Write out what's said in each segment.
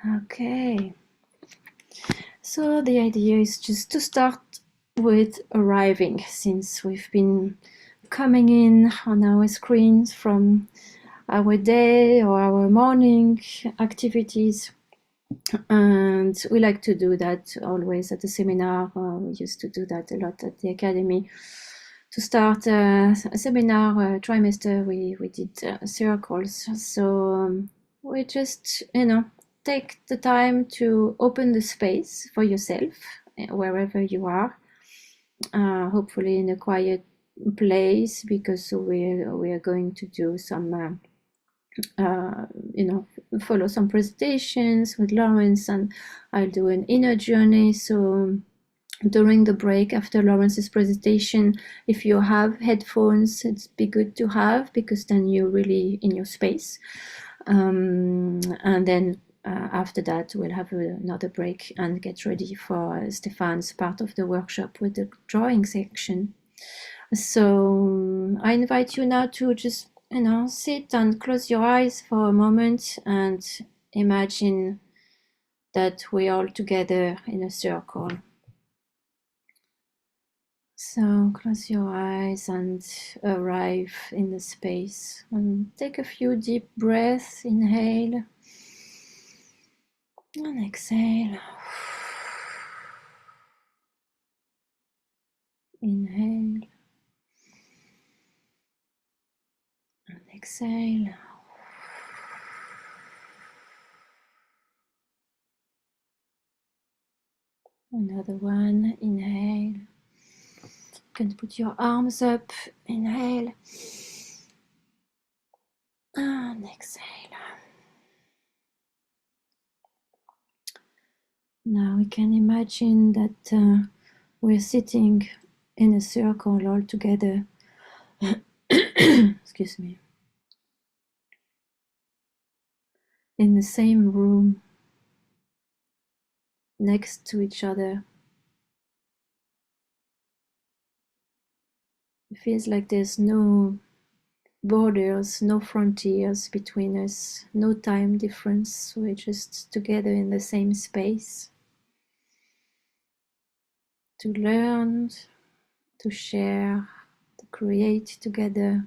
Okay, so the idea is just to start with arriving, since we've been coming in on our screens from our day or our morning activities, and we like to do that always at the seminar. We used to do that a lot at the academy. To start a seminar trimester, we did circles. So we just, take the time to open the space for yourself wherever you are, hopefully in a quiet place, because we're going to do some follow some presentations with Laurence, and I'll do an inner journey. So during the break after Laurence's presentation, if you have headphones, it's be good to have, because then you're really in your space. And then after that, we'll have another break and get ready for Stefan's part of the workshop with the drawing section. So I invite you now to just, sit and close your eyes for a moment and imagine that we're all together in a circle. So close your eyes and arrive in the space, and take a few deep breaths. Inhale and exhale. Inhale and exhale. Another one. Inhale. You can put your arms up. Inhale and exhale. Now we can imagine that we're sitting in a circle all together. Excuse me. In the same room, next to each other. It feels like there's no borders, no frontiers between us, no time difference. We're just together in the same space to learn, to share, to create together.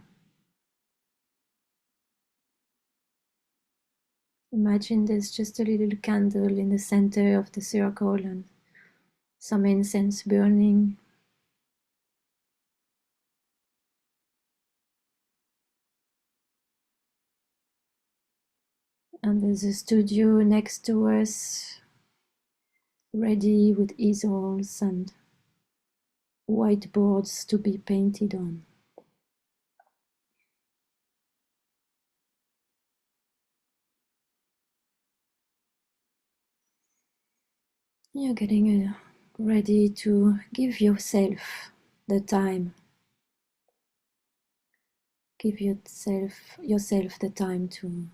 Imagine there's just a little candle in the center of the circle and some incense burning. And there's a studio next to us, ready with easels and whiteboards to be painted on. You're getting ready to give yourself the time. Give yourself the time to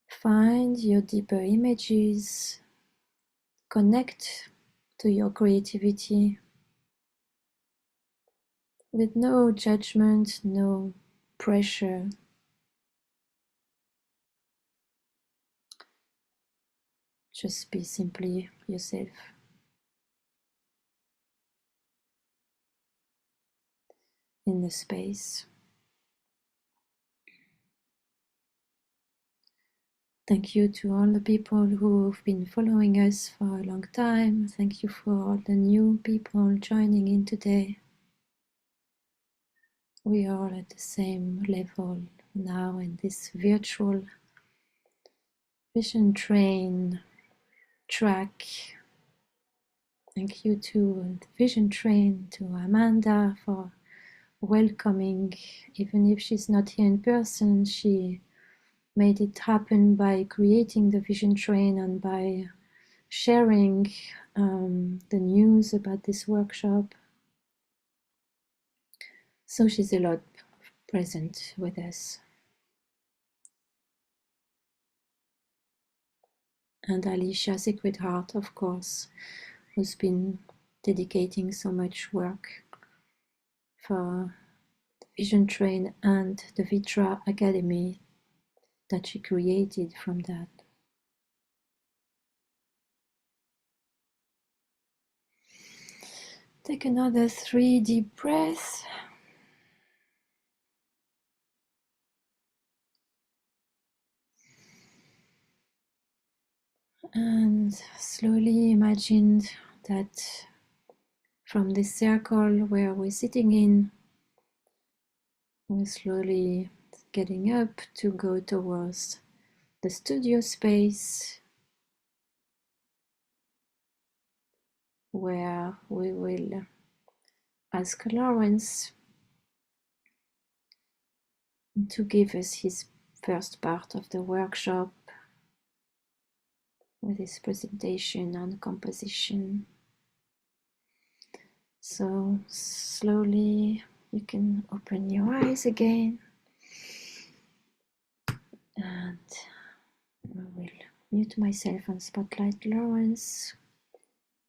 find your deeper images, connect to your creativity with no judgment, no pressure. Just be simply yourself. In the space. Thank you to all the people who've been following us for a long time. Thank you for all the new people joining in today. We are at the same level now in this virtual vision train track. Thank you to the vision train, to Amanda for welcoming, even if she's not here in person. She made it happen by creating the vision train and by sharing the news about this workshop. So she's a lot present with us. And Alicia Secret Heart, of course, who's been dedicating so much work for the Vision Train and the Vitra Academy that she created from that. Take another 3 deep breaths. And slowly imagine that from this circle where we're sitting in, we're slowly getting up to go towards the studio space where we will ask Laurence to give us his first part of the workshop with his presentation on composition. So slowly you can open your eyes again, and I will mute myself and spotlight Laurence.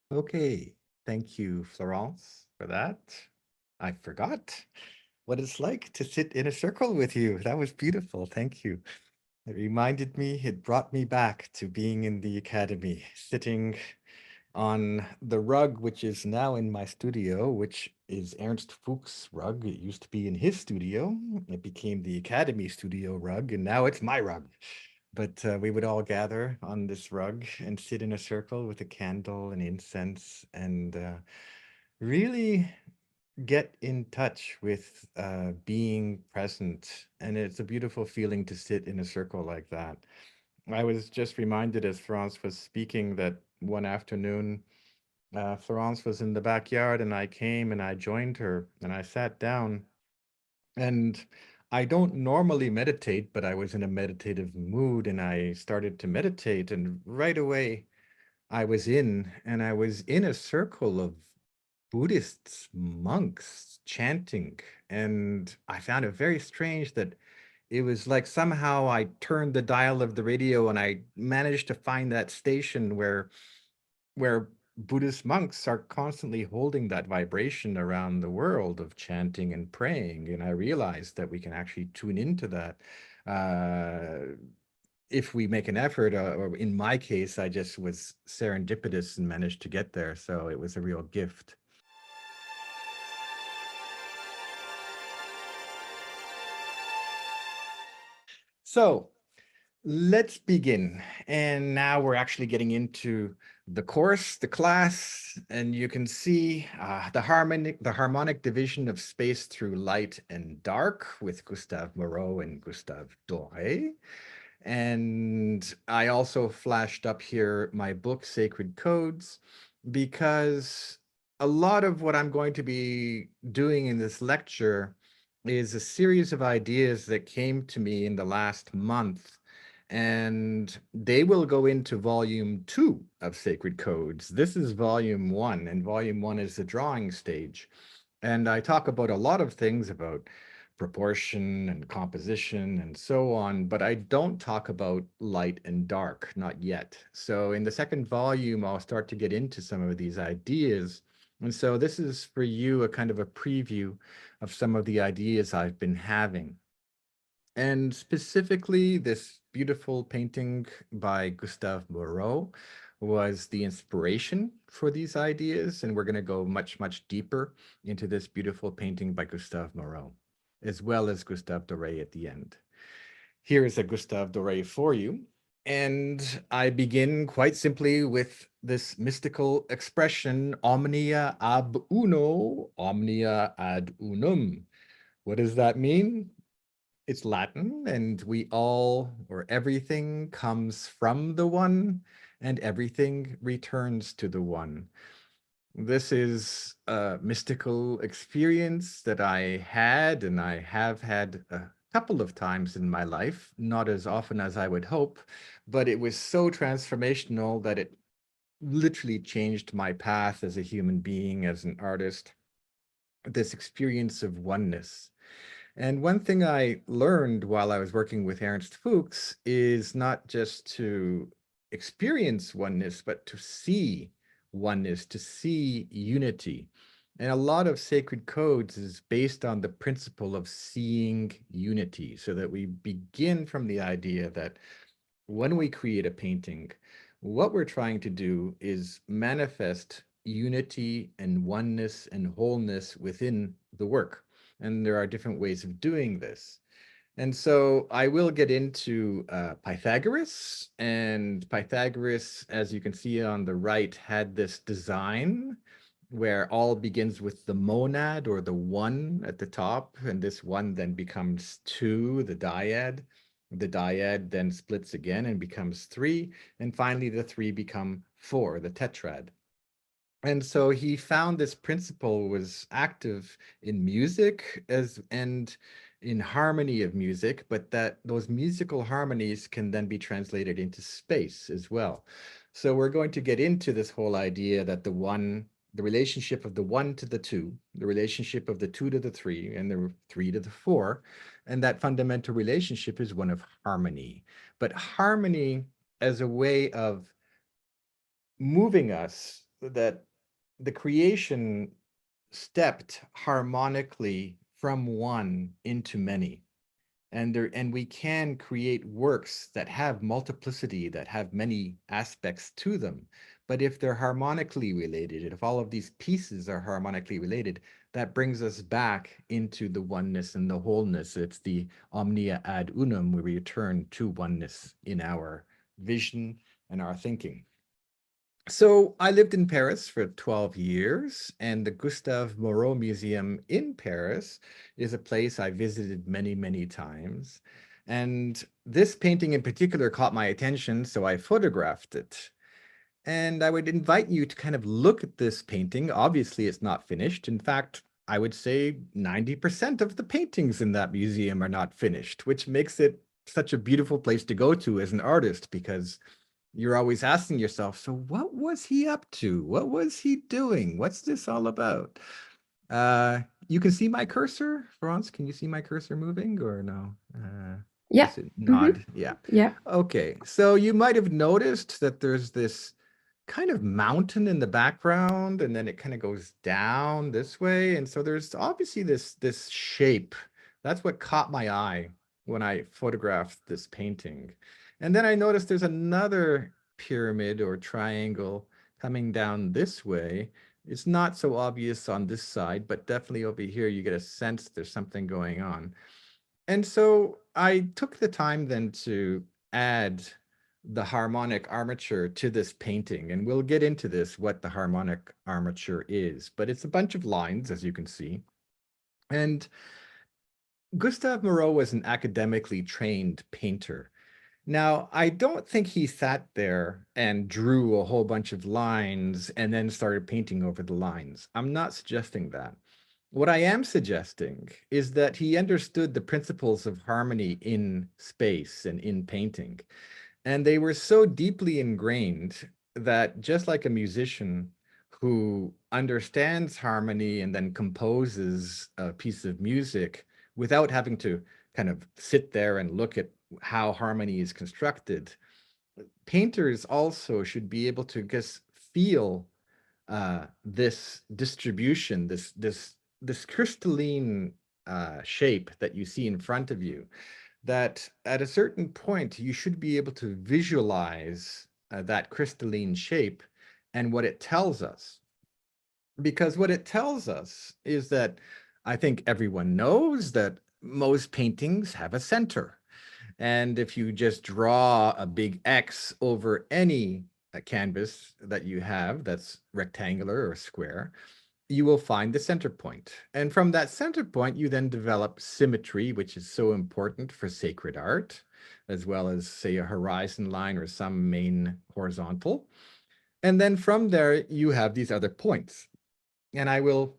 Okay, thank you, Florence, for that. I forgot what it's like to sit in a circle with you. That was beautiful. Thank you. It reminded me, it brought me back to being in the academy, sitting on the rug, which is now in my studio, which is Ernst Fuchs' rug. It used to be in his studio. It became the Academy studio rug, and now it's my rug. But we would all gather on this rug and sit in a circle with a candle and incense and really get in touch with being present. And it's a beautiful feeling to sit in a circle like that. I was just reminded as Florence was speaking that one afternoon, Florence was in the backyard and I came and I joined her and I sat down. And I don't normally meditate, but I was in a meditative mood and I started to meditate. And right away, I was in a circle of Buddhists, monks chanting. And I found it very strange that it was like somehow I turned the dial of the radio and I managed to find that station where Buddhist monks are constantly holding that vibration around the world of chanting and praying. And I realized that we can actually tune into that if we make an effort. Or in my case, I just was serendipitous and managed to get there. So it was a real gift. So let's begin. And now we're actually getting into the course, the class, and you can see the harmonic division of space through light and dark with Gustave Moreau and Gustave Doré. And I also flashed up here my book, Sacred Codes, because a lot of what I'm going to be doing in this lecture is a series of ideas that came to me in the last month, and they will go into volume 2 of Sacred Codes. This is volume 1, and volume 1 is the drawing stage. And I talk about a lot of things about proportion and composition and so on, but I don't talk about light and dark, not yet. So in the second volume, I'll start to get into some of these ideas. And so this is for you a kind of a preview of some of the ideas I've been having. And specifically, this beautiful painting by Gustave Moreau was the inspiration for these ideas. And we're going to go much, much deeper into this beautiful painting by Gustave Moreau, as well as Gustave Doré at the end. Here is a Gustave Doré for you. And I begin quite simply with this mystical expression, omnia ab uno, omnia ad unum. What does that mean? It's Latin, and we all, or everything comes from the one, and everything returns to the one. This is a mystical experience that I had, and I have had a couple of times in my life, not as often as I would hope, but it was so transformational that it literally changed my path as a human being, as an artist, this experience of oneness. And one thing I learned while I was working with Ernst Fuchs is not just to experience oneness, but to see oneness, to see unity. And a lot of sacred codes is based on the principle of seeing unity, so that we begin from the idea that when we create a painting, what we're trying to do is manifest unity and oneness and wholeness within the work. And there are different ways of doing this. And so I will get into Pythagoras, and Pythagoras, as you can see on the right, had this design where all begins with the monad or the one at the top, and this one then becomes two, the dyad. The dyad then splits again and becomes three, and finally the three become four, the tetrad. And so he found this principle was active in music and in harmony of music, but that those musical harmonies can then be translated into space as well. So we're going to get into this whole idea that the relationship of the one to the two, the relationship of the two to the three, and the three to the four, and that fundamental relationship is one of harmony. But harmony as a way of moving us that the creation stepped harmonically from one into many. And we can create works that have multiplicity, that have many aspects to them. But if they're harmonically related, if all of these pieces are harmonically related, that brings us back into the oneness and the wholeness. It's the omnia ad unum, where we return to oneness in our vision and our thinking. So I lived in Paris for 12 years, and the Gustave Moreau Museum in Paris is a place I visited many, many times. And this painting in particular caught my attention, so I photographed it. And I would invite you to kind of look at this painting. Obviously, it's not finished. In fact, I would say 90% of the paintings in that museum are not finished, which makes it such a beautiful place to go to as an artist, because you're always asking yourself, so what was he up to? What was he doing? What's this all about? You can see my cursor, Florence. Can you see my cursor moving or no? Yeah. Just a nod. Yeah. Yeah. Okay. So you might have noticed that there's this kind of mountain in the background, and then it kind of goes down this way. And so there's obviously this shape. That's what caught my eye when I photographed this painting. And then I noticed there's another pyramid or triangle coming down this way. It's not so obvious on this side, but definitely over here, you get a sense there's something going on. And so I took the time then to add the harmonic armature to this painting. And we'll get into this, what the harmonic armature is, but it's a bunch of lines, as you can see. And Gustave Moreau was an academically trained painter. Now, I don't think he sat there and drew a whole bunch of lines and then started painting over the lines. I'm not suggesting that. What I am suggesting is that he understood the principles of harmony in space and in painting. And they were so deeply ingrained that just like a musician who understands harmony and then composes a piece of music without having to kind of sit there and look at how harmony is constructed, painters also should be able to just feel this distribution, this crystalline shape that you see in front of you, that at a certain point, you should be able to visualize that crystalline shape and what it tells us. Because what it tells us is that I think everyone knows that most paintings have a center. And if you just draw a big X over any canvas that you have that's rectangular or square, you will find the center point. And from that center point, you then develop symmetry, which is so important for sacred art, as well as, say, a horizon line or some main horizontal. And then from there, you have these other points. And I will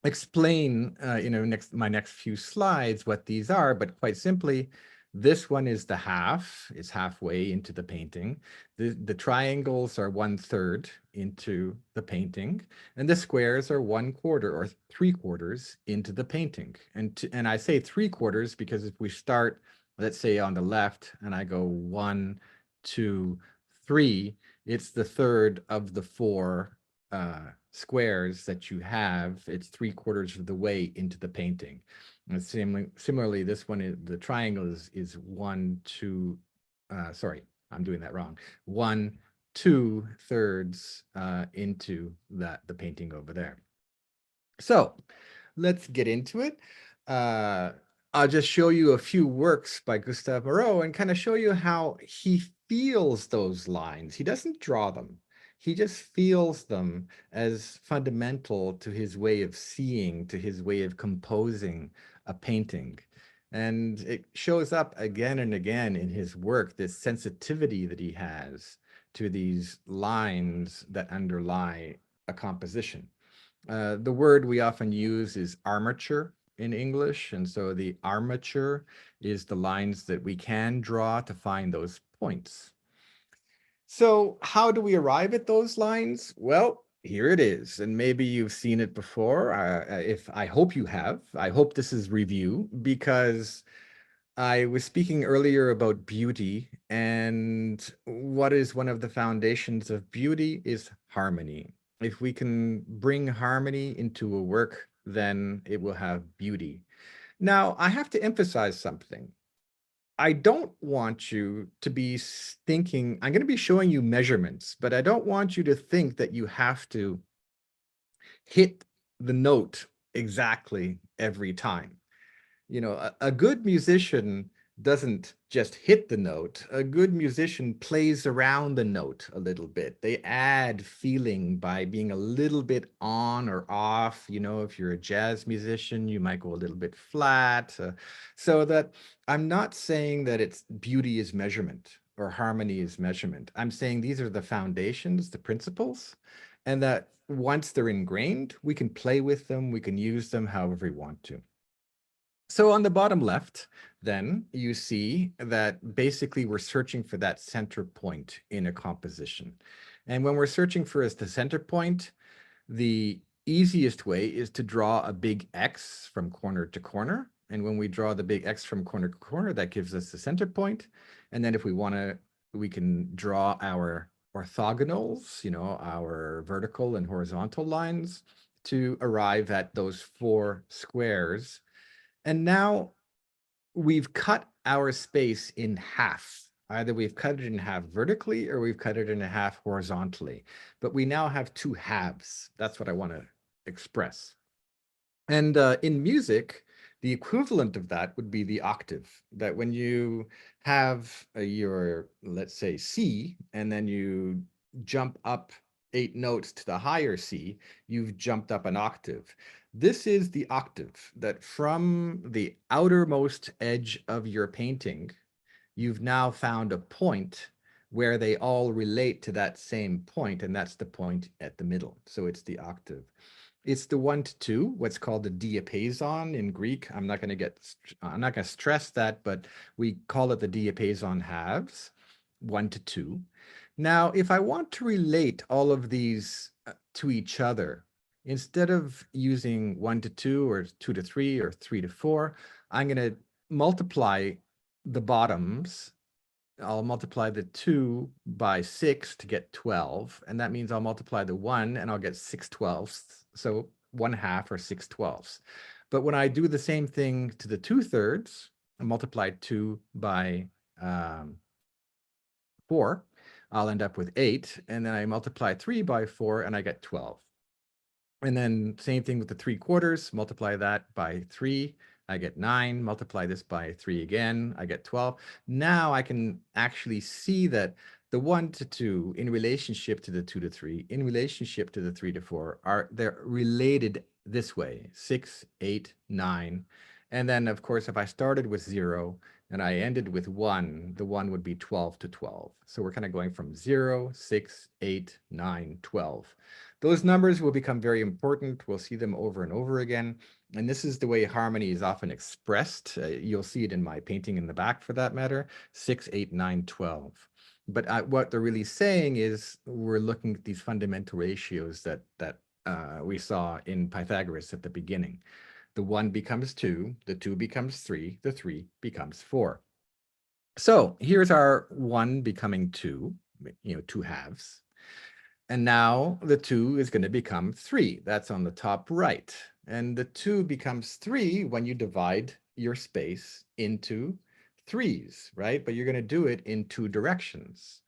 explain, my next few slides what these are, but quite simply, this one is the half, is halfway into the painting. The triangles are 1/3 into the painting, and the squares are 1/4 or 3/4 into the painting. And I say 3/4 because if we start, let's say on the left, and I go 1, 2, 3, it's the third of the four squares that you have. It's 3/4 of the way into the painting. And similarly, this one is the triangle is 1, 2. Sorry, I'm doing that wrong. 1, 2/3 into the painting over there. So let's get into it. I'll just show you a few works by Gustave Moreau and kind of show you how he feels those lines. He doesn't draw them. He just feels them as fundamental to his way of seeing, to his way of composing a painting. And it shows up again and again in his work, this sensitivity that he has to these lines that underlie a composition. The word we often use is armature in English. And so the armature is the lines that we can draw to find those points. So how do we arrive at those lines? Well, here it is. And maybe you've seen it before. I hope you have. I hope this is review, because I was speaking earlier about beauty, and what is one of the foundations of beauty is harmony. If we can bring harmony into a work, then it will have beauty. Now, I have to emphasize something. I don't want you to be thinking, I'm going to be showing you measurements, but I don't want you to think that you have to hit the note exactly every time. You know, a good musician doesn't just hit the note. A good musician plays around the note a little bit. They add feeling by being a little bit on or off. You know, if you're a jazz musician, you might go a little bit flat. So that I'm not saying that it's beauty is measurement or harmony is measurement. I'm saying these are the foundations, the principles, and that once they're ingrained, we can play with them, we can use them however we want to. So on the bottom left, then you see that basically we're searching for that center point in a composition. And when we're searching for the center point, the easiest way is to draw a big X from corner to corner. And when we draw the big X from corner to corner, that gives us the center point. And then if we want to, we can draw our orthogonals, you know, our vertical and horizontal lines to arrive at those 4 squares. And now we've cut our space in half. Either we've cut it in half vertically or we've cut it in half horizontally. But we now have 2 halves. That's what I want to express. And in music, the equivalent of that would be the octave. That when you have your, let's say, C, and then you jump up 8 notes to the higher C, you've jumped up an octave. This is the octave, that from the outermost edge of your painting, you've now found a point where they all relate to that same point, and that's the point at the middle. So it's the octave. It's the 1 to 2, what's called the diapason in Greek. I'm not going to stress that, but we call it the diapason halves, 1 to 2. Now, if I want to relate all of these to each other, instead of using 1 to 2 or 2 to 3 or 3 to 4, I'm going to multiply the bottoms. I'll multiply the 2 by 6 to get 12. And that means I'll multiply the 1 and I'll get 6/12. So 1/2 or 6/12. But when I do the same thing to the 2/3, I multiply 2 by 4, I'll end up with 8. And then I multiply 3 by 4 and I get 12. And then same thing with the 3/4, multiply that by 3, I get 9, multiply this by 3 again, I get 12. Now I can actually see that the 1 to 2 in relationship to the 2 to 3, in relationship to the 3 to 4, they're related this way, 6, 8, 9. And then of course, if I started with 0 and I ended with 1, the 1 would be 12 to 12. So we're kind of going from 0, 6, 8, 9, 12. Those numbers will become very important. We'll see them over and over again. And this is the way harmony is often expressed. You'll see it in my painting in the back for that matter, 6, 8, 9, 12. But what they're really saying is we're looking at these fundamental ratios that we saw in Pythagoras at the beginning. The 1 becomes 2, the 2 becomes 3, the 3 becomes 4. So here's our 1 becoming 2, 2 halves. And now the 2 is going to become 3. That's on the top right. And the 2 becomes 3 when you divide your space into 3s, right? But you're going to do it in 2 directions.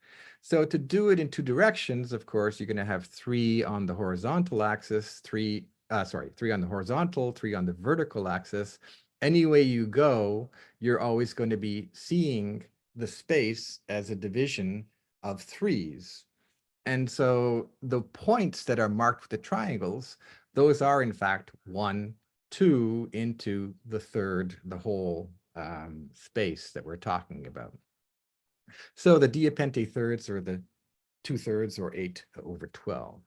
So to do it in two directions, of course, you're going to have 3 on the horizontal axis, 3 on the horizontal, 3 on the vertical axis. Any way you go, you're always going to be seeing the space as a division of 3s. And so the points that are marked with the triangles, those are in fact 1, 2 into the third, the whole space that we're talking about. So the diapente thirds are the 2/3 or 8/12.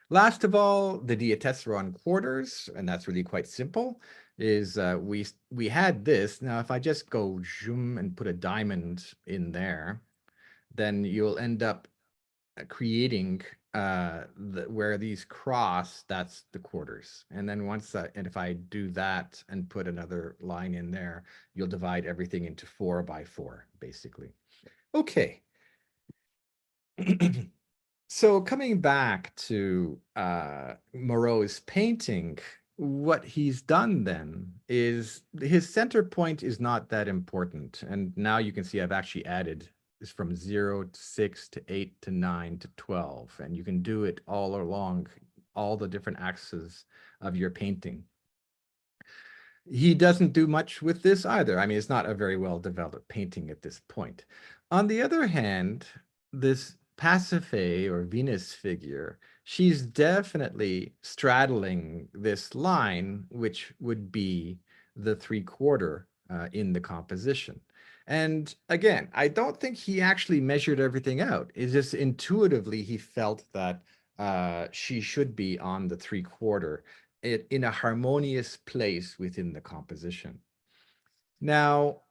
Last of all, the diatessaron quarters, and that's really quite simple, is we had this. Now, if I just go zoom and put a diamond in there, then you'll end up creating where these cross, that's the quarters. And then and if I do that and put another line in there, you'll divide everything into 4 by 4, basically. Okay. So coming back to Moreau's painting, what he's done then is his center point is not that important. And now you can see I've actually added is from 0 to 6 to 8 to 9 to 12. And you can do it all along all the different axes of your painting. He doesn't do much with this either. I mean, it's not a very well developed painting at this point. On the other hand, this Pasiphae or Venus figure, she's definitely straddling this line, which would be the 3/4 in the composition. And again, I don't think he actually measured everything out. It's just intuitively he felt that she should be on the 3/4 in a harmonious place within the composition. Now,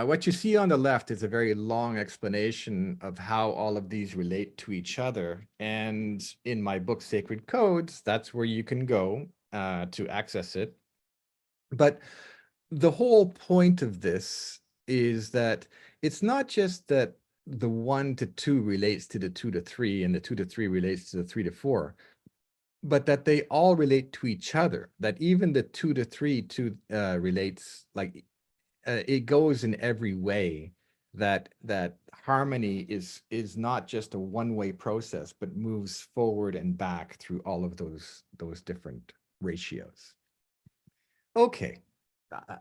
what you see on the left is a very long explanation of how all of these relate to each other. And in my book, Sacred Codes, that's where you can go to access it. But the whole point of this is that it's not just that the 1 to 2 relates to the 2 to 3 and the 2 to 3 relates to the 3 to 4, but that they all relate to each other, that even the 2 to 3 relates, like it goes in every way, that harmony is not just a one-way process, but moves forward and back through all of those different ratios. Okay,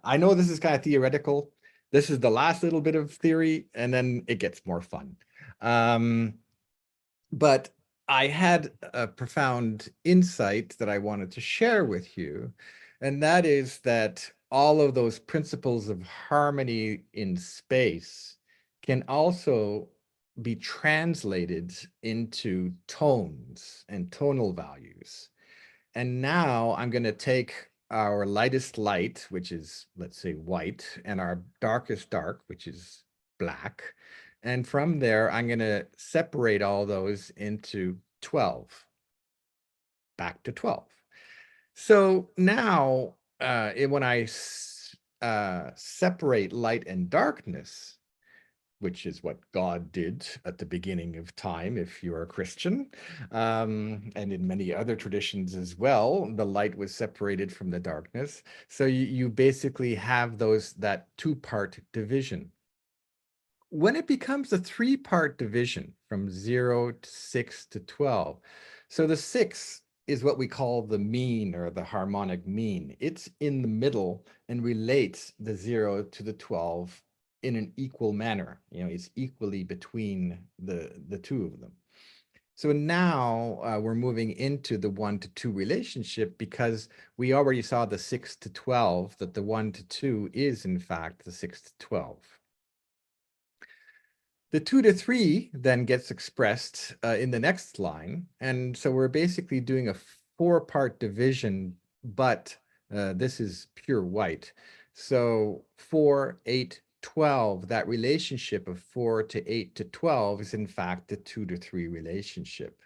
I know this is kind of theoretical. This is the last little bit of theory, and then it gets more fun. But I had a profound insight that I wanted to share with you, and that is that all of those principles of harmony in space can also be translated into tones and tonal values. And now I'm going to take our lightest light, which is, let's say, white, and our darkest dark, which is black. And from there, I'm going to separate all those into 12, back to 12. So now, when I separate light and darkness, which is what God did at the beginning of time, if you're a Christian, and in many other traditions as well, the light was separated from the darkness. So you basically have that 2-part division. When it becomes a 3-part division from 0 to 6 to 12, so the 6 is what we call the mean or the harmonic mean. It's in the middle and relates the 0 to the 12 in an equal manner. You know, it's equally between the two of them. So now we're moving into the 1 to 2 relationship, because we already saw the 6 to 12, that the 1 to 2 is in fact the 6 to 12. The 2 to 3 then gets expressed in the next line. And so we're basically doing a 4-part division, but this is pure white. So 4, 8, 12, that relationship of 4 to 8 to 12 is in fact the 2 to 3 relationship.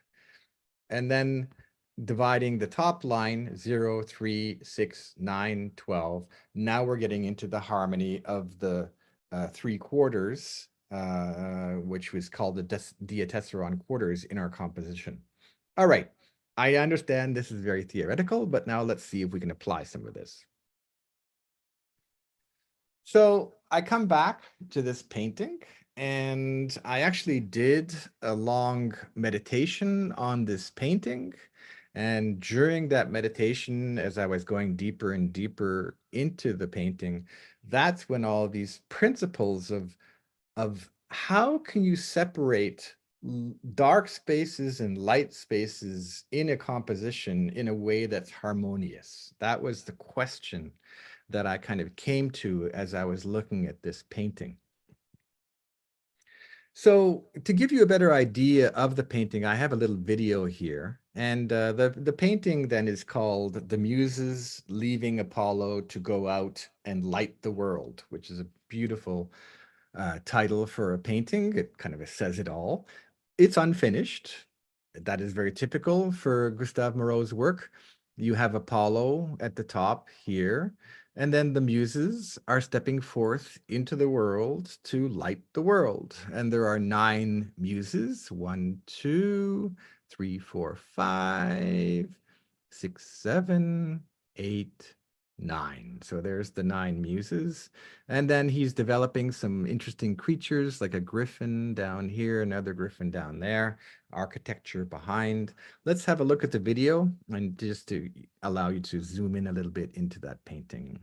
And then dividing the top line, 0, 3, 6, 9, 12. Now we're getting into the harmony of the 3/4, which was called the diatessaron quarters in our composition. All right, I understand this is very theoretical, but now let's see if we can apply some of this. So I come back to this painting, and I actually did a long meditation on this painting. And during that meditation, as I was going deeper and deeper into the painting, that's when all these principles of how can you separate dark spaces and light spaces in a composition in a way that's harmonious. That was the question that I kind of came to as I was looking at this painting. So to give you a better idea of the painting, I have a little video here. And the painting then is called The Muses Leaving Apollo to Go Out and Light the World, which is a beautiful title for a painting. It kind of says it all. It's unfinished. That is very typical for Gustave Moreau's work. You have Apollo at the top here, and then the muses are stepping forth into the world to light the world. And there are 9 muses, 1, 2, 3, 4, 5, 6, 7, 8, 9. So there's the 9 muses. And then he's developing some interesting creatures like a griffin down here, another griffin down there, architecture behind. Let's have a look at the video and just to allow you to zoom in a little bit into that painting.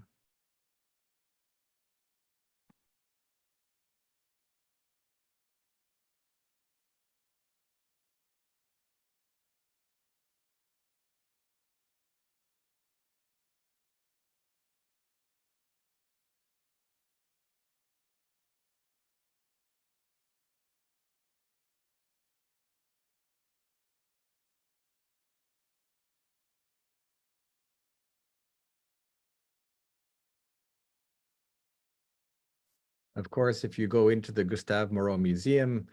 Of course, if you go into the Gustave Moreau Museum,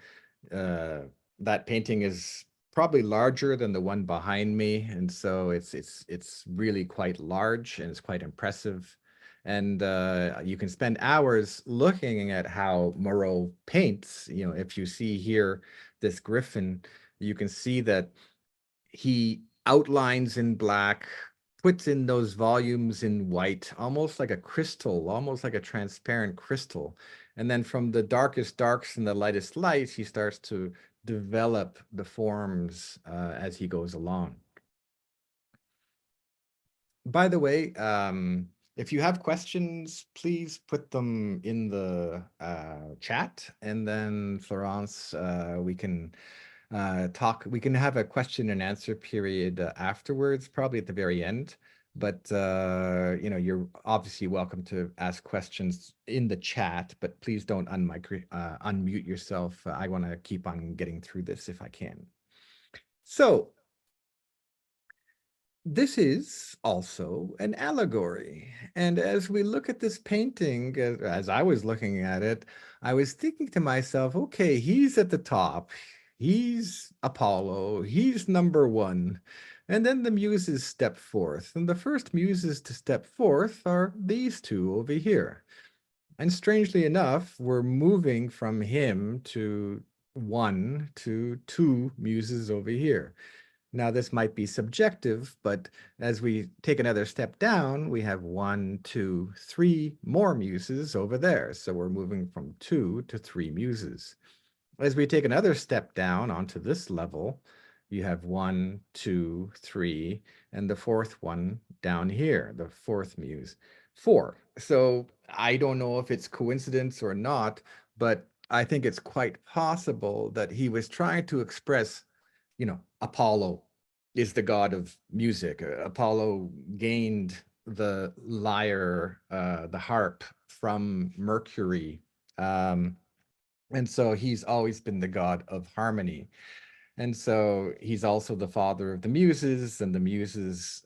uh, that painting is probably larger than the one behind me, and so it's really quite large and it's quite impressive. And you can spend hours looking at how Moreau paints. You know, if you see here this griffin, you can see that he outlines in black, puts in those volumes in white, almost like a crystal, almost like a transparent crystal. And then from the darkest darks and the lightest lights, he starts to develop the forms as he goes along. By the way, if you have questions, please put them in the chat, and then Florence, we can we can have a question and answer period afterwards, probably at the very end. But you know, you're obviously welcome to ask questions in the chat, but please don't unmute yourself. I want to keep on getting through this if I can. So this is also an allegory. And as we look at this painting, as I was looking at it, I was thinking to myself, okay, he's at the top. He's Apollo. He's number 1. And then the muses step forth. And the first muses to step forth are these 2 over here. And strangely enough, we're moving from him to 1 to 2 muses over here. Now, this might be subjective, but as we take another step down, we have 1, 2, 3 more muses over there. So we're moving from 2 to 3 muses. As we take another step down onto this level, you have 1, 2, 3, and the 4th one down here, the 4th muse, 4. So I don't know if it's coincidence or not, but I think it's quite possible that he was trying to express, you know, Apollo is the god of music. Apollo gained the lyre, the harp from Mercury. And so he's always been the god of harmony. And so he's also the father of the muses, and the muses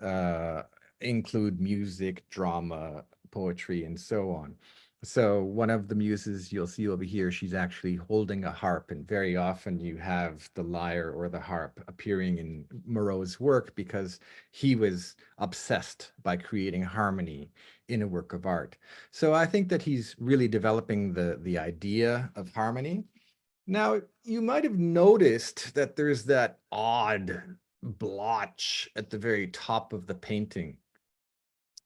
include music, drama, poetry, and so on. So one of the muses you'll see over here, she's actually holding a harp, and very often you have the lyre or the harp appearing in Moreau's work because he was obsessed by creating harmony in a work of art. So I think that he's really developing the idea of harmony. Now, you might have noticed that there's that odd blotch at the very top of the painting.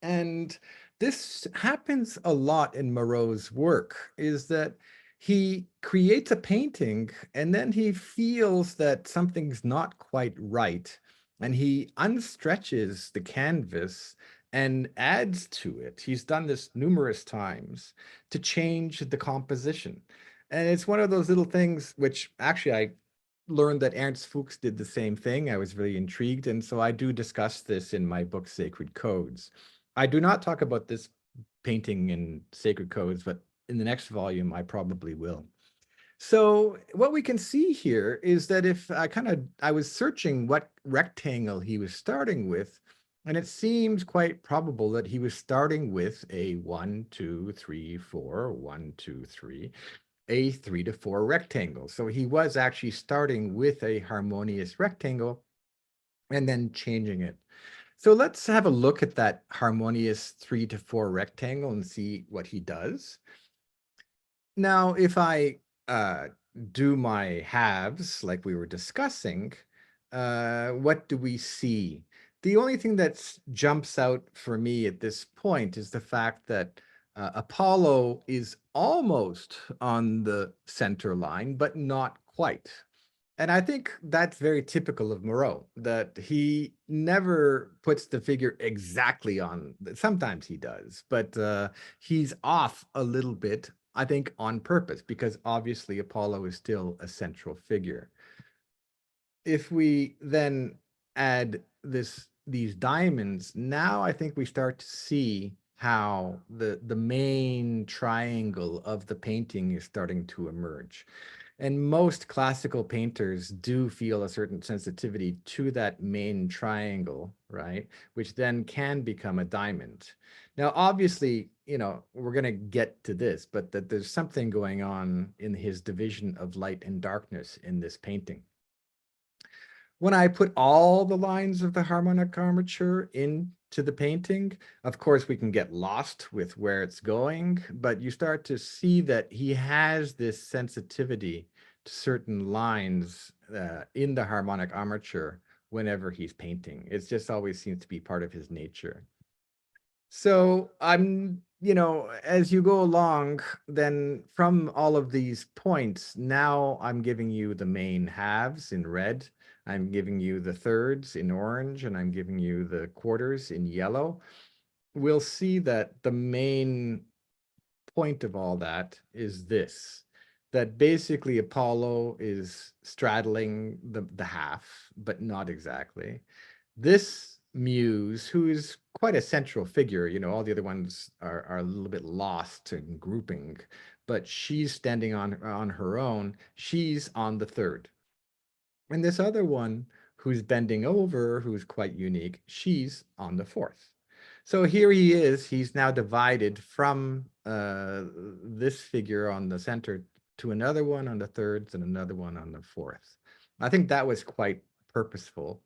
And this happens a lot in Moreau's work, is that he creates a painting and then he feels that something's not quite right. And he unstretches the canvas and adds to it. He's done this numerous times to change the composition. And it's one of those little things which actually I learned that Ernst Fuchs did the same thing. I was really intrigued. And so I do discuss this in my book, Sacred Codes. I do not talk about this painting in Sacred Codes, but in the next volume, I probably will. So what we can see here is that if I was searching what rectangle he was starting with, and it seems quite probable that he was starting with a 1, 2, 3, 4, 1, 2, 3, a 3 to 4 rectangle. So he was actually starting with a harmonious rectangle and then changing it. So let's have a look at that harmonious 3 to 4 rectangle and see what he does. Now, if I do my halves like we were discussing, what do we see? The only thing that jumps out for me at this point is the fact that Apollo is almost on the center line, but not quite. And I think that's very typical of Moreau, that he never puts the figure exactly on. Sometimes he does, but he's off a little bit, I think, on purpose, because obviously Apollo is still a central figure. If we then add these diamonds, now I think we start to see how the main triangle of the painting is starting to emerge. And most classical painters do feel a certain sensitivity to that main triangle, right? Which then can become a diamond. Now, obviously, we're going to get to this, but that there's something going on in his division of light and darkness in this painting. When I put all the lines of the harmonic armature into the painting, of course, we can get lost with where it's going, but you start to see that he has this sensitivity to certain lines in the harmonic armature whenever he's painting. It just always seems to be part of his nature. So as you go along, then from all of these points, now I'm giving you the main halves in red. I'm giving you the thirds in orange, and I'm giving you the quarters in yellow. We'll see that the main point of all that is this, that basically Apollo is straddling the half, but not exactly. This muse, who is quite a central figure, all the other ones are a little bit lost in grouping, but she's standing on her own. She's on the third. And this other one who's bending over, who's quite unique, she's on the fourth. So here he is. He's now divided from this figure on the center to another one on the thirds and another one on the fourth. I think that was quite purposeful.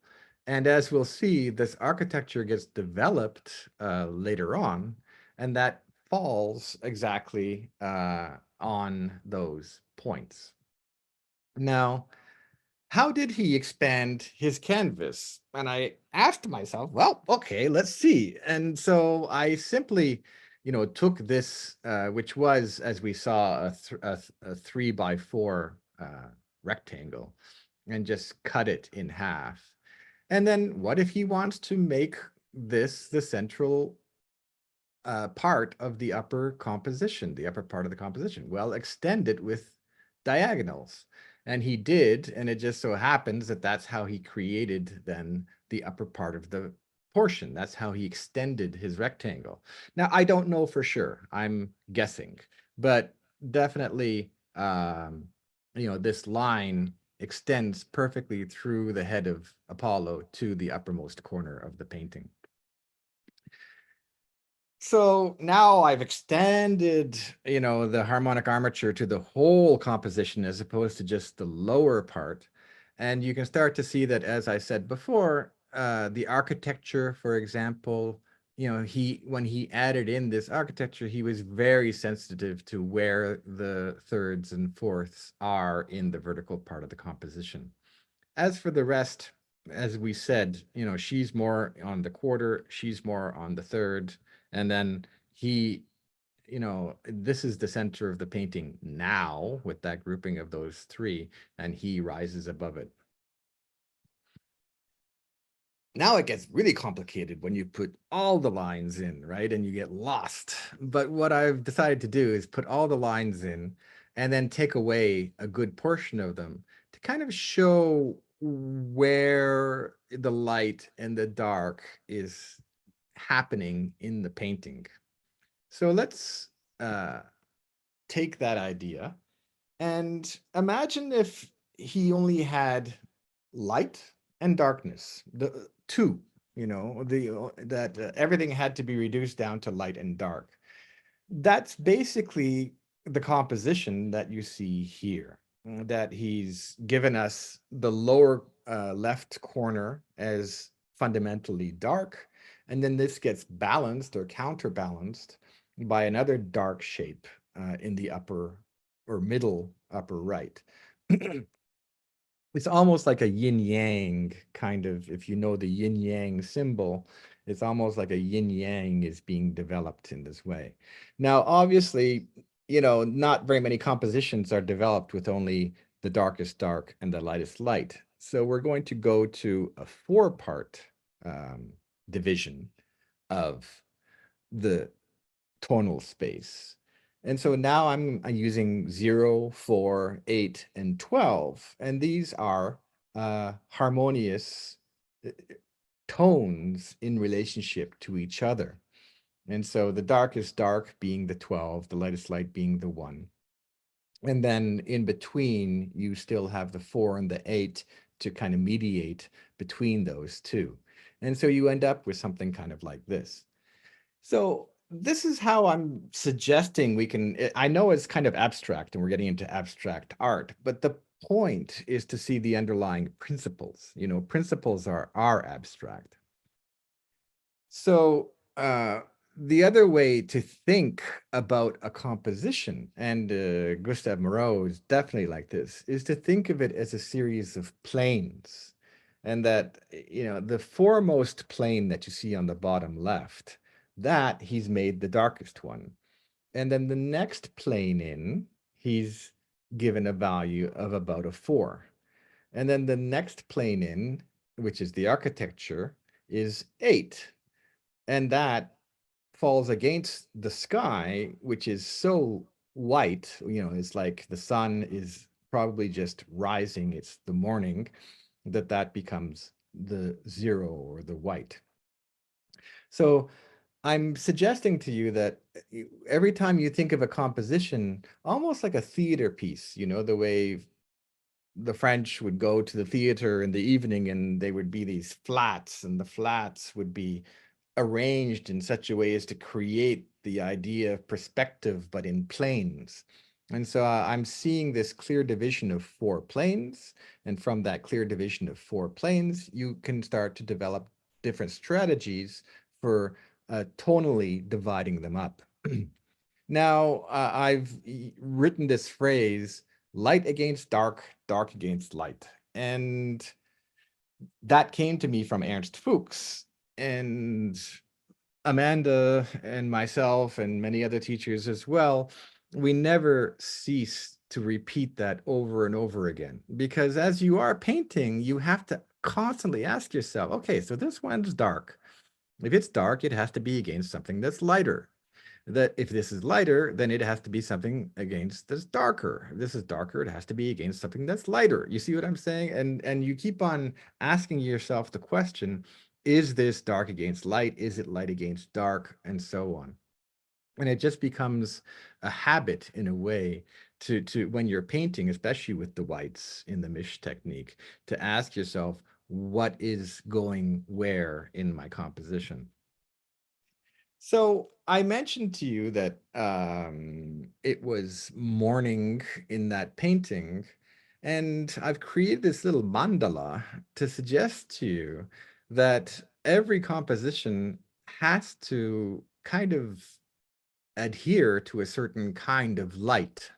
And as we'll see, this architecture gets developed later on, and that falls exactly on those points. Now, how did he expand his canvas? And I asked myself, well, okay, let's see. And so I simply, took this, which was, as we saw, a 3x4 rectangle, and just cut it in half. And then what if he wants to make this the central part of the upper composition, the upper part of the composition? Well, extend it with diagonals. And he did, and it just so happens that that's how he created then the upper part of the portion. That's how he extended his rectangle. Now, I don't know for sure. I'm guessing, but definitely, this line extends perfectly through the head of Apollo to the uppermost corner of the painting. So now I've extended, the harmonic armature to the whole composition as opposed to just the lower part. And you can start to see that, as I said before, the architecture, for example, when he added in this architecture, he was very sensitive to where the thirds and fourths are in the vertical part of the composition. As for the rest, as we said, she's more on the quarter, she's more on the third, and then he you know, this is the center of the painting now with that grouping of those three, and he rises above it. Now it gets really complicated when you put all the lines in, right? And you get lost. But what I've decided to do is put all the lines in and then take away a good portion of them to kind of show where the light and the dark is happening in the painting. So let's take that idea and imagine if he only had light and darkness, the two, you know, that everything had to be reduced down to light and dark. That's basically the composition that you see here, that he's given us the lower left corner as fundamentally dark, and then this gets balanced or counterbalanced by another dark shape in the upper or middle upper right. It's almost like a yin yang kind of, if you know the yin yang symbol, it's almost like a yin yang is being developed in this way. Now, obviously, you know, not very many compositions are developed with only the darkest dark and the lightest light. So we're going to go to a 4-part division of the tonal space. And so now I'm using 0, 4, 8, and 12. And these are harmonious tones in relationship to each other. And so the darkest dark being the 12, the lightest light being the 1. And then in between, you still have the 4 and the 8 to kind of mediate between those two. And so you end up with something kind of like this. So this is how I'm suggesting we can, I know it's kind of abstract and we're getting into abstract art, but the point is to see the underlying principles. You know, principles are abstract. So the other way to think about a composition, and Gustave Moreau is definitely like this, is to think of it as a series of planes. And that, you know, the foremost plane that you see on the bottom left, that he's made the darkest one. And then the next plane in, he's given a value of about a 4. And then the next plane in, which is the architecture, is 8. And that falls against the sky, which is so white, you know, it's like the sun is probably just rising, it's the morning, that becomes the 0 or the white. So I'm suggesting to you that every time you think of a composition, almost like a theater piece, you know, the way the French would go to the theater in the evening and they would be these flats, and the flats would be arranged in such a way as to create the idea of perspective, but in planes. And so I'm seeing this clear division of 4 planes. And from that clear division of 4 planes, you can start to develop different strategies for tonally dividing them up. Now, I've written this phrase, light against dark, dark against light. And that came to me from Ernst Fuchs. And Amanda and myself and many other teachers as well, we never cease to repeat that over and over again. Because as you are painting, you have to constantly ask yourself, okay, so this one's dark. If it's dark, it has to be against something that's lighter. That if this is lighter, then it has to be something against that's darker. If this is darker, it has to be against something that's lighter. You see what I'm saying? And you keep on asking yourself the question, is this dark against light? Is it light against dark? And so on. And it just becomes a habit in a way to when you're painting, especially with the whites in the Mish technique, to ask yourself, what is going where in my composition? So I mentioned to you that it was morning in that painting, and I've created this little mandala to suggest to you that every composition has to kind of adhere to a certain kind of light.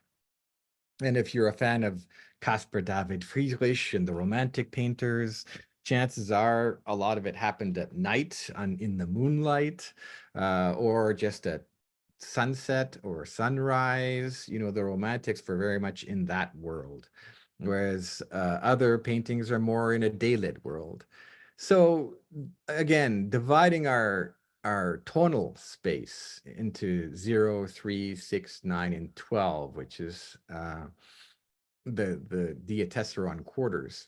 And if you're a fan of Caspar David Friedrich and the Romantic painters, chances are a lot of it happened at night in the moonlight, or just at sunset or sunrise. You know, the romantics were very much in that world, whereas other paintings are more in a daylit world. So again, dividing our tonal space into 0, 3, 6, 9, and 12, which is the diatessaron quarters,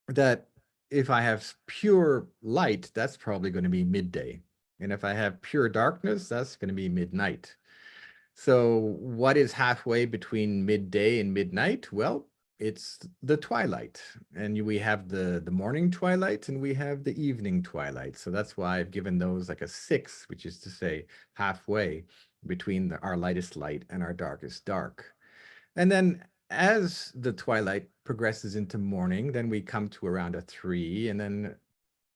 that if I have pure light, that's probably going to be midday. And if I have pure darkness, that's going to be midnight. So what is halfway between midday and midnight? Well, it's the twilight. And we have the morning twilight and we have the evening twilight. So that's why I've given those like a 6, which is to say halfway between our lightest light and our darkest dark. And then as the twilight progresses into morning, then we come to around a 3, and then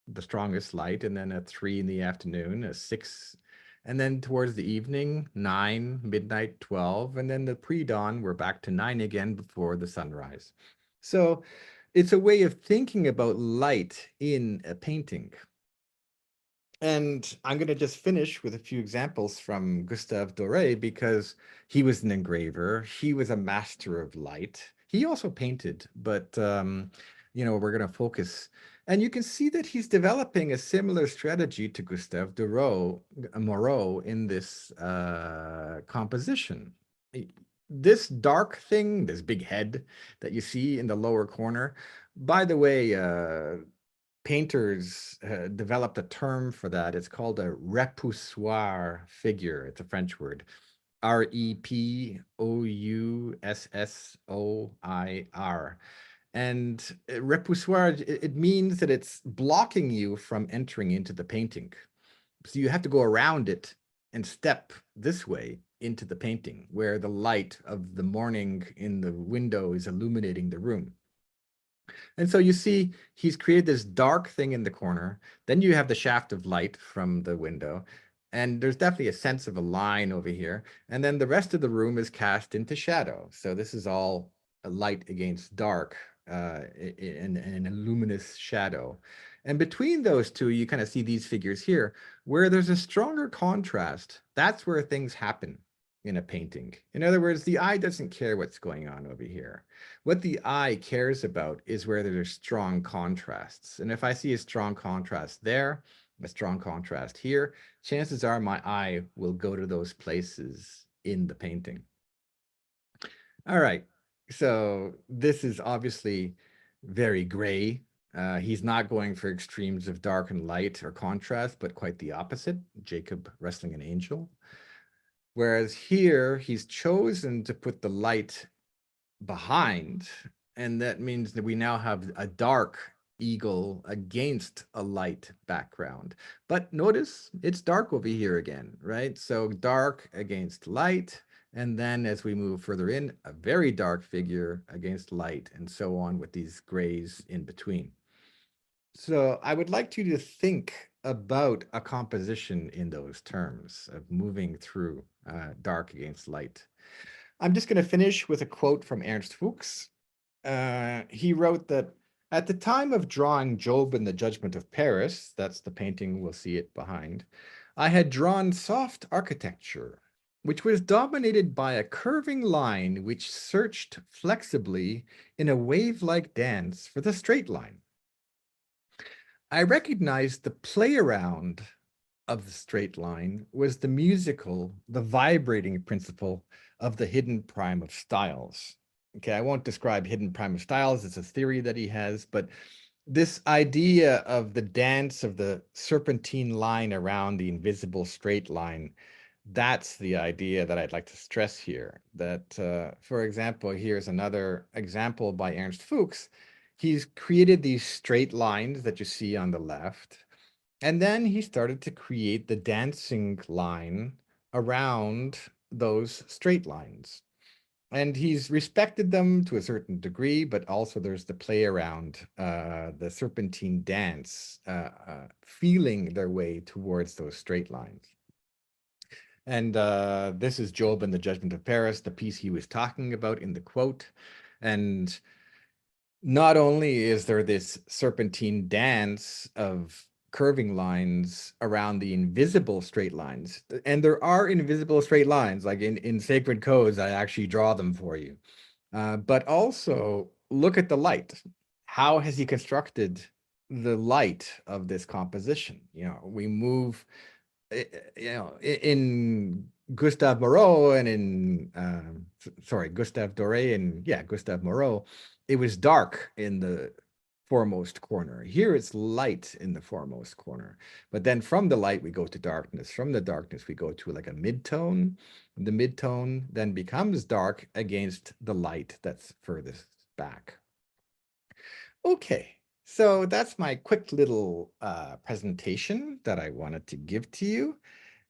the strongest light, and then a 3 in the afternoon, a 6, and then towards the evening, 9, midnight, 12, and then the pre-dawn, we're back to 9 again before the sunrise. So it's a way of thinking about light in a painting. And I'm going to just finish with a few examples from Gustave Doré, because he was an engraver. He was a master of light. He also painted, but, you know, we're going to focus. And you can see that he's developing a similar strategy to Gustave Moreau in this composition. This dark thing, this big head that you see in the lower corner, by the way, painters developed a term for that. It's called a repoussoir figure. It's a French word. Repoussoir. And repoussoir, it means that it's blocking you from entering into the painting. So you have to go around it and step this way into the painting, where the light of the morning in the window is illuminating the room. And so you see, he's created this dark thing in the corner. Then you have the shaft of light from the window. And there's definitely a sense of a line over here. And then the rest of the room is cast into shadow. So this is all a light against dark in a luminous shadow. And between those two, you kind of see these figures here, where there's a stronger contrast. That's where things happen in a painting. In other words, the eye doesn't care what's going on over here. What the eye cares about is where there's strong contrasts. And if I see a strong contrast there, a strong contrast here, chances are my eye will go to those places in the painting. All right, so this is obviously very gray. He's not going for extremes of dark and light or contrast, but quite the opposite, Jacob wrestling an angel. Whereas here, he's chosen to put the light behind, and that means that we now have a dark eagle against a light background. But notice it's dark over here again, right? So dark against light, and then as we move further in, a very dark figure against light, and so on with these grays in between. So I would like you to think about a composition in those terms of moving through dark against light. I'm just going to finish with a quote from Ernst Fuchs. He wrote that at the time of drawing Job and the Judgment of Paris, that's the painting, we'll see it behind, I had drawn soft architecture, which was dominated by a curving line which searched flexibly in a wave-like dance for the straight line. I recognized the play around of the straight line was the musical, the vibrating principle of the hidden prime of styles. Okay, I won't describe hidden prime of styles. It's a theory that he has, but this idea of the dance of the serpentine line around the invisible straight line, that's the idea that I'd like to stress here. That, for example, here's another example by Ernst Fuchs. He's created these straight lines that you see on the left. And then he started to create the dancing line around those straight lines. And he's respected them to a certain degree, but also there's the play around the serpentine dance, feeling their way towards those straight lines. And this is Job and the Judgment of Paris, the piece he was talking about in the quote. And not only is there this serpentine dance of curving lines around the invisible straight lines. And there are invisible straight lines, like in sacred codes, I actually draw them for you. But also look at the light. How has he constructed the light of this composition? You know, we move, you know, in Gustave Moreau and in, Gustave Doré and Gustave Moreau, it was dark in the foremost corner. Here it's light in the foremost corner. But then from the light, we go to darkness. From the darkness, we go to like a mid-tone. The mid-tone then becomes dark against the light that's furthest back. Okay, so that's my quick little presentation that I wanted to give to you.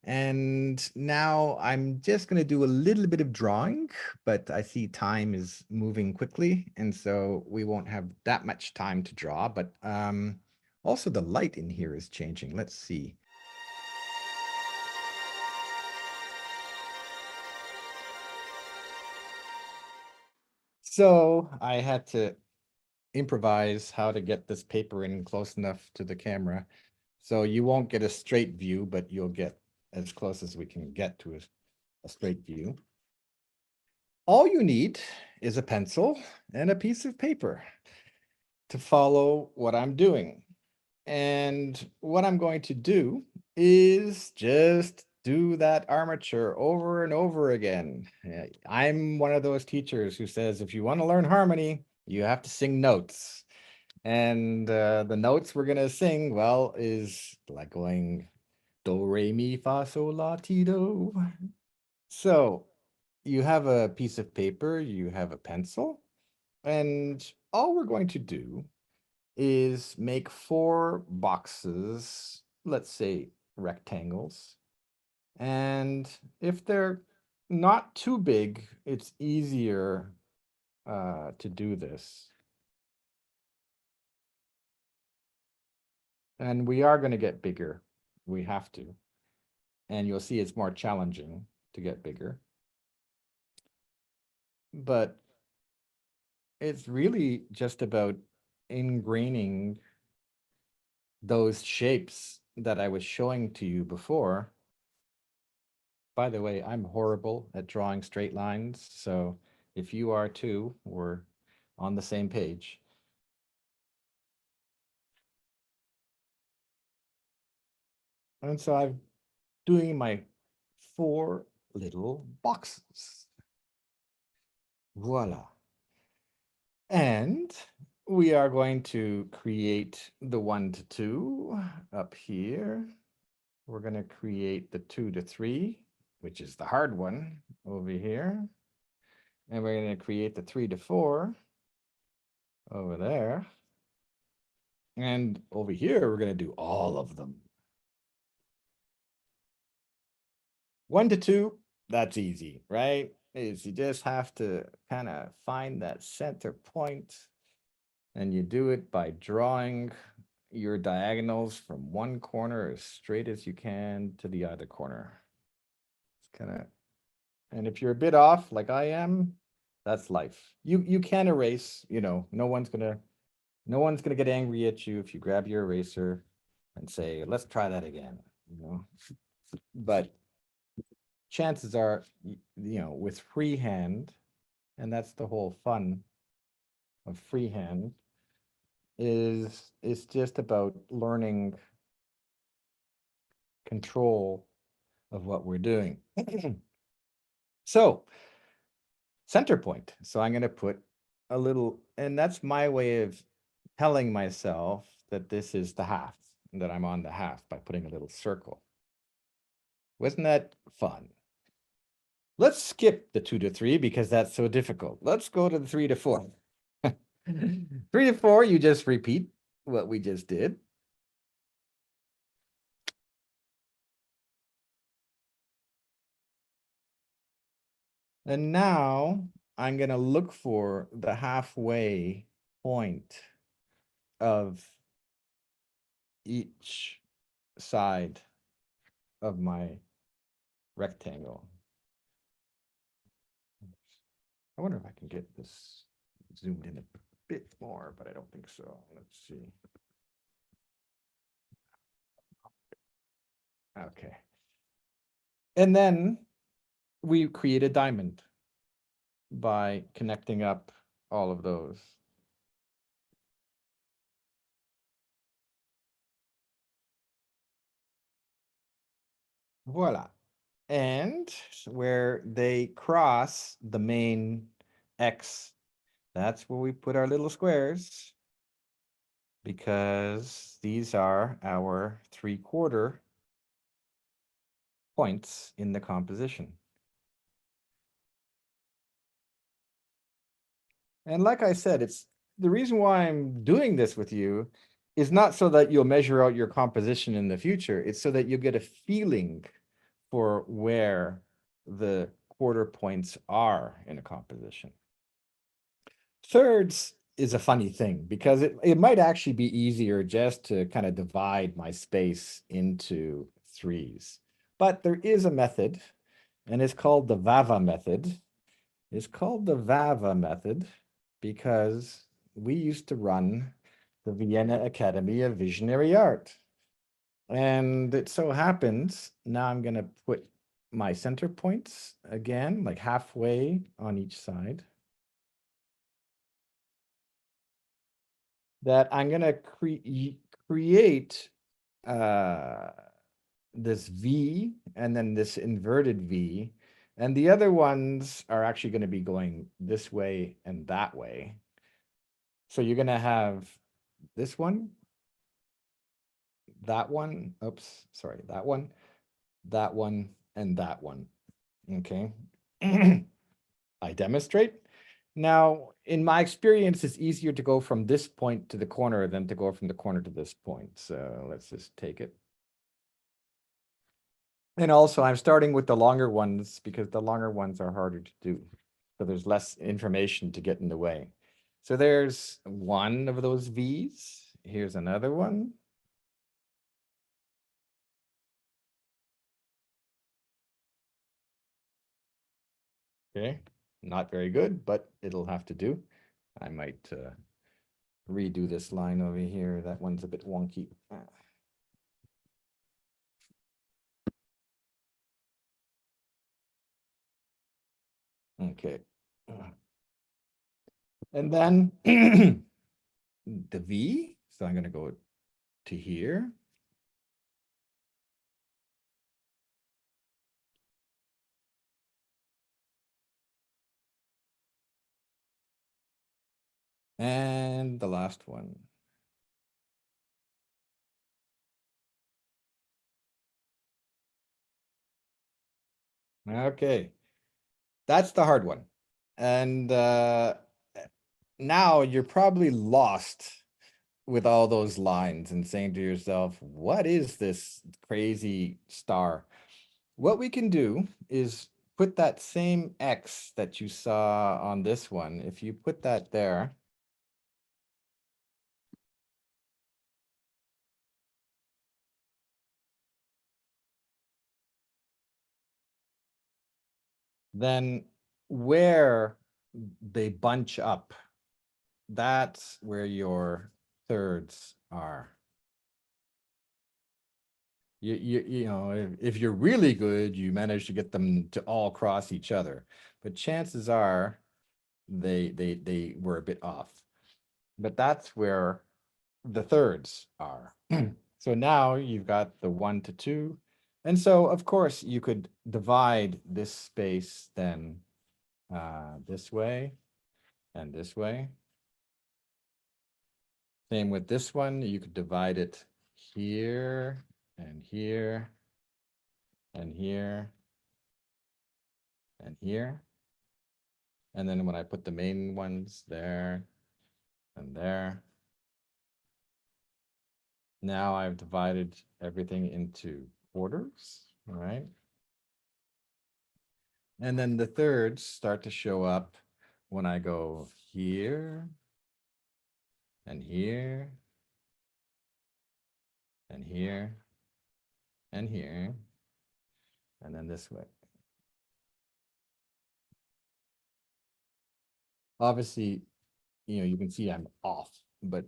And now I'm just going to do a little bit of drawing, but I see time is moving quickly, and so we won't have that much time to draw, but also the light in here is changing. Let's see. So I had to improvise how to get this paper in close enough to the camera. So you won't get a straight view, but you'll get as close as we can get to a straight view. All you need is a pencil and a piece of paper to follow what I'm doing. And what I'm going to do is just do that armature over and over again. I'm one of those teachers who says, if you want to learn harmony, you have to sing notes. And the notes we're going to sing, well, is like going do, re, mi, fa, sol, la, ti, do. So you have a piece of paper, you have a pencil, and all we're going to do is make 4 boxes, let's say rectangles. And if they're not too big, it's easier to do this. And we are going to get bigger. We have to. And you'll see it's more challenging to get bigger. But it's really just about ingraining those shapes that I was showing to you before. By the way, I'm horrible at drawing straight lines, so if you are too, we're on the same page. And so I'm doing my 4 little boxes. Voila. And we are going to create the 1 to 2 up here. We're going to create the 2 to 3, which is the hard one over here. And we're going to create the 3 to 4 over there. And over here, we're going to do all of them. 1 to 2, that's easy, right? Is you just have to kind of find that center point, and you do it by drawing your diagonals from one corner as straight as you can to the other corner. It's kind of, and if you're a bit off like I am, that's life. You can erase, you know, no one's gonna get angry at you if you grab your eraser and say, let's try that again, you know. But chances are, you know, with freehand, and that's the whole fun of freehand, is it's just about learning control of what we're doing. So center point. So I'm going to put a little, and that's my way of telling myself that this is the half, that I'm on the half by putting a little circle. Wasn't that fun? Let's skip the 2 to 3 because that's so difficult. Let's go to the 3 to 4. 3 to 4, you just repeat what we just did. And now I'm going to look for the halfway point of each side of my rectangle. I wonder if I can get this zoomed in a bit more, but I don't think so. Let's see. Okay. And then we create a diamond by connecting up all of those. Voila. And where they cross the main X, that's where we put our little squares, because these are our 3/4 points in the composition. And like I said, it's the reason why I'm doing this with you is not so that you'll measure out your composition in the future. It's so that you get a feeling for where the quarter points are in a composition. Thirds is a funny thing because it might actually be easier just to kind of divide my space into threes. But there is a method, and it's called the VAVA method. It's called the VAVA method because we used to run the Vienna Academy of Visionary Art. And it so happens, now I'm going to put my center points again, like halfway on each side, that I'm going to create this V and then this inverted V. And the other ones are actually going to be going this way and that way. So you're going to have this one, that one, oops, sorry, that one, and that one. Okay. I demonstrate. Now, in my experience, it's easier to go from this point to the corner than to go from the corner to this point. So let's just take it. And also, I'm starting with the longer ones because the longer ones are harder to do. So there's less information to get in the way. So there's one of those V's. Here's another one. Okay, not very good, but it'll have to do. I might redo this line over here. That one's a bit wonky. Okay. And then the V, so I'm going to go to here. And the last one. Okay. That's the hard one. And now you're probably lost with all those lines and saying to yourself, what is this crazy star? What we can do is put that same X that you saw on this one. If you put that there, then where they bunch up, that's where your thirds are. You know, if you're really good, you manage to get them to all cross each other, but chances are they were a bit off. But that's where the thirds are. So now you've got the 1 to 2. And so, of course, you could divide this space then this way and this way. Same with this one. You could divide it here and here and here and here. And then when I put the main ones there and there, now I've divided everything into quarters, all right? And then the thirds start to show up when I go here and here and here and here, and then this way. Obviously, you know, you can see I'm off, but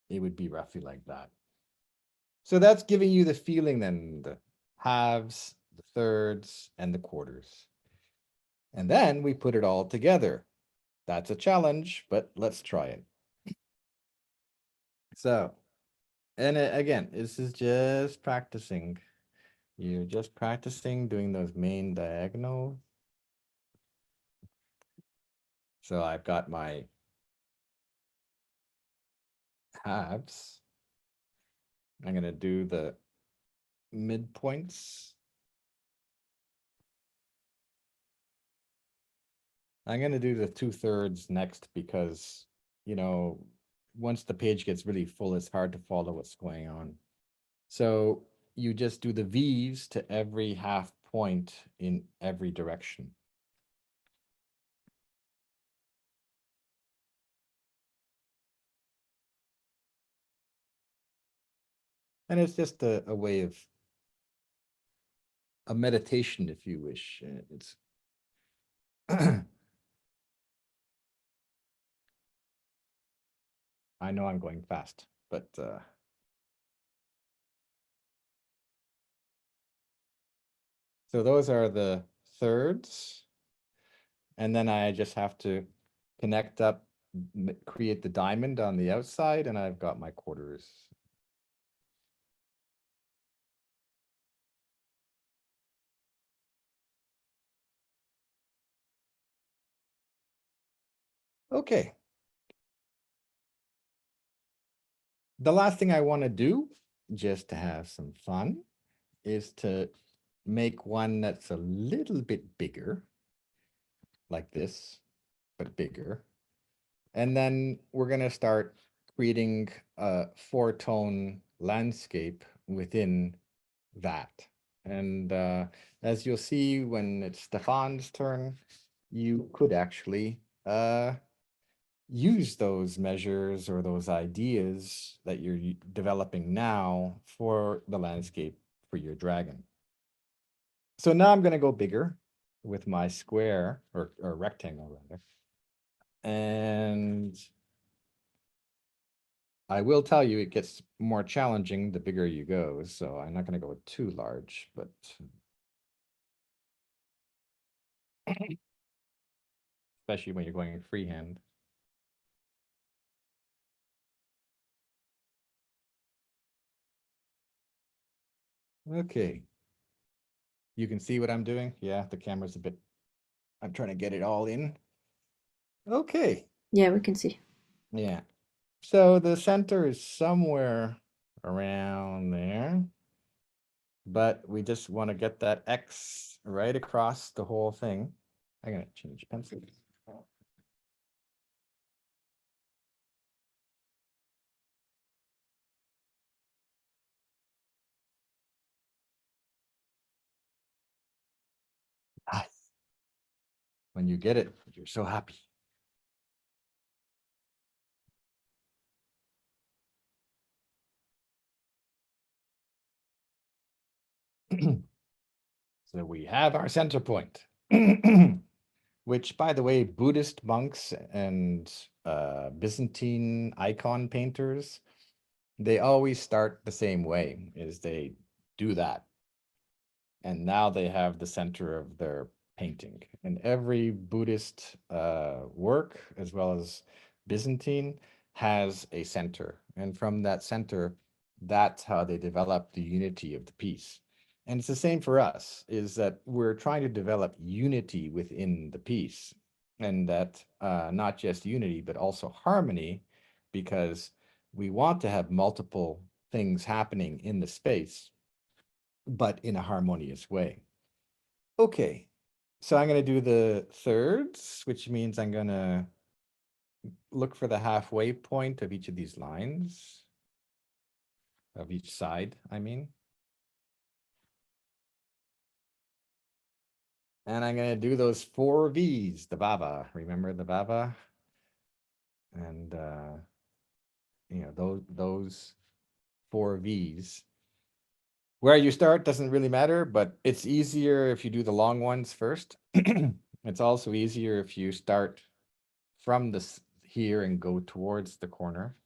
it would be roughly like that. So that's giving you the feeling then, halves, the thirds, and the quarters. And then we put it all together. That's a challenge, but let's try it. So, and again, this is just practicing. You're just practicing doing those main diagonals. So I've got my halves. I'm going to do the midpoints. I'm going to do the 2/3 next because, you know, once the page gets really full, it's hard to follow what's going on. So you just do the V's to every half point in every direction. And it's just a way of a meditation, if you wish. It's I know I'm going fast, but so those are the thirds. And then I just have to connect up, create the diamond on the outside, and I've got my quarters. Okay. The last thing I want to do, just to have some fun, is to make one that's a little bit bigger, like this, but bigger. And then we're going to start creating a 4-tone landscape within that. And as you'll see, when it's Stefan's turn, you could actually use those measures or those ideas that you're developing now for the landscape for your dragon. So now I'm going to go bigger with my square or rectangle rather. And I will tell you it gets more challenging the bigger you go. So I'm not going to go too large, but especially when you're going freehand. Okay. You can see what I'm doing? Yeah, the camera's a bit, I'm trying to get it all in. Okay. Yeah, we can see. Yeah. So the center is somewhere around there, but we just want to get that X right across the whole thing. I'm going to change pencils. Nice. When you get it, you're so happy. So we have our center point, which, by the way, Buddhist monks and Byzantine icon painters, they always start the same way, is they do that. And now they have the center of their painting. And every Buddhist work, as well as Byzantine, has a center. And from that center, that's how they develop the unity of the piece. And it's the same for us, is that we're trying to develop unity within the piece. And that not just unity, but also harmony, because we want to have multiple things happening in the space, but in a harmonious way. Okay, so I'm going to do the thirds, which means I'm going to look for the halfway point of each of these lines, of each side, I mean. And I'm going to do those 4 V's, the Baba. Remember the Baba? And, you know, those 4 V's. Where you start doesn't really matter, but it's easier if you do the long ones first. It's also easier if you start from this here and go towards the corner.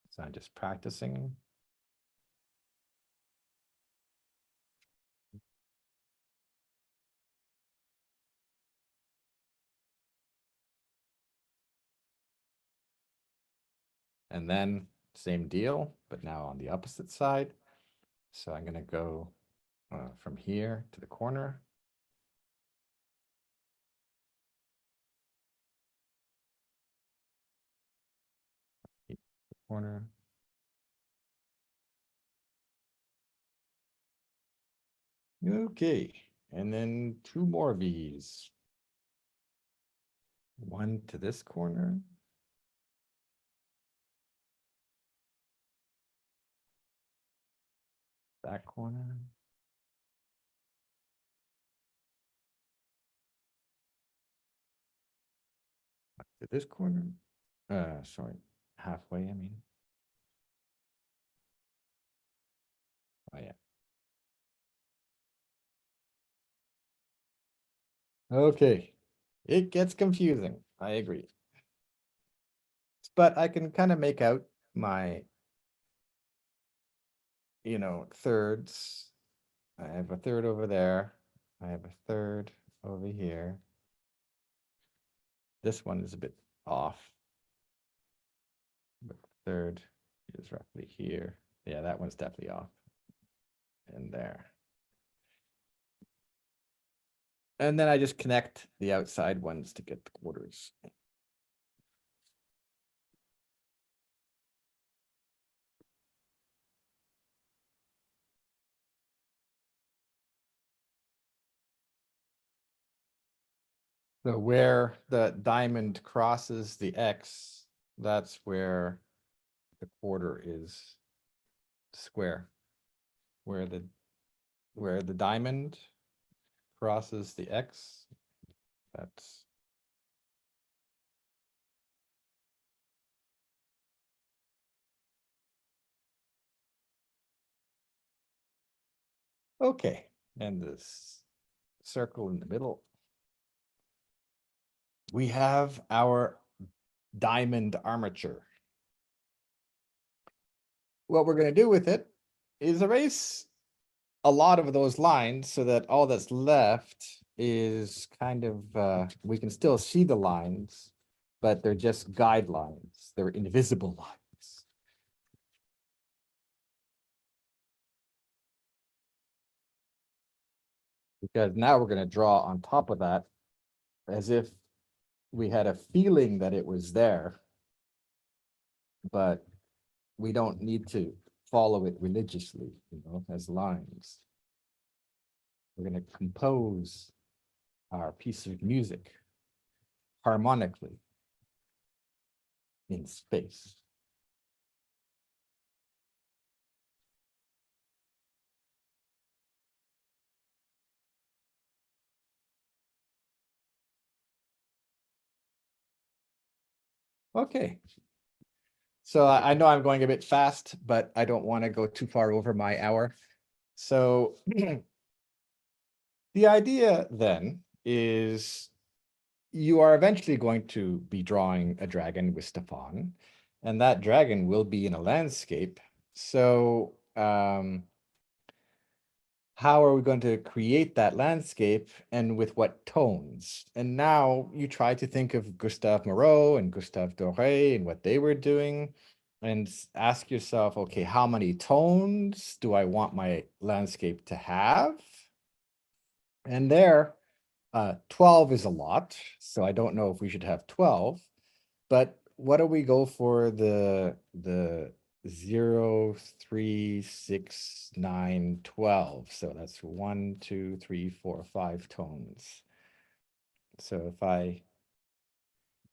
So I'm just practicing. And then same deal, but now on the opposite side. So I'm going to go from here to the corner. Corner. Okay, and then 2 more V's. One to this corner. That corner. To this corner. Sorry, halfway, I mean. Oh, yeah. Okay, it gets confusing. I agree. But I can kind of make out my, thirds. I have a third over there. I have a third over here. This one is a bit off. But the third is roughly here. Yeah, that one's definitely off. And there. And then I just connect the outside ones to get the quarters. So where the diamond crosses the X, that's where the quarter is square. Where the diamond crosses the X, that's okay. And this circle in the middle. We have our diamond armature. What we're going to do with it is erase a lot of those lines so that all that's left is kind of, we can still see the lines, but they're just guidelines. They're invisible lines. Because now we're going to draw on top of that as if we had a feeling that it was there, but we don't need to follow it religiously, as lines. We're going to compose our piece of music harmonically in space. Okay. So I know I'm going a bit fast, but I don't want to go too far over my hour. So the idea then is you are eventually going to be drawing a dragon with Stefan, and that dragon will be in a landscape. So how are we going to create that landscape and with what tones? And now you try to think of Gustave Moreau and Gustave Doré and what they were doing and ask yourself, okay, how many tones do I want my landscape to have? And there, 12 is a lot, so I don't know if we should have 12, but what do we go for the 0, 3, 6, 9, 12? So that's 1, 2, 3, 4, 5 tones. So if I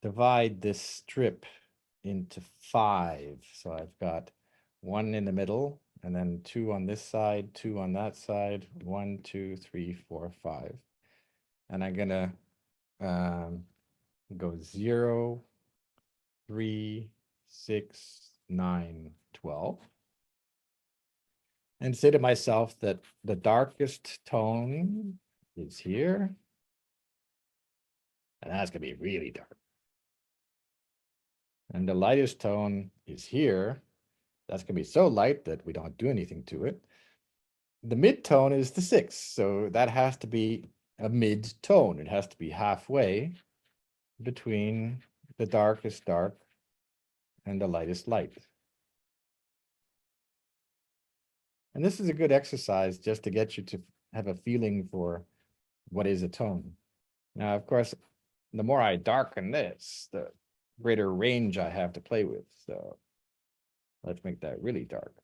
divide this strip into 5, so I've got 1 in the middle, and then 2 on this side, 2 on that side, 1, 2, 3, 4, 5. And I'm gonna go 0, 3, 6, 9, 12. And say to myself that the darkest tone is here. And that's gonna be really dark. And the lightest tone is here. That's gonna be so light that we don't do anything to it. The mid tone is the 6, so that has to be a mid tone. It has to be halfway between the darkest dark and the lightest light. And this is a good exercise just to get you to have a feeling for what is a tone. Now, of course, the more I darken this, the greater range I have to play with. So let's make that really dark.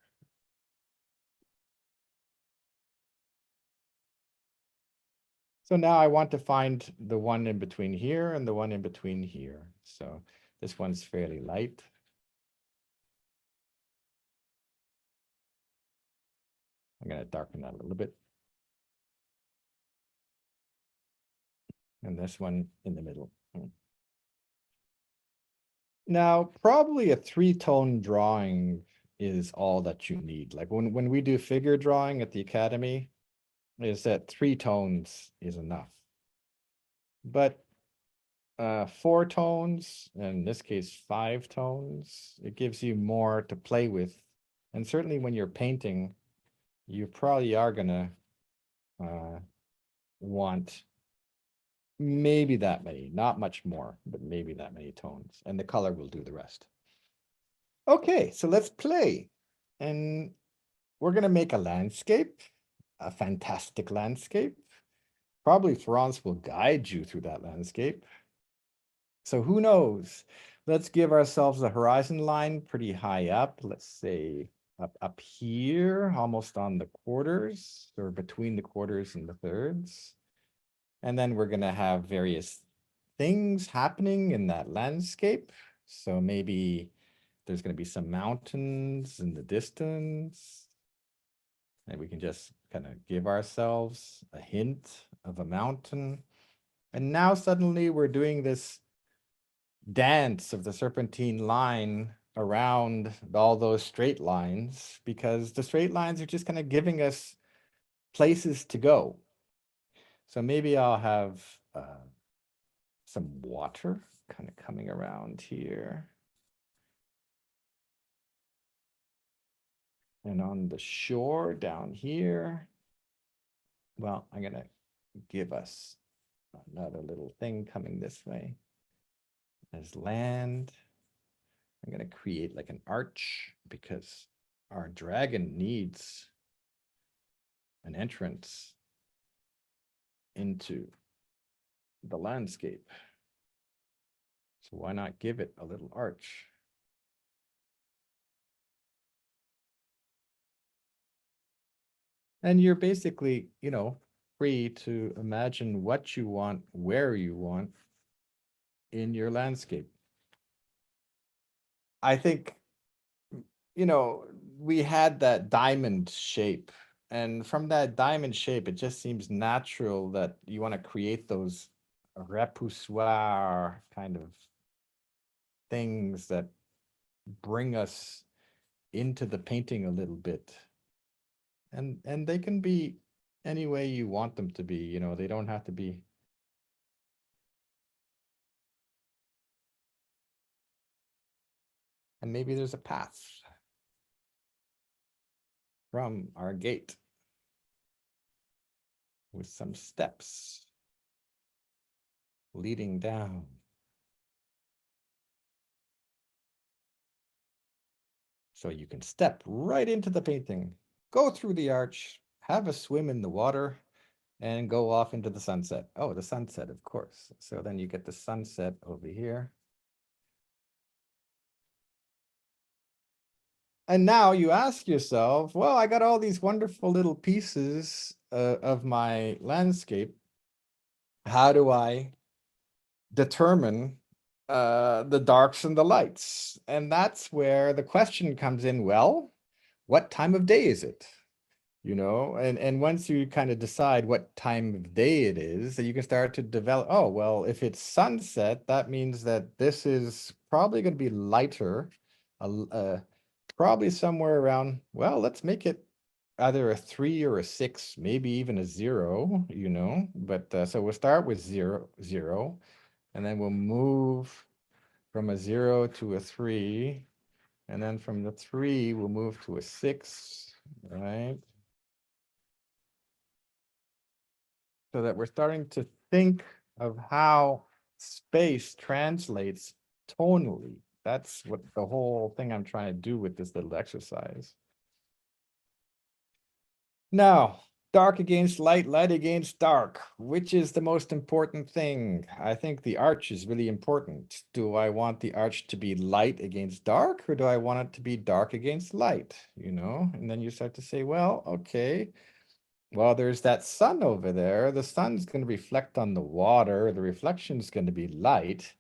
So now I want to find the one in between here and the one in between here. So this one's fairly light. I'm going to darken that a little bit. And this one in the middle. Now, probably a 3-tone drawing is all that you need. Like when we do figure drawing at the academy, is that 3 tones is enough. But 4 tones, in this case 5 tones, it gives you more to play with. And certainly when you're painting, you probably are gonna want maybe that many, not much more, but maybe that many tones, and the color will do the rest. Okay, so let's play. And we're gonna make a landscape, a fantastic landscape. Probably Florence will guide you through that landscape. So who knows? Let's give ourselves a horizon line pretty high up. Let's say up here, almost on the quarters, or between the quarters and the thirds. And then we're gonna have various things happening in that landscape. So maybe there's gonna be some mountains in the distance. And we can just kind of give ourselves a hint of a mountain. And now suddenly we're doing this dance of the serpentine line around all those straight lines, because the straight lines are just kind of giving us places to go. So maybe I'll have some water kind of coming around here. And on the shore down here, well, I'm going to give us another little thing coming this way. As land, I'm going to create like an arch because our dragon needs an entrance into the landscape. So why not give it a little arch? And you're basically, you know, free to imagine what you want, where you want in your landscape. I think, you know, we had that diamond shape, and from that diamond shape, it just seems natural that you want to create those repoussoir kind of things that bring us into the painting a little bit. And they can be any way you want them to be, you know, they don't have to be. And maybe there's a path from our gate with some steps leading down. So you can step right into the painting, go through the arch, have a swim in the water, and go off into the sunset. Oh, the sunset, of course. So then you get the sunset over here. And now you ask yourself, well, I got all these wonderful little pieces of my landscape. How do I determine the darks and the lights? And that's where the question comes in, well, what time of day is it? You know, and once you kind of decide what time of day it is, then you can start to develop, oh, well, if it's sunset, that means that this is probably going to be lighter, probably somewhere around, well, let's make it either a 3 or a 6, maybe even a 0, you know, but so we'll start with 0, 0, and then we'll move from a 0 to a 3, and then from the 3, we'll move to a 6, right? So that we're starting to think of how space translates tonally. That's what the whole thing I'm trying to do with this little exercise. Now, dark against light, light against dark. Which is the most important thing? I think the arch is really important. Do I want the arch to be light against dark, or do I want it to be dark against light? You know, and then you start to say, well, okay, well, there's that sun over there. The sun's going to reflect on the water. The reflection is going to be light.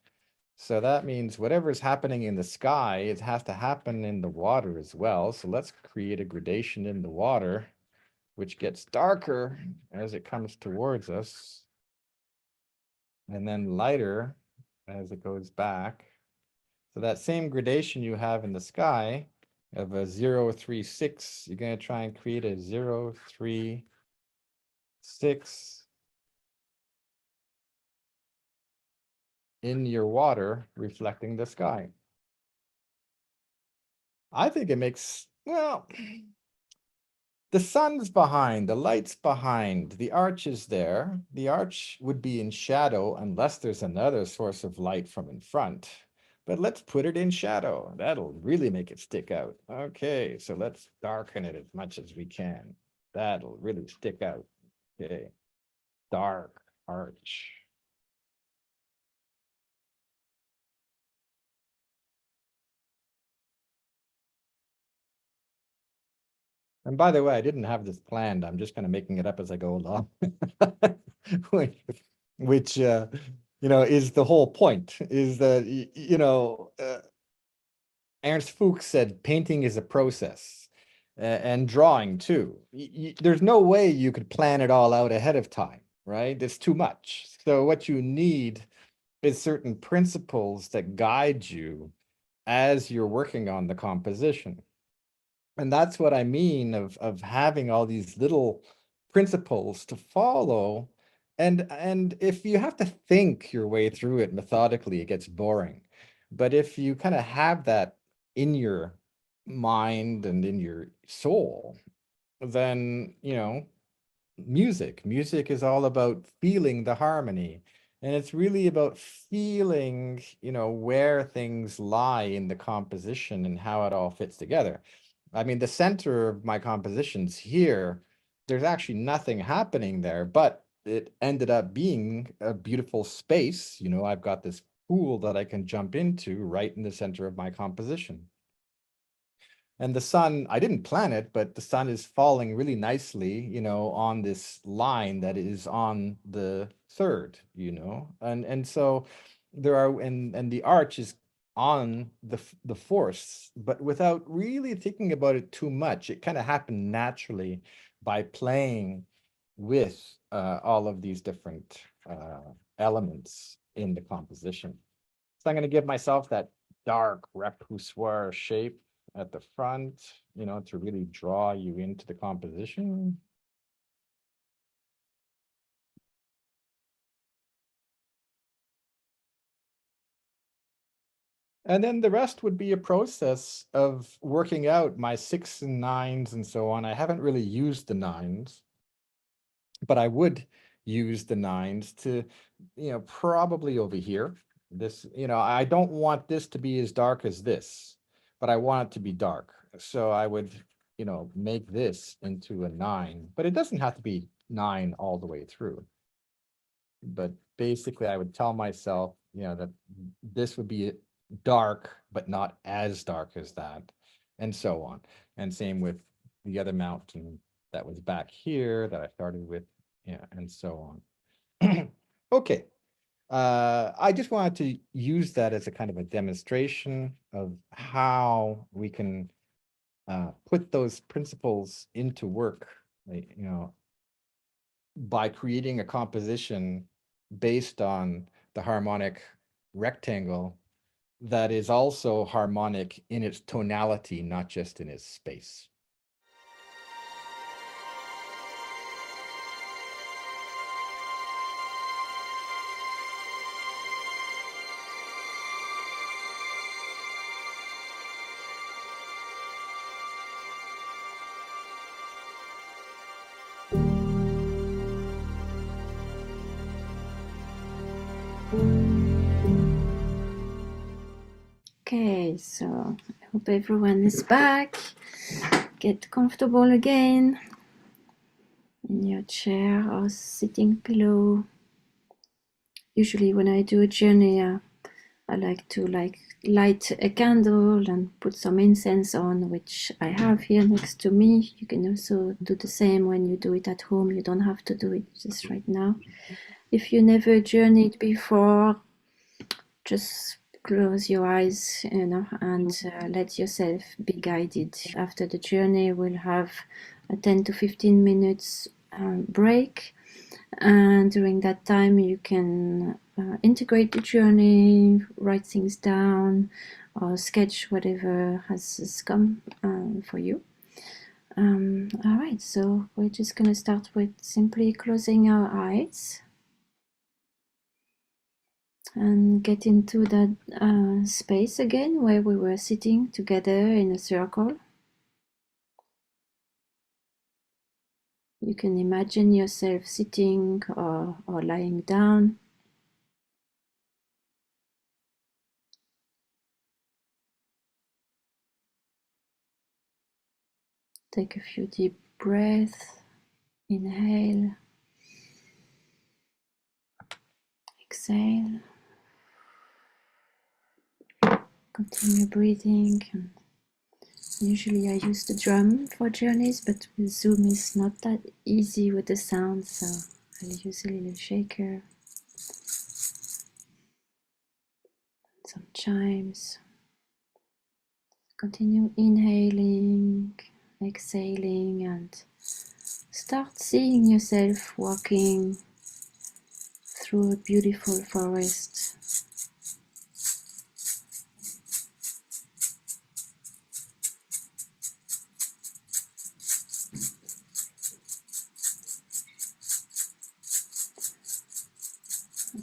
So that means whatever's happening in the sky, it has to happen in the water as well. So let's create a gradation in the water, which gets darker as it comes towards us, and then lighter as it goes back. So that same gradation you have in the sky of a 0, 3, 6, you're going to try and create a 0, 3, 6 in your water reflecting the sky. I think it makes, well, the sun's behind, the light's behind, the arch is there. The arch would be in shadow unless there's another source of light from in front. But let's put it in shadow. That'll really make it stick out. Okay, so let's darken it as much as we can. That'll really stick out. Okay, dark arch. And by the way, I didn't have this planned. I'm just kind of making it up as I go along, which you know, is the whole point. Is that you know, Ernst Fuchs said painting is a process, and drawing too. There's no way you could plan it all out ahead of time, right? It's too much. So what you need is certain principles that guide you as you're working on the composition. And that's what I mean of having all these little principles to follow. And if you have to think your way through it methodically, it gets boring. But if you kind of have that in your mind and in your soul, then, you know, music is all about feeling the harmony. And it's really about feeling, you know, where things lie in the composition and how it all fits together. I mean, the center of my compositions here, there's actually nothing happening there, but it ended up being a beautiful space. You know, I've got this pool that I can jump into right in the center of my composition. And the sun, I didn't plan it, but the sun is falling really nicely, you know, on this line that is on the third, you know, and so there are, and the arch is on the force, but without really thinking about it too much. It kind of happened naturally by playing with all of these different elements in the composition. So I'm going to give myself that dark repoussoir shape at the front, you know, to really draw you into the composition. And then the rest would be a process of working out my 6s and 9s and so on. I haven't really used the 9s, but I would use the 9s to, you know, probably over here. This, you know, I don't want this to be as dark as this, but I want it to be dark. So I would, you know, make this into a 9, but it doesn't have to be 9 all the way through. But basically I would tell myself, you know, that this would be dark, but not as dark as that, and so on. And same with the other mountain that was back here that I started with, yeah, and so on. Okay. I just wanted to use that as a kind of a demonstration of how we can put those principles into work, you know, by creating a composition based on the harmonic rectangle that is also harmonic in its tonality, not just in its space. Okay, Okay, so I hope everyone is back. Get comfortable again in your chair or sitting pillow. Usually when I do a journey, I like to light a candle and put some incense on, which I have here next to me. You can also do the same when you do it at home. You don't have to do it just right now. If you never journeyed before, just close your eyes, and let yourself be guided. After the journey, we'll have a 10 to 15 minutes break, and during that time you can integrate the journey, write things down, or sketch whatever has come for you. All right, so we're just going to start with simply closing our eyes and get into that space again where we were sitting together in a circle. You can imagine yourself sitting or lying down. Take a few deep breaths. Inhale. Exhale. Continue breathing. And usually I use the drum for journeys, but with Zoom is not that easy with the sound, so I'll use a little shaker. Some chimes. Continue inhaling, exhaling, and start seeing yourself walking through a beautiful forest.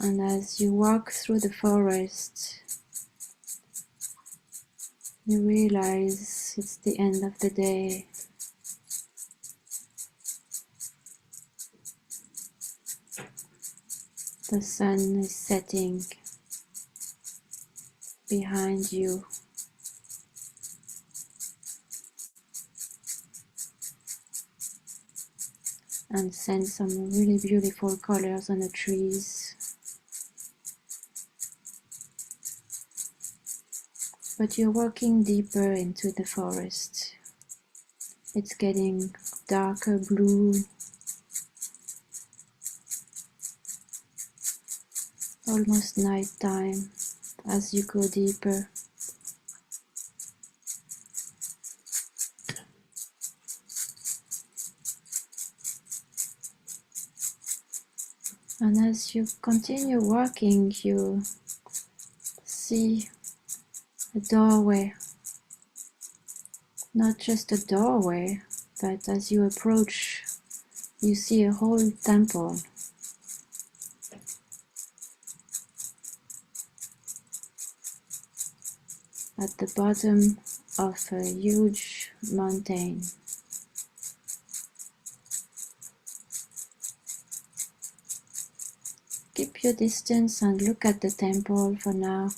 And as you walk through the forest, you realize it's the end of the day. The sun is setting behind you. And sends some really beautiful colors on the trees. But you're walking deeper into the forest. It's getting darker blue, almost nighttime as you go deeper. And as you continue walking, you see a doorway. Not just a doorway, but as you approach, you see a whole temple. At the bottom of a huge mountain. Keep your distance and look at the temple for now.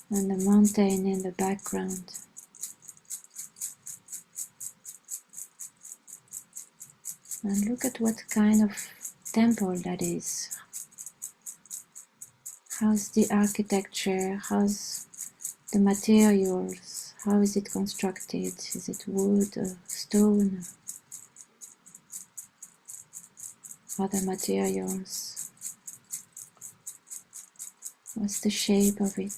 And the mountain in the background. And look at what kind of temple that is. How's the architecture? How's the materials? How is it constructed? Is it wood or stone? Other materials? What's the shape of it?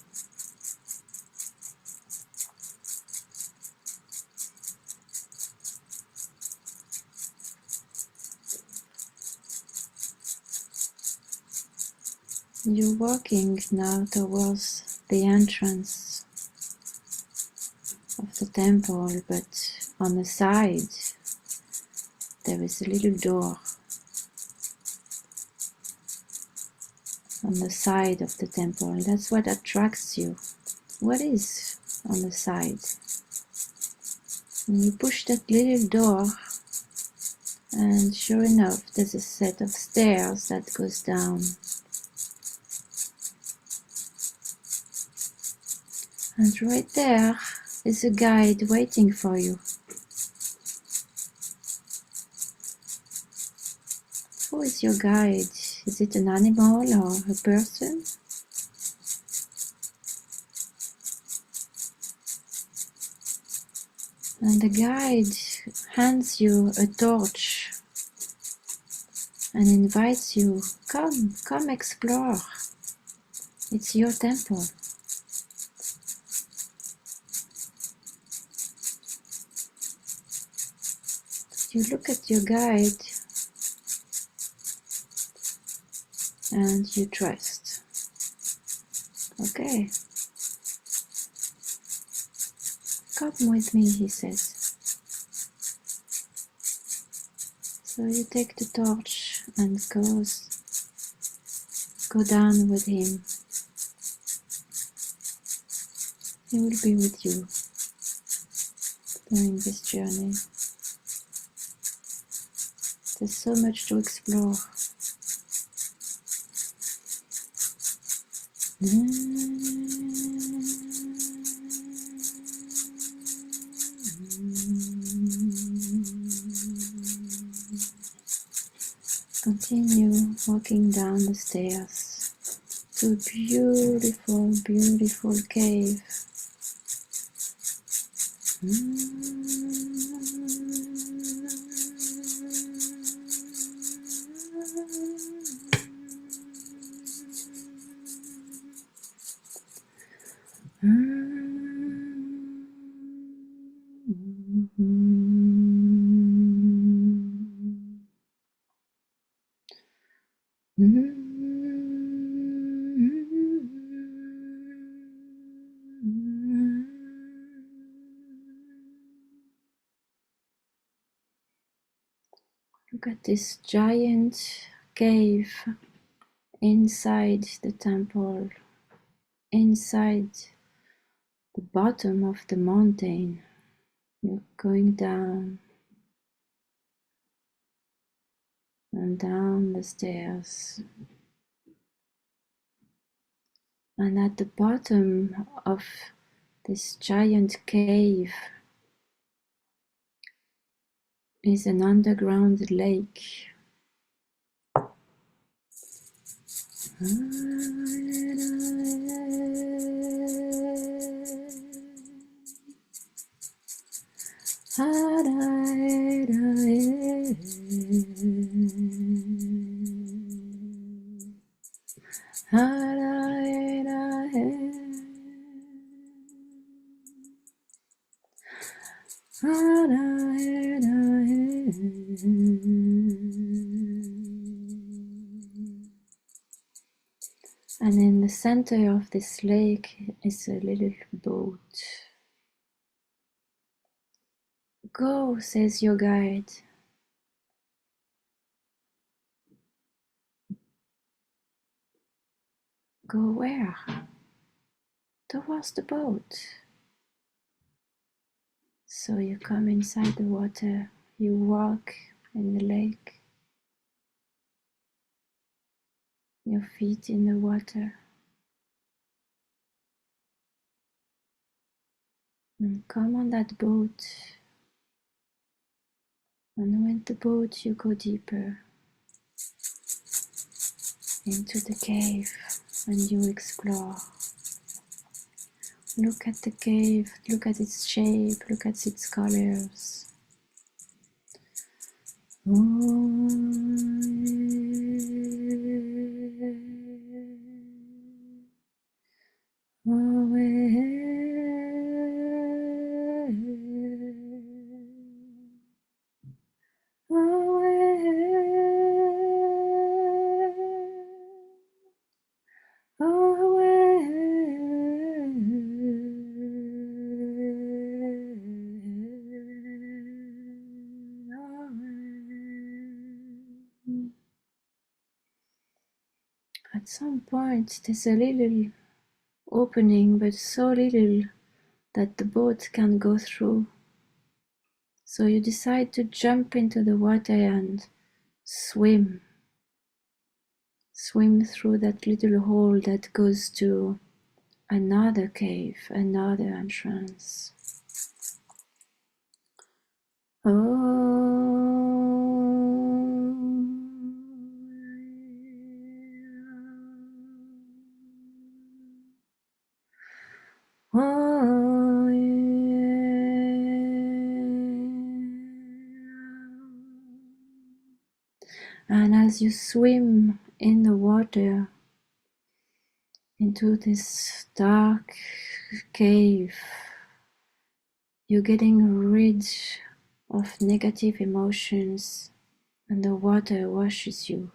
You're walking now towards the entrance of the temple, but on the side there is a little door. On the side of the temple, that's what attracts you. What is on the side? And you push that little door, and sure enough, there's a set of stairs that goes down. And right there is a guide waiting for you. Who is your guide? Is it an animal or a person? And the guide hands you a torch and invites you, come explore. It's your temple. You look at your guide and you trust. Okay. Come with me, he says. So you take the torch and go down with him. He will be with you during this journey. There's so much to explore. Continue walking down the stairs to a beautiful, beautiful cave. Look at this giant cave inside the temple, inside the bottom of the mountain. You're going down and down the stairs. And at the bottom of this giant cave is an underground lake. And in the center of this lake is a little boat. Go, says your guide. Go where? Towards the boat. So you come inside the water, you walk in the lake, your feet in the water. And come on that boat. And with the boat you go deeper into the cave and you explore. Look at the cave, look at its shape, look at its colors. At some point there's a little opening, but so little that the boat can go through. So you decide to jump into the water and swim through that little hole that goes to another cave, another entrance. And as you swim in the water into this dark cave, you're getting rid of negative emotions, and the water washes you.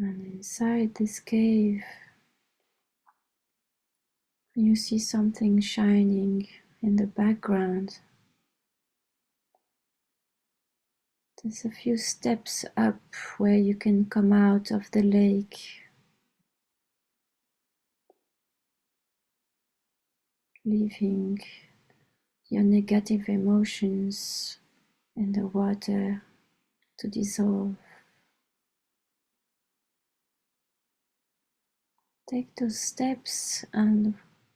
And inside this cave, you see something shining in the background. There's a few steps up where you can come out of the lake, leaving your negative emotions in the water to dissolve. Take those steps and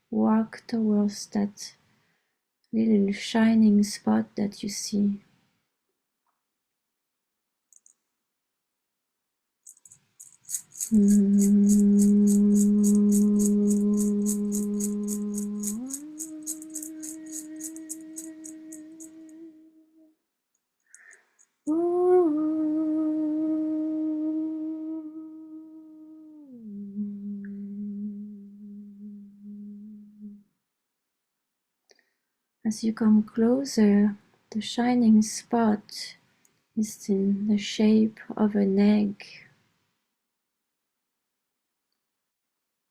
walk towards that little shining spot that you see. As you come closer, the shining spot is in the shape of an egg.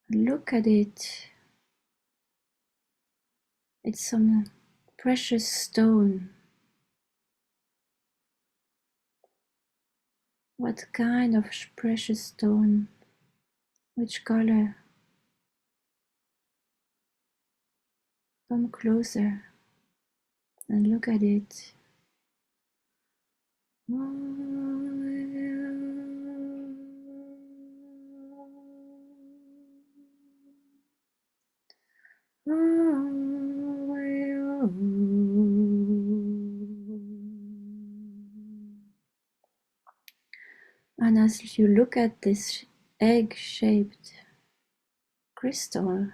Look at it. It's some precious stone. What kind of precious stone? Which color? Come closer and look at it. And as you look at this egg-shaped crystal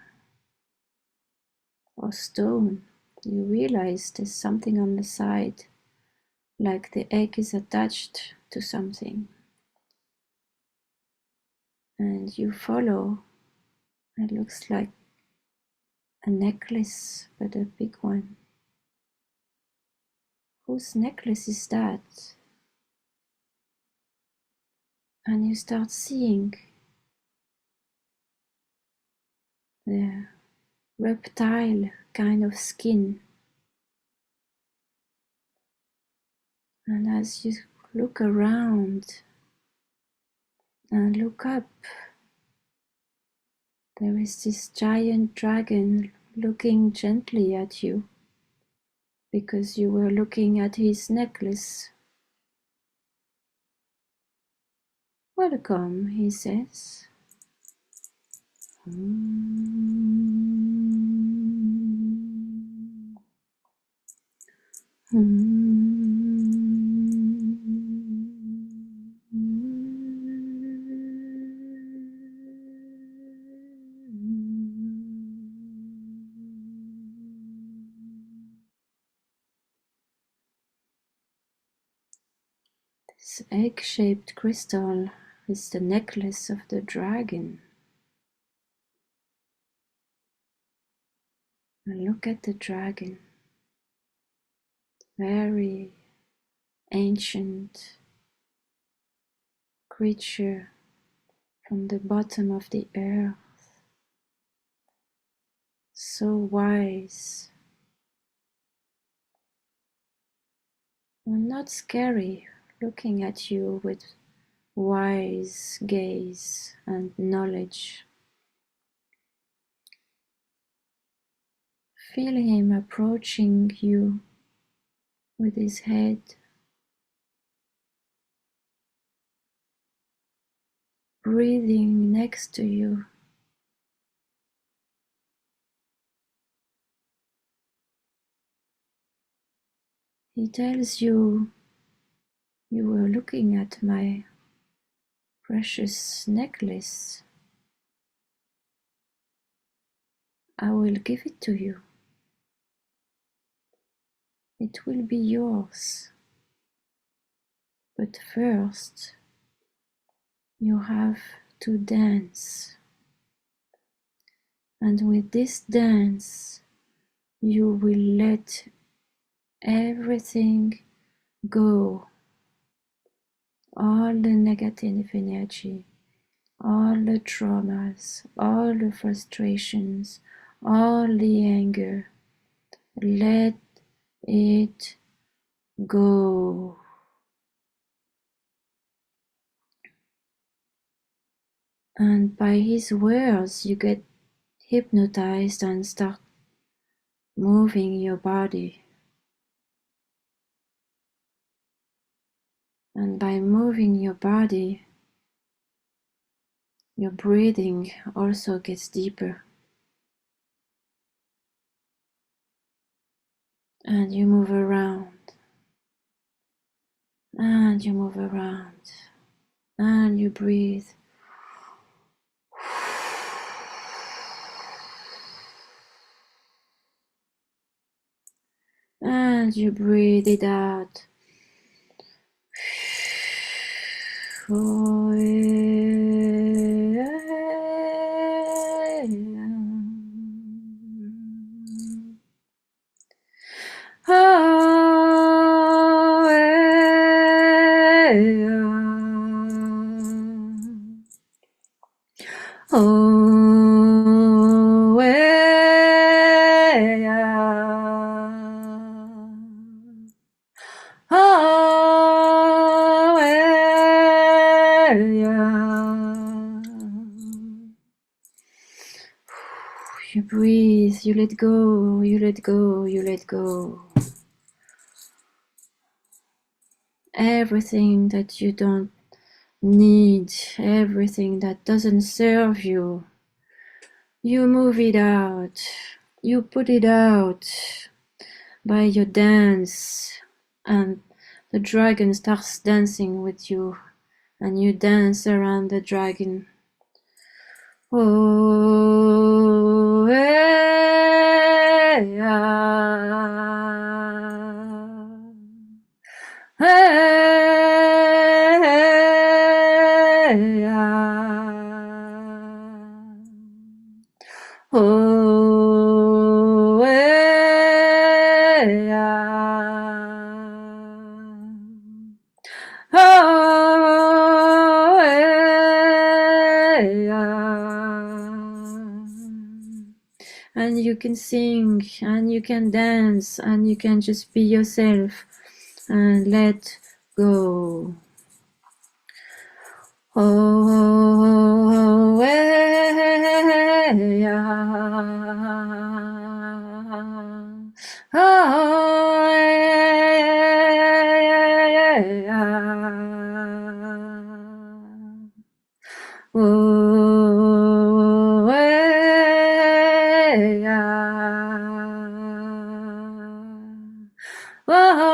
or stone, you realize there's something on the side, like the egg is attached to something. And you follow. It looks like a necklace, but a big one. Whose necklace is that? And you start seeing the reptile kind of skin. And as you look around and look up, there is this giant dragon looking gently at you because you were looking at his necklace. Welcome, he says. This egg-shaped crystal is the necklace of the dragon. And look at the dragon. Very ancient, creature from the bottom of the earth, so wise and not scary, looking at you with wise gaze and knowledge. Feel him approaching you with his head, breathing next to you. He tells you, you were looking at my precious necklace. I will give it to you. It will be yours. But first, you have to dance. And with this dance, you will let everything go. All the negative energy, all the traumas, all the frustrations, all the anger. Let it go. And by his words, you get hypnotized and start moving your body. And by moving your body, your breathing also gets deeper. And you move around. And you move around. And you breathe. And you breathe it out. Oh, you breathe, you let go, you let go, you let go. Everything that you don't need, everything that doesn't serve you, you move it out, you put it out by your dance, and the dragon starts dancing with you, and you dance around the dragon. Oh, hey, hey, oh, hey, oh, hey, and you can sing, and you can dance, and you can just be yourself and let go. Oh, hey, oh, oh, oh,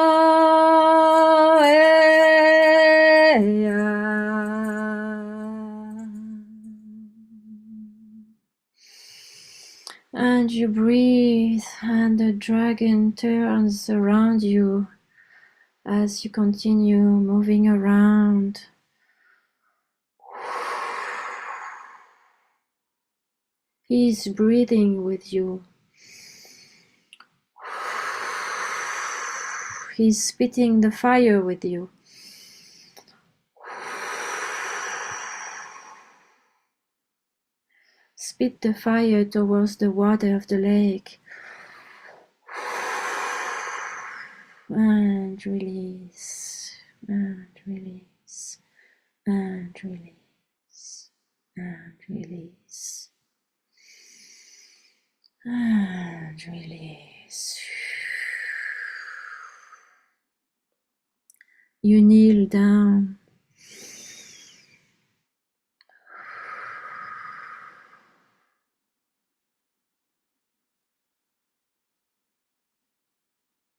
and you breathe, and the dragon turns around you as you continue moving around. He's breathing with you. He's spitting the fire with you. spit the fire towards the water of the lake. And release, and release, and release, and release, and release. You kneel down.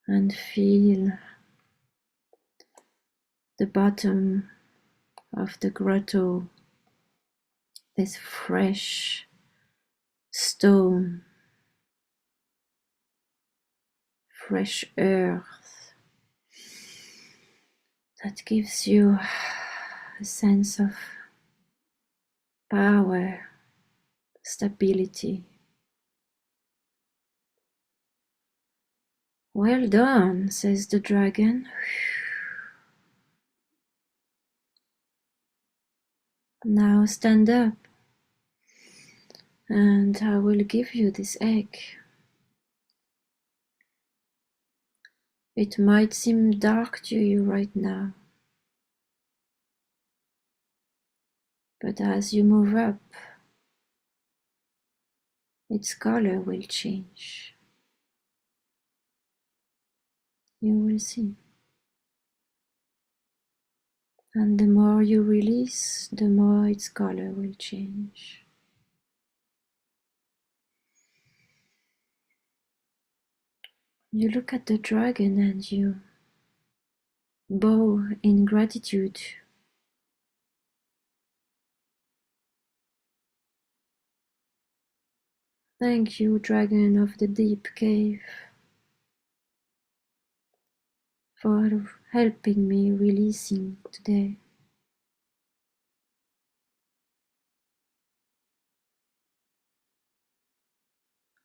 And feel the bottom of the grotto, this fresh stone, fresh earth that gives you a sense of power, stability. Well done, says the dragon. Now stand up, and I will give you this egg. It might seem dark to you right now, but as you move up, its color will change. You will see. And the more you release, the more its color will change. You look at the dragon and you bow in gratitude. Thank you, dragon of the deep cave, for helping me releasing today.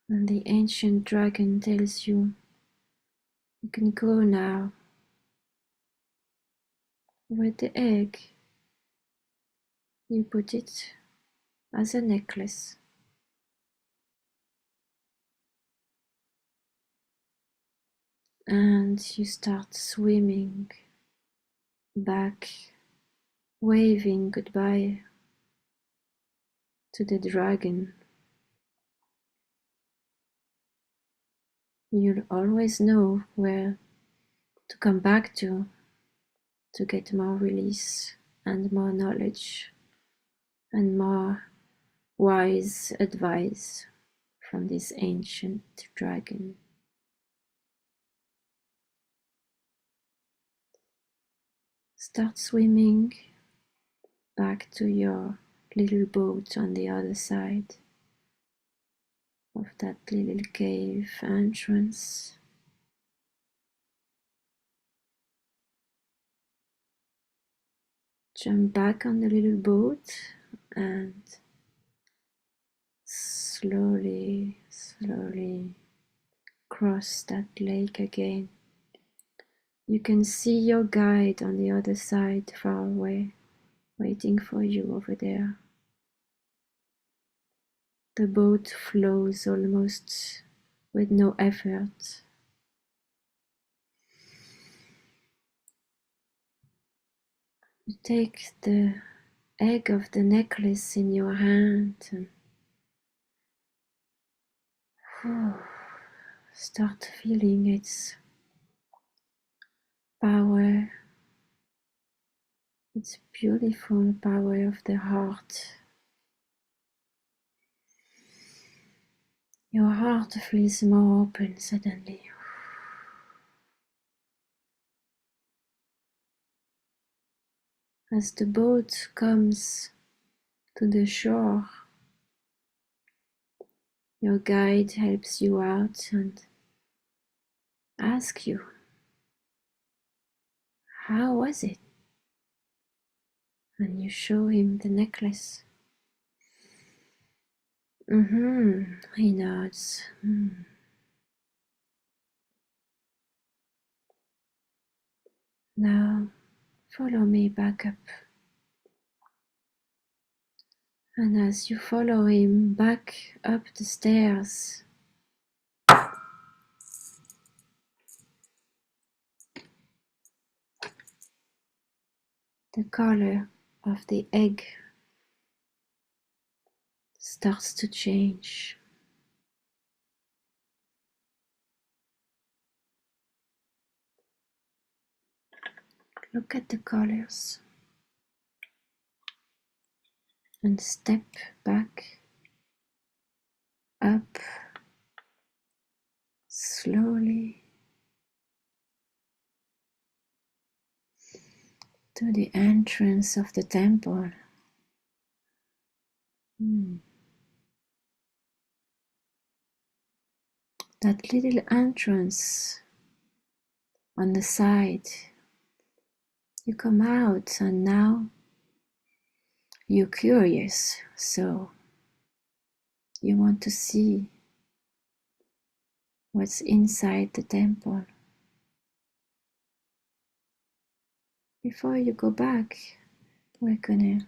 And the ancient dragon tells you, you can go now with the egg. You put it as a necklace. And you start swimming back, waving goodbye to the dragon. You'll always know where to come back to get more release and more knowledge and more wise advice from this ancient dragon. Start swimming back to your little boat on the other side of that little cave entrance. Jump back on the little boat and slowly cross that lake again. You can see your guide on the other side, far away, waiting for you over there. The boat flows almost with no effort. You take the egg of the necklace in your hand and start feeling its power, its beautiful power of the heart. Your heart feels more open suddenly. As the boat comes to the shore, your guide helps you out and asks you, how was it? And you show him the necklace. He nods. Now follow me back up And as you follow him back up the stairs, the color of the egg starts to change. Look at the colors and step back up slowly to the entrance of the temple. That little entrance on the side. You come out and now you're curious, so you want to see what's inside the temple. Before you go back, we're gonna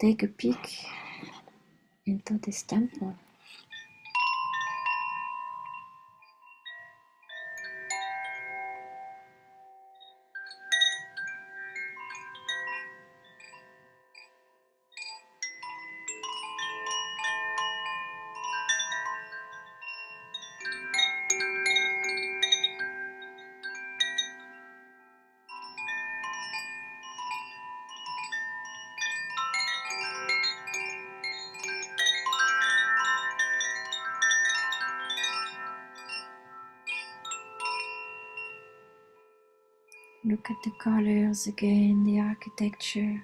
take a peek into this temple. Look at the colors again, the architecture.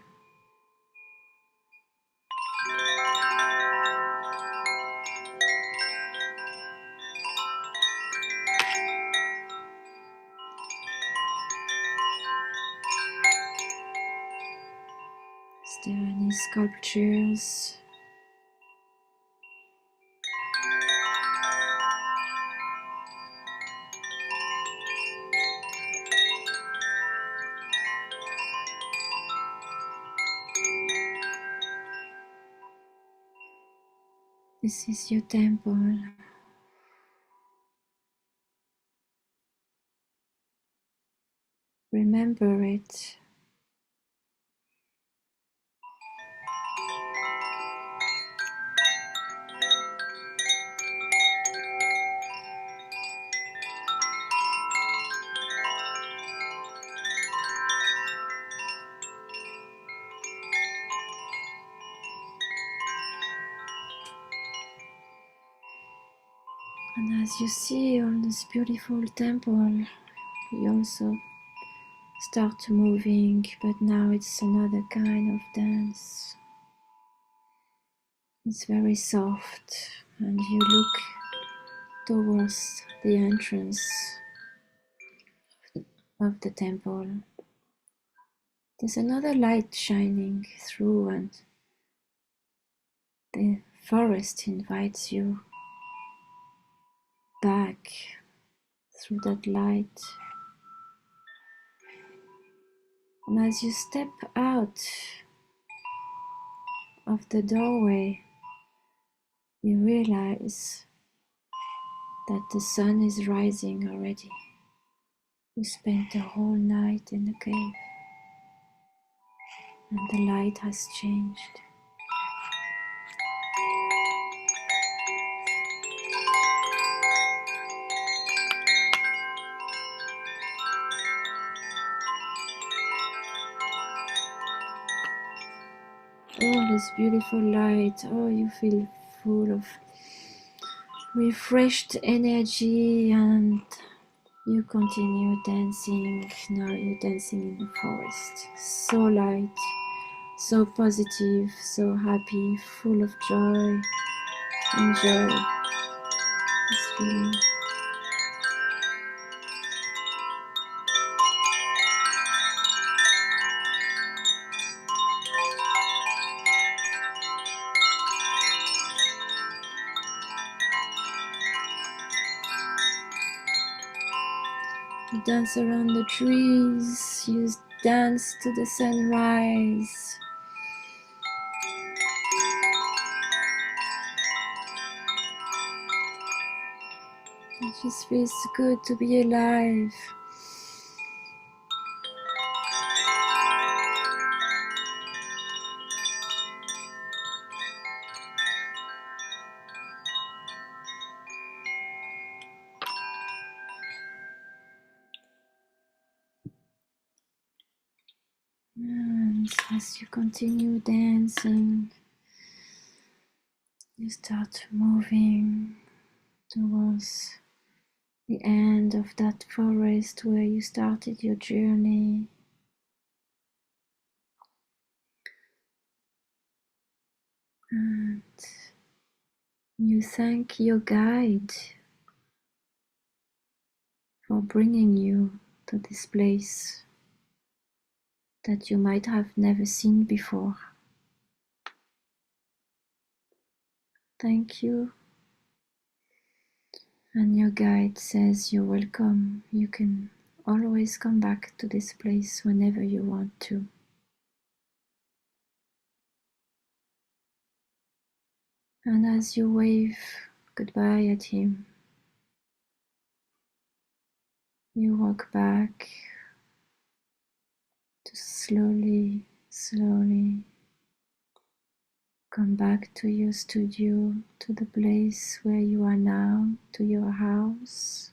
Is there any sculptures? This is your temple. Remember it. And as you see all this beautiful temple, you also start moving, but now it's another kind of dance. It's very soft, and you look towards the entrance of the temple. There's another light shining through, and the forest invites you back through that light. And as you step out of the doorway, you realize that the sun is rising already. You spent the whole night in the cave, and the light has changed. Oh, this beautiful light. Oh, you feel full of refreshed energy, and you continue dancing. Now you're dancing in the forest. So light, so positive, so happy, full of joy. Enjoy this feeling. You dance around the trees, you dance to the sunrise. Just feels good to be alive. And as you continue dancing, you start moving towards the end of that forest where you started your journey. And you thank your guide for bringing you to this place that you might have never seen before. Thank you. And your guide says you're welcome. You can always come back to this place whenever you want to. And as you wave goodbye at him, you walk back to slowly come back to your studio, to the place where you are now, to your house.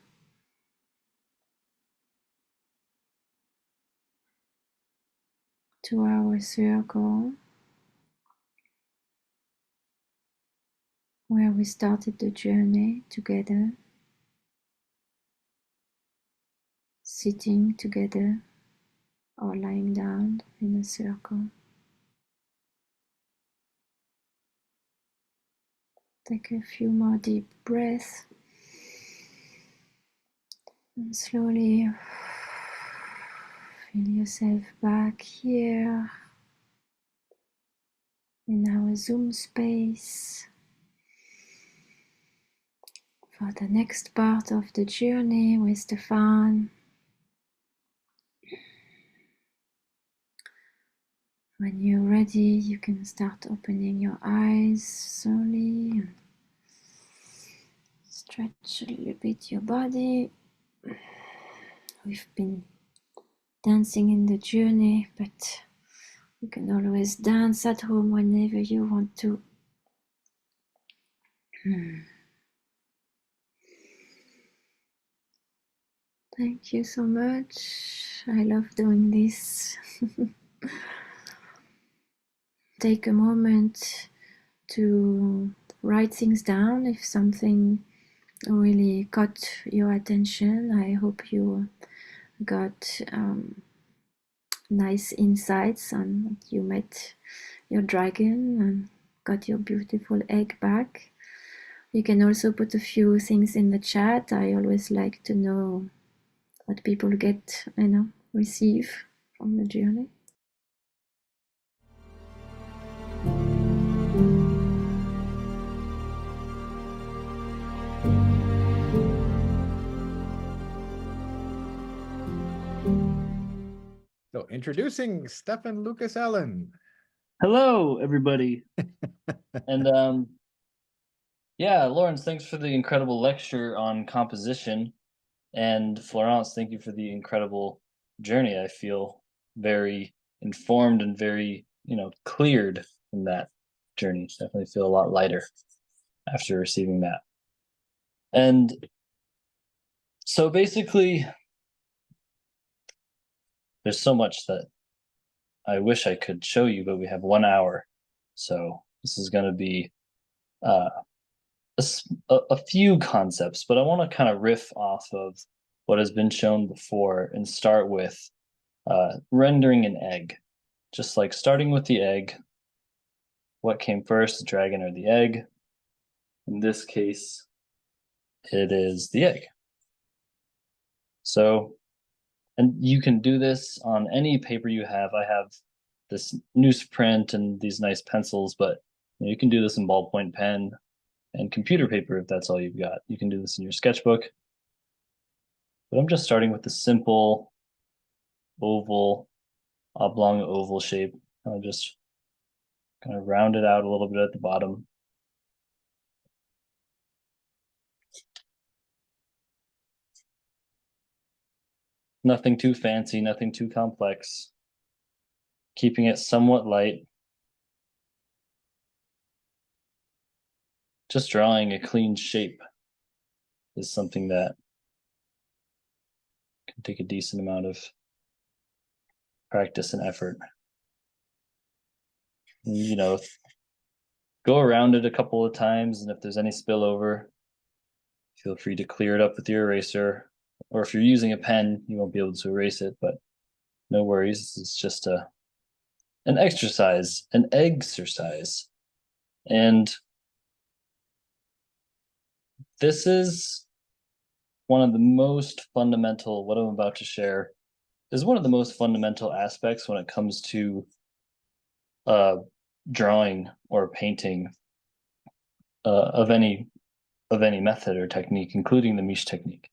To our circle, where we started the journey together, sitting together or lying down in a circle. Take a few more deep breaths and slowly feel yourself back here in our Zoom space for the next part of the journey with Stefan. When you're ready, you can start opening your eyes slowly and stretch a little bit your body. We've been dancing in the journey, but you can always dance at home whenever you want to. Thank you so much. I love doing this. Take a moment to write things down if something really caught your attention. I hope you got nice insights and you met your dragon and got your beautiful egg back. You can also put a few things in the chat. I always like to know what people get, receive from the journey. So introducing Stefan Lucas Allen. Hello, everybody. And yeah, Laurence, thanks for the incredible lecture on composition. And Florence, thank you for the incredible journey. I feel very informed and very, cleared from that journey. Definitely feel a lot lighter after receiving that. And so basically, there's so much that I wish I could show you, but we have 1 hour. So this is going to be a few concepts, but I want to kind of riff off of what has been shown before and start with rendering an egg. Just like starting with the egg, what came first, the dragon or the egg? In this case, it is the egg. So, and you can do this on any paper you have. I have this newsprint and these nice pencils, but you can do this in ballpoint pen and computer paper if that's all you've got. You can do this in your sketchbook. But I'm just starting with the simple oval, oblong oval shape. I'll just kind of round it out a little bit at the bottom. Nothing too fancy, nothing too complex. Keeping it somewhat light. Just drawing a clean shape is something that can take a decent amount of practice and effort. And, you know, go around it a couple of times, and if there's any spillover, feel free to clear it up with your eraser. Or if you're using a pen, you won't be able to erase it, but no worries. This is just an exercise, an exercise. And this is one of the most fundamental, what I'm about to share is one of the most fundamental aspects when it comes to drawing or painting of any method or technique, including the Miche technique.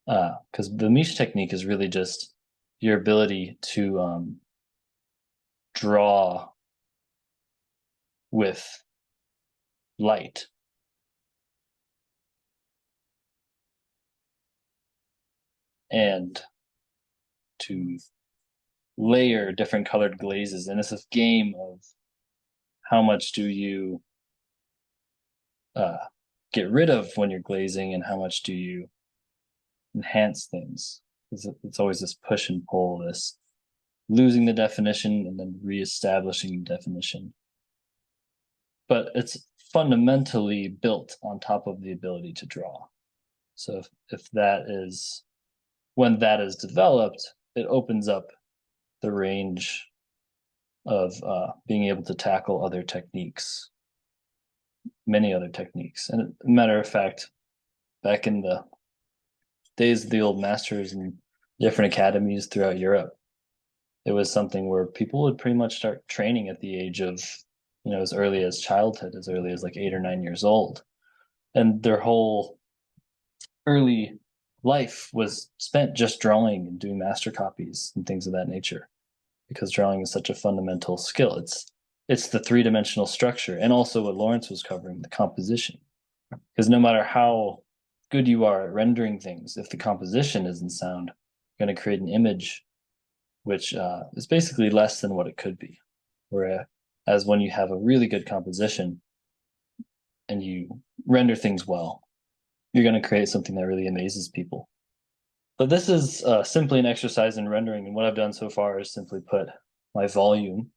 Because the Miche technique is really just your ability to draw with light. And to layer different colored glazes. And it's this game of how much do you get rid of when you're glazing and how much do you enhance things. It's always this push and pull, this losing the definition and then reestablishing the definition. But it's fundamentally built on top of the ability to draw. So if that is, when that is developed, it opens up the range of being able to tackle other techniques, many other techniques. And a matter of fact, back in the days of the old masters and different academies throughout Europe, it was something where people would pretty much start training at the age of, you know, as early as childhood, as early as like 8 or 9 years old. And their whole early life was spent just drawing and doing master copies and things of that nature, because drawing is such a fundamental skill. It's the three-dimensional structure, and also what Laurence was covering, the composition. Because no matter how good you are at rendering things, if the composition isn't sound, you're going to create an image which is basically less than what it could be. Whereas when you have a really good composition and you render things well, you're going to create something that really amazes people. But this is simply an exercise in rendering, and what I've done so far is simply put my volume,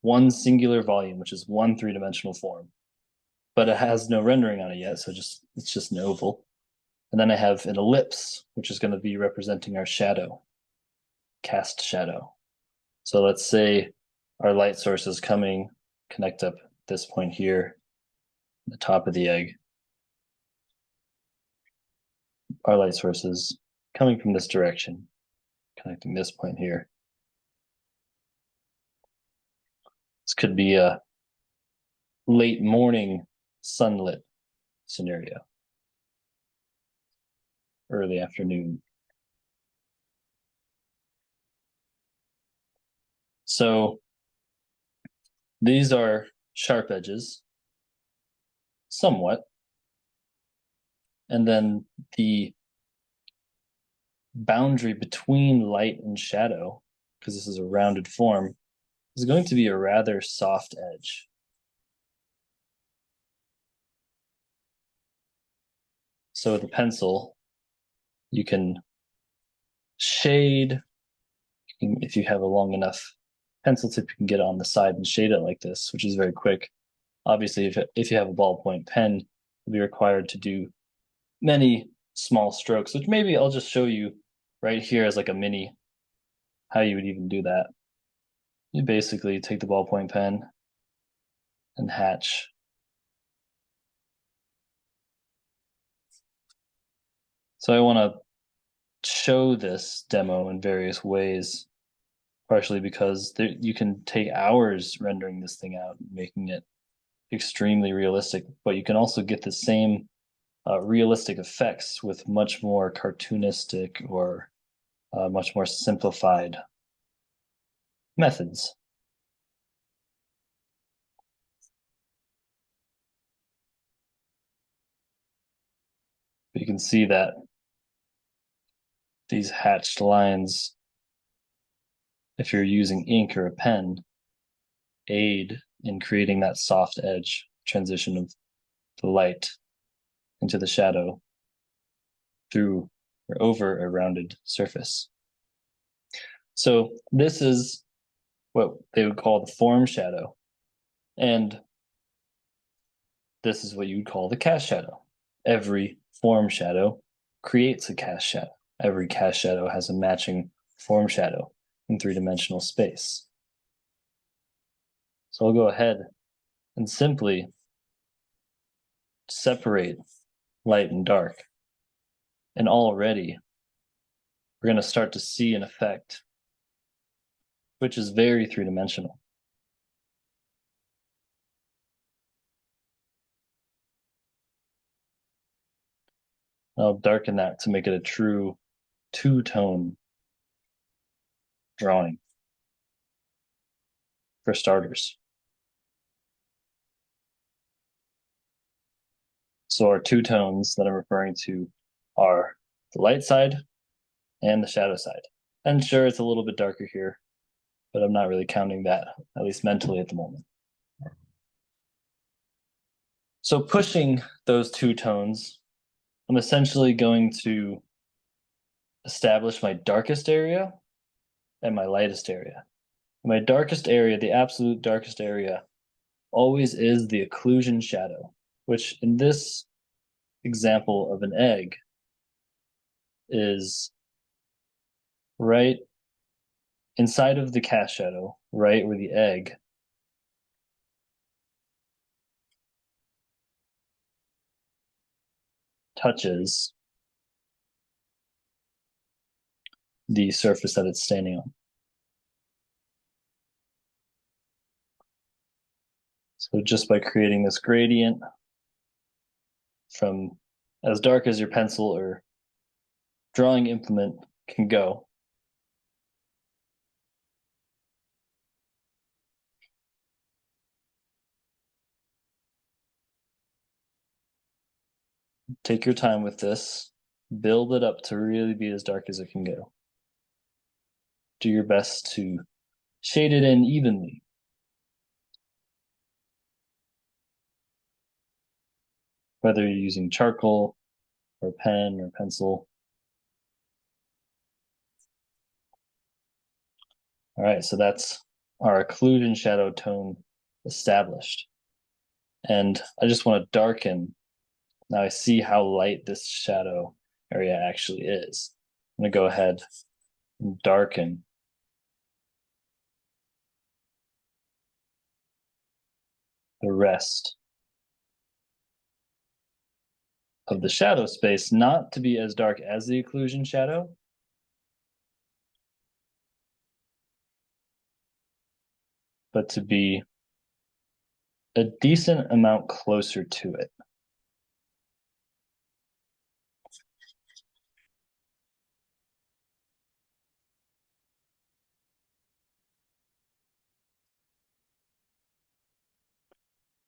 one singular volume, which is one three-dimensional form, but it has no rendering on it yet, so it's just an oval. And then I have an ellipse, which is going to be representing our shadow, cast shadow. So let's say our light source is coming, connect up this point here, the top of the egg. Our light source is coming from this direction, connecting this point here. This could be a late morning sunlit scenario, early afternoon. So these are sharp edges, somewhat. And then the boundary between light and shadow, because this is a rounded form, is going to be a rather soft edge. So with a pencil, you can shade. If you have a long enough pencil tip, you can get it on the side and shade it like this, which is very quick. Obviously, if you have a ballpoint pen, you'll be required to do many small strokes, which maybe I'll just show you right here as like a mini, how you would even do that. You basically take the ballpoint pen and hatch. So I want to show this demo in various ways, partially because you can take hours rendering this thing out, making it extremely realistic, but you can also get the same realistic effects with much more cartoonistic or much more simplified methods. But you can see that these hatched lines, if you're using ink or a pen, aid in creating that soft edge transition of the light into the shadow through or over a rounded surface. So this is what they would call the form shadow. And this is what you would call the cast shadow. Every form shadow creates a cast shadow. Every cast shadow has a matching form shadow in three-dimensional space. So I'll go ahead and simply separate light and dark. And already we're going to start to see an effect which is very three-dimensional. I'll darken that to make it a true two-tone drawing for starters. So our two tones that I'm referring to are the light side and the shadow side. And sure, it's a little bit darker here, but I'm not really counting that, at least mentally at the moment. So pushing those two tones, I'm essentially going to establish my darkest area and my lightest area. My darkest area, the absolute darkest area, always is the occlusion shadow, which in this example of an egg is right inside of the cast shadow, right where the egg touches the surface that it's standing on. So just by creating this gradient from as dark as your pencil or drawing implement can go, take your time with this, build it up to really be as dark as it can go. Do your best to shade it in evenly. Whether you're using charcoal or pen or pencil. All right, so that's our occlusion shadow tone established. And I just want to darken. Now I see how light this shadow area actually is. I'm going to go ahead and darken the rest of the shadow space, not to be as dark as the occlusion shadow, but to be a decent amount closer to it.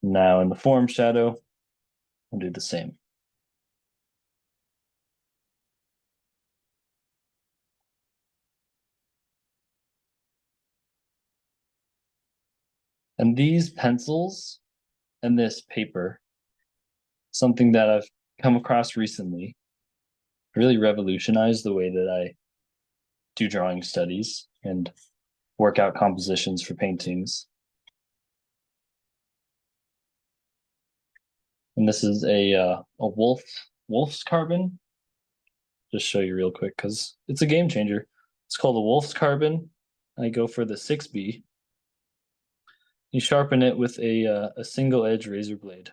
Now in the form shadow, I'll do the same. And these pencils and this paper, something that I've come across recently, really revolutionized the way that I do drawing studies and work out compositions for paintings. And this is a wolf's carbon. Just show you real quick because it's a game changer. It's called a wolf's carbon. I go for the 6B. You sharpen it with a single edge razor blade.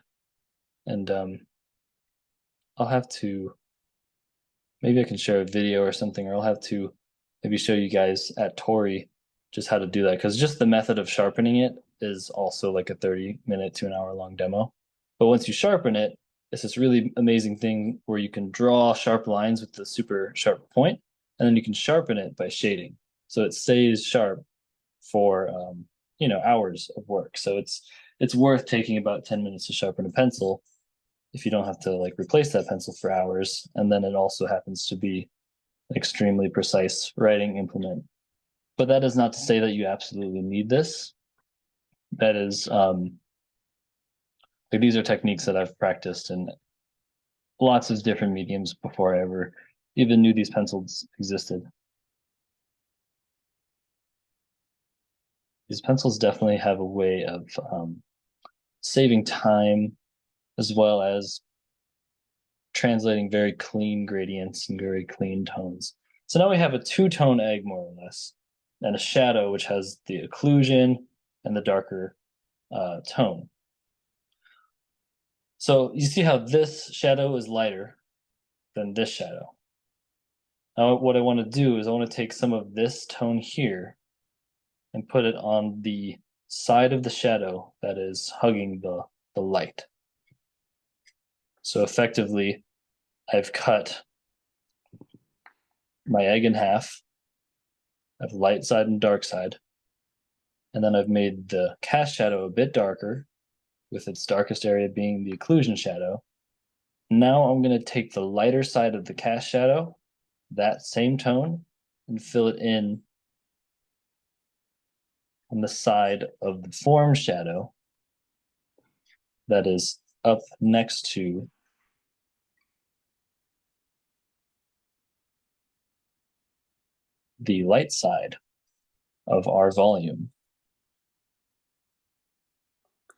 And I'll have to, maybe I can share a video or something, or I'll have to maybe show you guys at Torri just how to do that, because just the method of sharpening it is also like a 30-minute to an hour-long demo. But once you sharpen it, it's this really amazing thing where you can draw sharp lines with the super sharp point, and then you can sharpen it by shading. So it stays sharp for hours of work. So it's worth taking about 10 minutes to sharpen a pencil if you don't have to like replace that pencil for hours. And then it also happens to be extremely precise writing implement. But that is not to say that you absolutely need this. That is, like these are techniques that I've practiced in lots of different mediums before I ever even knew these pencils existed. These pencils definitely have a way of saving time, as well as translating very clean gradients and very clean tones. So now we have a two-tone egg, more or less, and a shadow which has the occlusion and the darker tone. So you see how this shadow is lighter than this shadow. Now what I want to do is I want to take some of this tone here and put it on the side of the shadow that is hugging the light. So effectively, I've cut my egg in half. I have light side and dark side. And then I've made the cast shadow a bit darker, with its darkest area being the occlusion shadow. Now I'm going to take the lighter side of the cast shadow, that same tone, and fill it in on the side of the form shadow that is up next to the light side of our volume.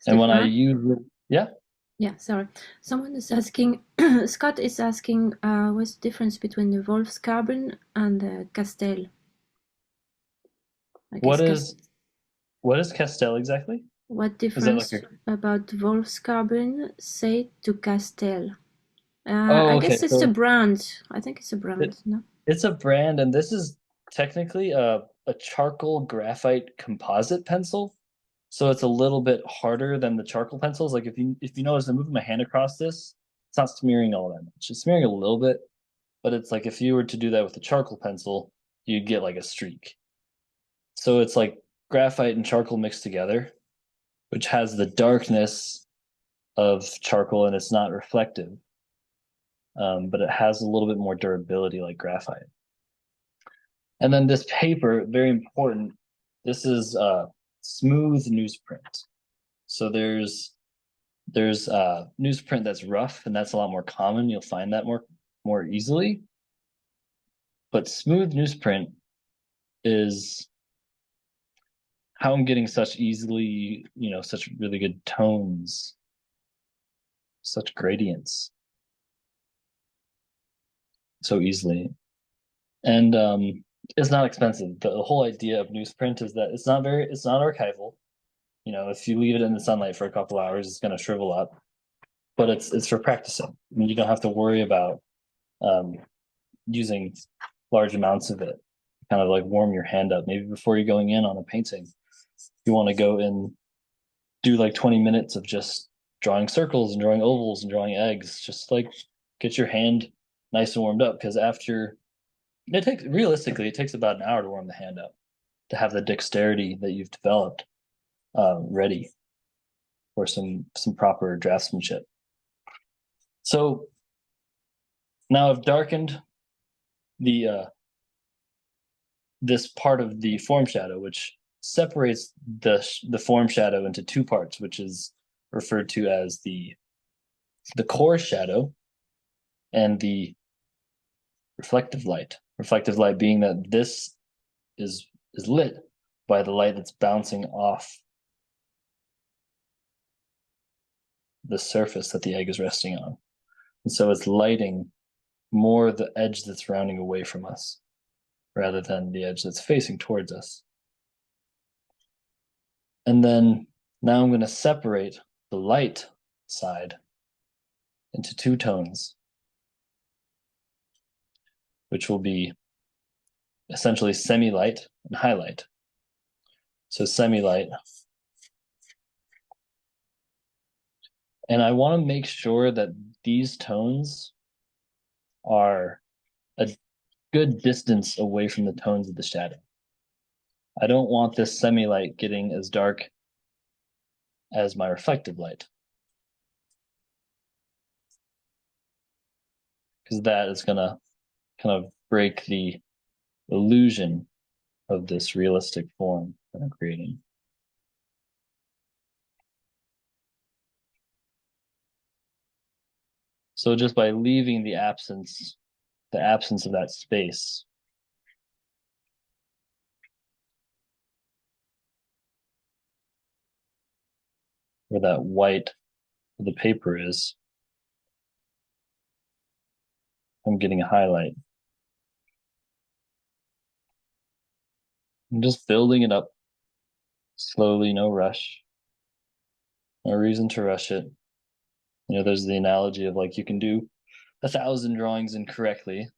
And when I use, yeah? Yeah, sorry. Someone is asking, Scott is asking, what's the difference between the Wolf's Carbon and the Castell? What is Castell exactly? What difference about Wolf's Carbon say to Castell? I guess it's a brand. I think it's a brand, no? It's a brand, and this is technically a charcoal graphite composite pencil. So it's a little bit harder than the charcoal pencils. Like if you notice, I'm moving my hand across this, it's not smearing all that much. It's smearing a little bit, but it's like if you were to do that with a charcoal pencil, you'd get like a streak. So it's like graphite and charcoal mixed together, which has the darkness of charcoal and it's not reflective. But it has a little bit more durability like graphite. And then this paper, very important, this is smooth newsprint. So there's newsprint that's rough, and that's a lot more common. You'll find that more easily. But smooth newsprint is how I'm getting such easily, such really good tones, such gradients so easily. And it's not expensive. The whole idea of newsprint is that it's not archival. If you leave it in the sunlight for a couple hours, it's going to shrivel up. But it's for practicing. I mean, you don't have to worry about using large amounts of it. Kind of like warm your hand up. Maybe before you're going in on a painting, you want to go and do like 20 minutes of just drawing circles and drawing ovals and drawing eggs. Just like get your hand nice and warmed up, because realistically, it takes about an hour to warm the hand up, to have the dexterity that you've developed ready for some proper draftsmanship. So now I've darkened this part of the form shadow, which separates the form shadow into two parts, which is referred to as the core shadow and the reflective light. Reflective light being that this is lit by the light that's bouncing off the surface that the egg is resting on. And so it's lighting more the edge that's rounding away from us rather than the edge that's facing towards us. And then now I'm going to separate the light side into two tones, which will be essentially semi-light and highlight. So semi-light. And I want to make sure that these tones are a good distance away from the tones of the shadow. I don't want this semi-light getting as dark as my reflective light, because that is going to kind of break the illusion of this realistic form that I'm creating. So just by leaving the absence of that space, where that white of the paper is, I'm getting a highlight. I'm just building it up slowly, no rush. No reason to rush it. You know, there's the analogy of like you can do 1,000 drawings incorrectly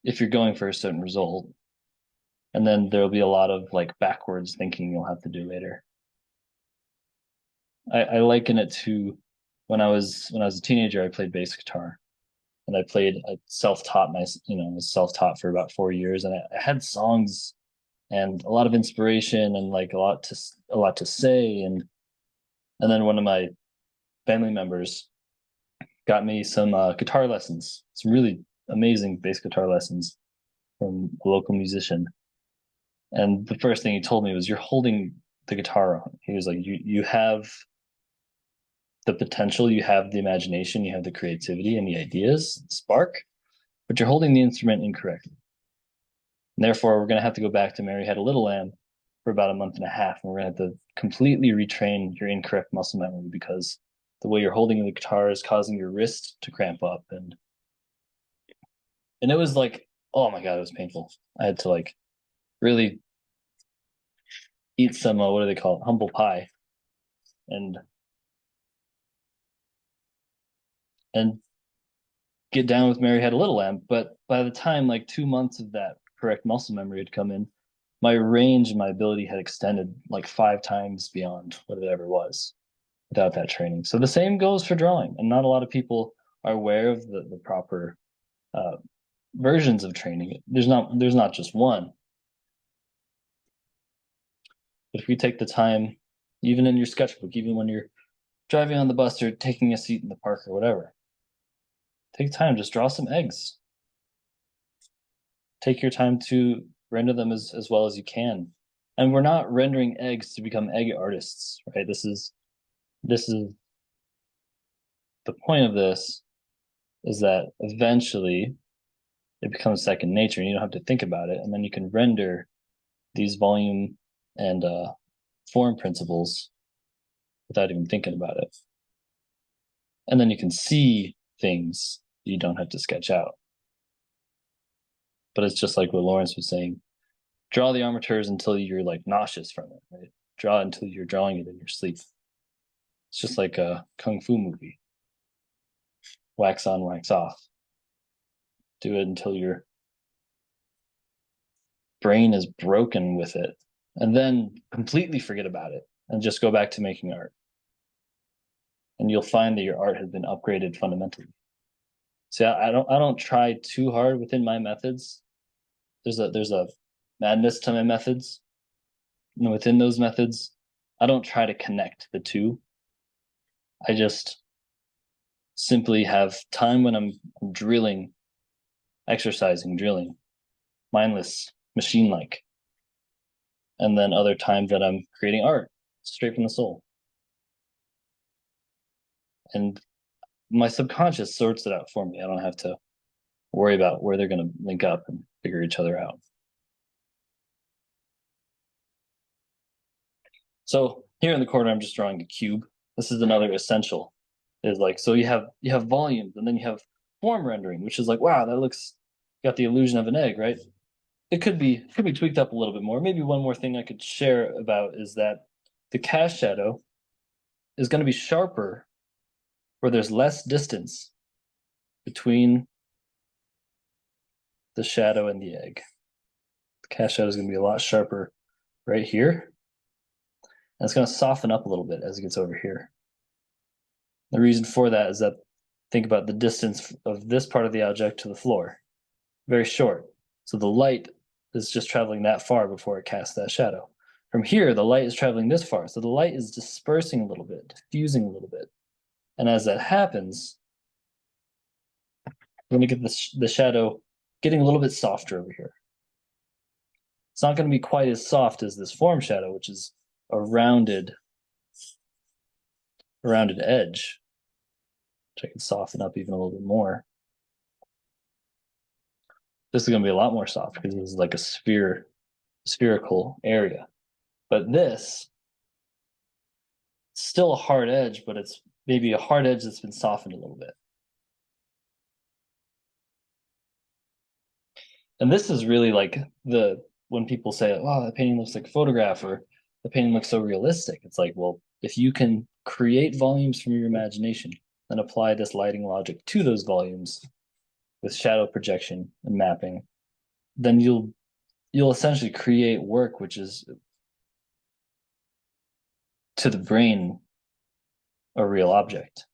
if you're going for a certain result. And then there'll be a lot of like backwards thinking you'll have to do later. I liken it to when I was a teenager, I played bass guitar. And I self-taught was self-taught for about 4 years. And I had songs and a lot of inspiration and like a lot to say. And then one of my family members got me some guitar lessons, some really amazing bass guitar lessons from a local musician. And the first thing he told me was, "You're holding the guitar wrong." He was like, you have the potential, you have the imagination, you have the creativity and the ideas, the spark, but you're holding the instrument incorrectly. And therefore, we're going to have to go back to Mary Had a Little Lamb for about a month and a half, and we're going to have to completely retrain your incorrect muscle memory, because the way you're holding the guitar is causing your wrist to cramp up. And it was like, oh my God, it was painful. I had to like really eat some, what do they call it? Humble pie. And get down with Mary Had a Little Lamb. But by the time like 2 months of that correct muscle memory had come in, my range and my ability had extended like 5 times beyond what it ever was without that training. So the same goes for drawing. And not a lot of people are aware of the proper versions of training. There's not just one. But if you take the time, even in your sketchbook, even when you're driving on the bus or taking a seat in the park or whatever, take time, just draw some eggs. Take your time to render them as well as you can. And we're not rendering eggs to become egg artists, right? This is the point of this, is that eventually it becomes second nature and you don't have to think about it. And then you can render these volume and form principles without even thinking about it. And then you can see things you don't have to sketch out. But it's just like what Laurence was saying, draw the armatures until you're like nauseous from it, right? Draw until you're drawing it in your sleep. It's just like a kung fu movie. Wax on, wax off. Do it until your brain is broken with it, and then completely forget about it and just go back to making art. And you'll find that your art has been upgraded fundamentally. See, I don't try too hard within my methods. There's a madness to my methods. And within those methods, I don't try to connect the two. I just simply have time when I'm drilling, exercising, drilling, mindless, machine-like. And then other times that I'm creating art, straight from the soul. And my subconscious sorts it out for me. I don't have to worry about where they're going to link up and figure each other out. So here in the corner, I'm just drawing a cube. This is another essential. Is like, so you have volumes, and then you have form rendering, which is like, wow, that looks, got the illusion of an egg, right? It could be tweaked up a little bit more. Maybe one more thing I could share about is that the cast shadow is going to be sharper where there's less distance between the shadow and the egg. The cast shadow is going to be a lot sharper right here. And it's going to soften up a little bit as it gets over here. The reason for that is that, think about the distance of this part of the object to the floor. Very short. So the light is just traveling that far before it casts that shadow. From here, the light is traveling this far. So the light is dispersing a little bit, diffusing a little bit. And as that happens, we're going to get the shadow getting a little bit softer over here. It's not going to be quite as soft as this form shadow, which is a rounded edge, which I can soften up even a little bit more. This is going to be a lot more soft because this is like a spherical area. But this, still a hard edge, but it's maybe a hard edge that's been softened a little bit. And this is really like when people say, "Wow, that painting looks like a photograph," or "the painting looks so realistic." It's like, well, if you can create volumes from your imagination and apply this lighting logic to those volumes with shadow projection and mapping, then you'll essentially create work which is, to the brain, a real object.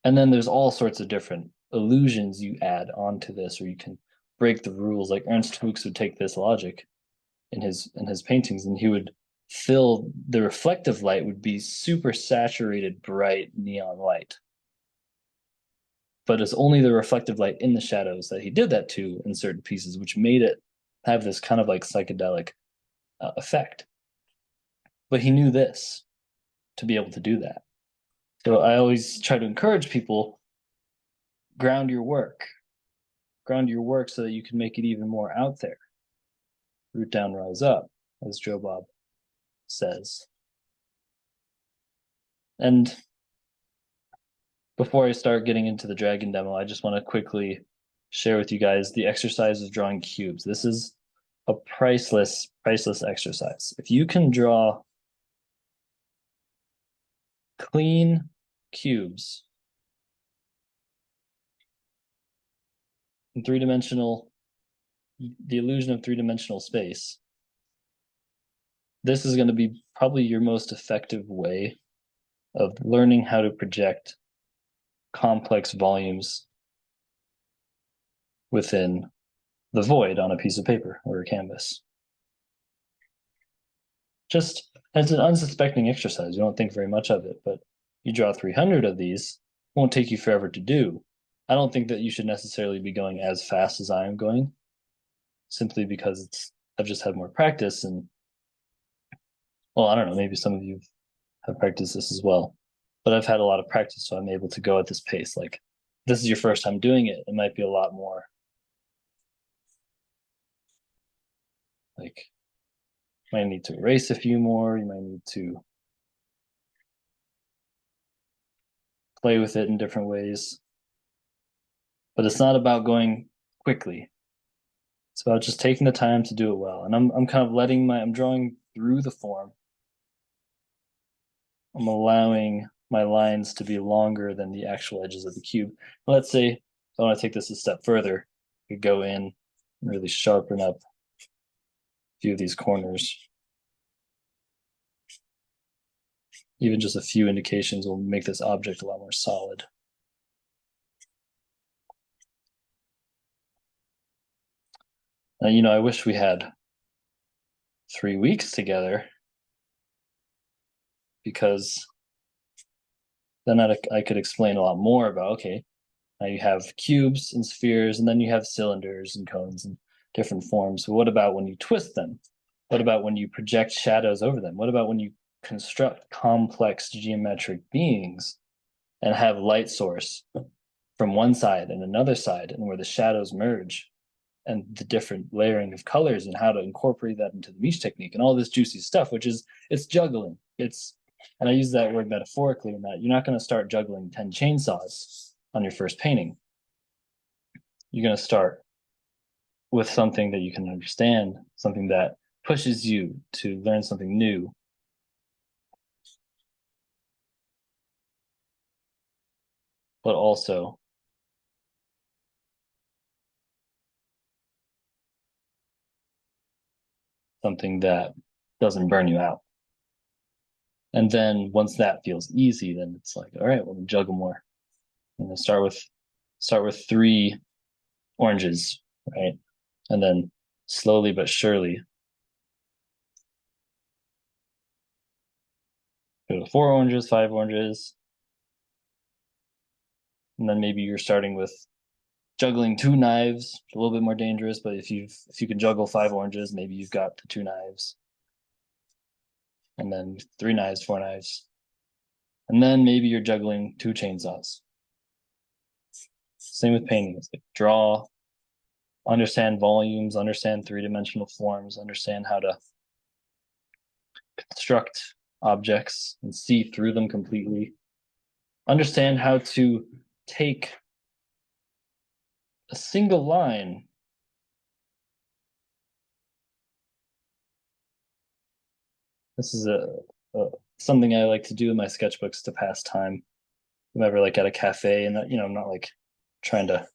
And then there's all sorts of different illusions you add onto this, or you can break the rules. Like Ernst Fuchs would take this logic in his paintings, and he would fill the reflective light would be super saturated, bright neon light. But it's only the reflective light in the shadows that he did that to in certain pieces, which made it have this kind of like psychedelic effect. But he knew this to be able to do that. So I always try to encourage people, ground your work so that you can make it even more out there. Root down, rise up, as Joe Bob says. And before I start getting into the dragon demo, I just want to quickly share with you guys the exercise of drawing cubes. This is a priceless exercise. If you can draw clean cubes in three-dimensional, the illusion of three-dimensional space, this is going to be probably your most effective way of learning how to project complex volumes within the void on a piece of paper or a canvas. Just as an unsuspecting exercise, you don't think very much of it, but you draw 300 of these, it won't take you forever to do. I don't think that you should necessarily be going as fast as I am going, simply because I've just had more practice, and well, I don't know, maybe some of you have practiced this as well, but I've had a lot of practice, so I'm able to go at this pace. Like, this is your first time doing it, it might be a lot more like, you might need to erase a few more, you might need to play with it in different ways. But it's not about going quickly. It's about just taking the time to do it well. And I'm kind of I'm drawing through the form. I'm allowing my lines to be longer than the actual edges of the cube. Let's say I want to take this a step further. I could go in and really sharpen up a few of these corners. Even just a few indications will make this object a lot more solid. Now, I wish we had 3 weeks together, because then I could explain a lot more about, okay, now you have cubes and spheres, and then you have cylinders and cones and different forms. But what about when you twist them? What about when you project shadows over them? What about when you construct complex geometric beings and have light source from one side and another side, and where the shadows merge, and the different layering of colors, and how to incorporate that into the mesh technique and all this juicy stuff, which is, it's juggling. And I use that word metaphorically, in that you're not going to start juggling 10 chainsaws on your first painting. You're going to start with something that you can understand, something that pushes you to learn something new. But also something that doesn't burn you out. And then once that feels easy, then it's like, all right, well, then juggle more. And then start with 3 oranges, right? And then slowly but surely go to 4 oranges, 5 oranges, And then maybe you're starting with juggling 2 knives, a little bit more dangerous, but if you can juggle 5 oranges, maybe you've got the 2 knives. And then 3 knives, 4 knives. And then maybe you're juggling 2 chainsaws. Same with painting. It's like draw, understand volumes, understand 3-dimensional forms, understand how to construct objects and see through them completely. Understand how to take a single line this is something I like to do in my sketchbooks to pass time. I'm ever like at a cafe and that, I'm not like trying to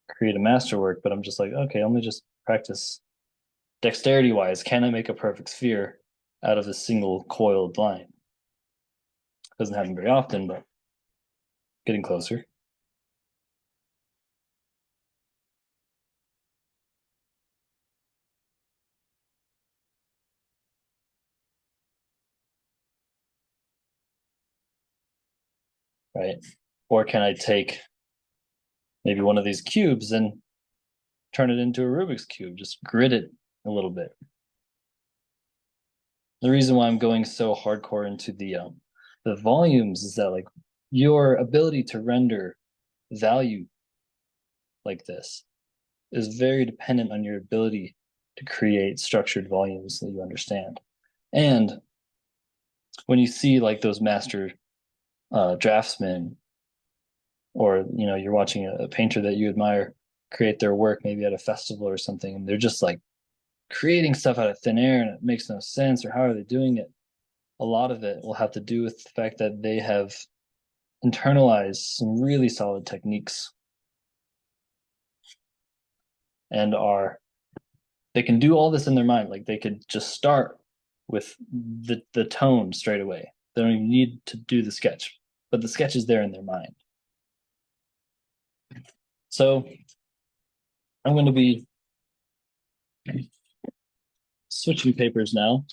create a masterwork, but I'm just like, okay, let me just practice dexterity wise. Can I make a perfect sphere out of a single coiled line? Doesn't happen very often, but getting closer. Right? Or can I take maybe one of these cubes and turn it into a Rubik's Cube, just grid it a little bit. The reason why I'm going so hardcore into the volumes is that like your ability to render value like this is very dependent on your ability to create structured volumes that you understand. And when you see like those master draftsmen, or you're watching a painter that you admire create their work maybe at a festival or something, and they're just like creating stuff out of thin air and it makes no sense, or how are they doing it? A lot of it will have to do with the fact that they have internalized some really solid techniques and they can do all this in their mind. Like they could just start with the tone straight away. They don't even need to do the sketch, but the sketch is there in their mind. So I'm going to be switching papers now.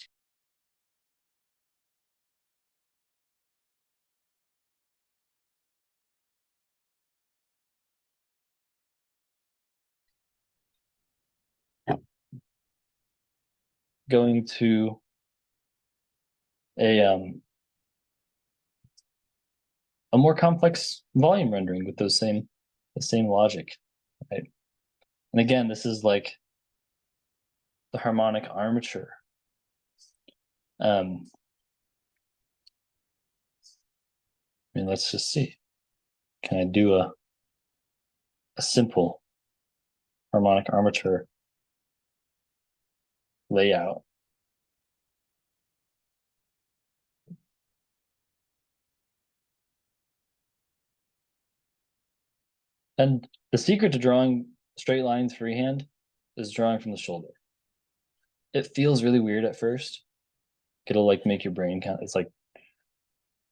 Going to a more complex volume rendering with the same logic, right? And again, this is like the harmonic armature. I mean, let's just see. Can I do a simple harmonic armature layout? And the secret to drawing straight lines freehand is drawing from the shoulder. It feels really weird at first. It'll like make your brain count. It's like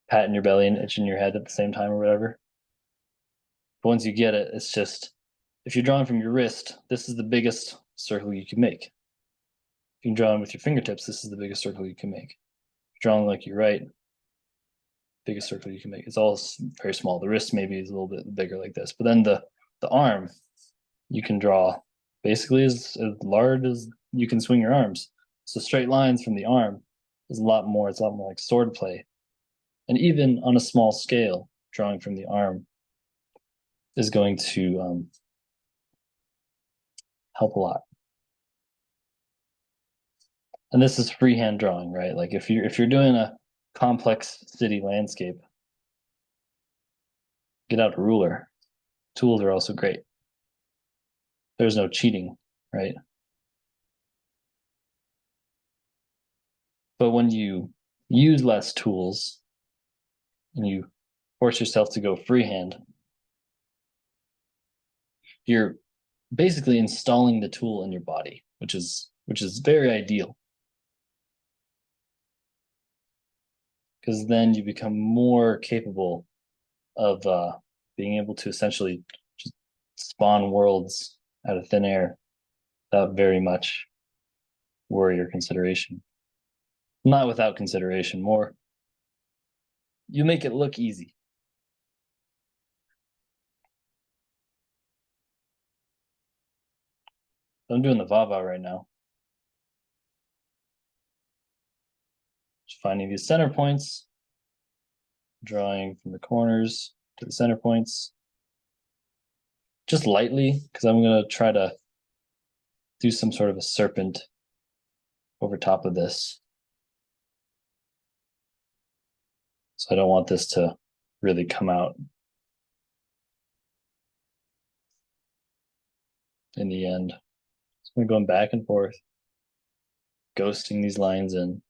patting your belly and itching your head at the same time or whatever. But once you get it, it's just, if you're drawing from your wrist, this is the biggest circle you can make. If you can draw with your fingertips, this is the biggest circle you can make. Drawing like you write, biggest circle you can make. It's all very small. The wrist maybe is a little bit bigger like this, but then the arm, you can draw basically as large as you can swing your arms. So straight lines from the arm is a lot more. It's a lot more like sword play. And even on a small scale, drawing from the arm is going to help a lot. And this is freehand drawing, right? Like if you're doing a complex city landscape, get out a ruler. Tools are also great. There's no cheating, right? But when you use less tools and you force yourself to go freehand, you're basically installing the tool in your body, which is very ideal. Because then you become more capable of being able to essentially just spawn worlds out of thin air without very much worry or consideration. Not without consideration, more. You make it look easy. I'm doing the va-va right now. Just finding these center points, drawing from the corners to the center points. Just lightly, because I'm going to try to do some sort of a serpent over top of this. So I don't want this to really come out in the end. So I'm going back and forth, ghosting these lines in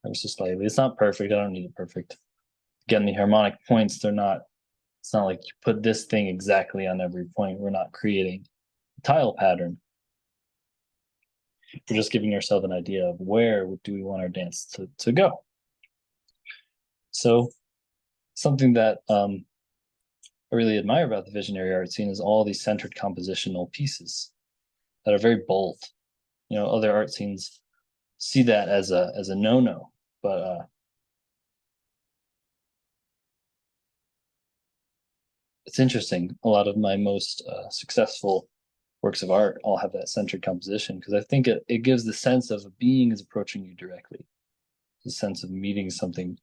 ever so slightly. It's not perfect. I don't need it perfect. Again, the harmonic points, it's not like you put this thing exactly on every point. We're not creating a tile pattern. We're just giving ourselves an idea of where do we want our dance to go. So something that I really admire about the visionary art scene is all these centered compositional pieces that are very bold. You know, other art scenes see that as a no-no, but it's interesting. A lot of my most successful works of art all have that centered composition because I think it gives the sense of a being is approaching you directly, the sense of meeting something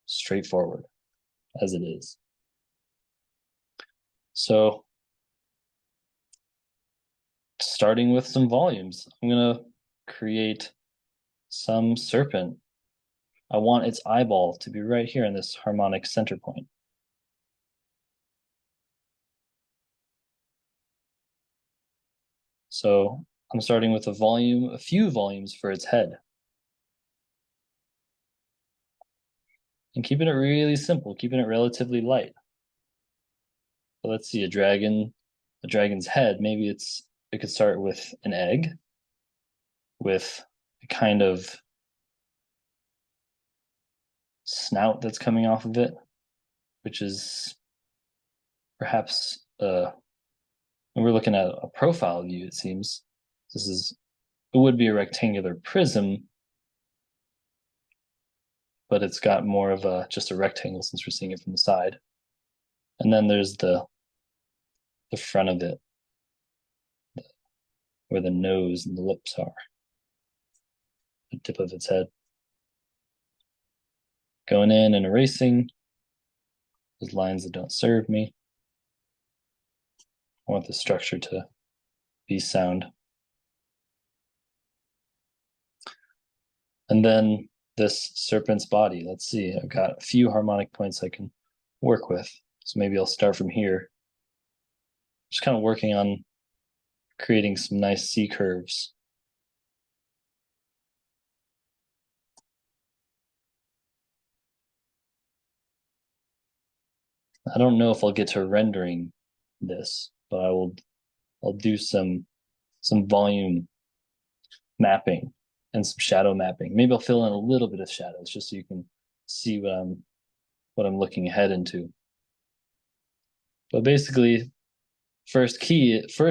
straightforward as it is. So starting with some volumes, I'm going to create some serpent. I want its eyeball to be right here in this harmonic center point. So I'm starting with a few volumes for its head. And keeping it really simple, keeping it relatively light. So let's see, a dragon's head, maybe it could start with an egg, with a kind of snout that's coming off of it, which is perhaps when we're looking at a profile view, it seems. It would be a rectangular prism, but it's got more of just a rectangle since we're seeing it from the side. And then there's the front of it, where the nose and the lips are, the tip of its head. Going in and erasing those lines that don't serve me. I want the structure to be sound. And then this serpent's body, let's see, I've got a few harmonic points I can work with. So maybe I'll start from here. Just kind of working on creating some nice C curves. I don't know if I'll get to rendering this, but I'll do some volume mapping and some shadow mapping. Maybe I'll fill in a little bit of shadows just so you can see what I'm looking ahead into. But basically, first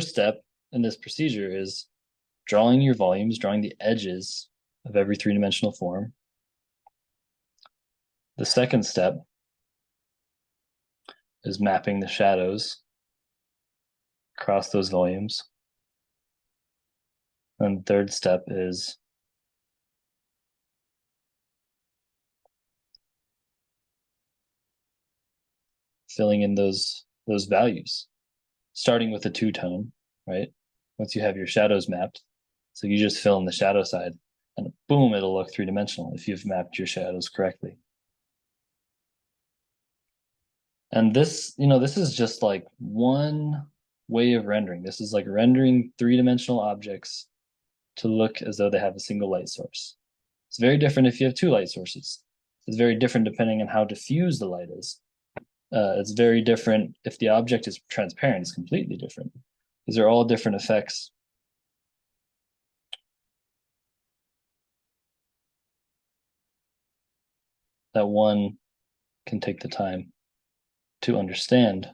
step in this procedure is drawing your volumes, drawing the edges of every three-dimensional form. The second step is mapping the shadows across those volumes. And the third step is filling in those values, starting with a two-tone, right? Once you have your shadows mapped, so you just fill in the shadow side, and boom, it'll look three-dimensional if you've mapped your shadows correctly. And this is just like one way of rendering. This is like rendering three-dimensional objects to look as though they have a single light source. It's very different if you have two light sources. It's very different depending on how diffuse the light is. It's very different if the object is transparent. It's completely different. These are all different effects. That one can take the time to understand.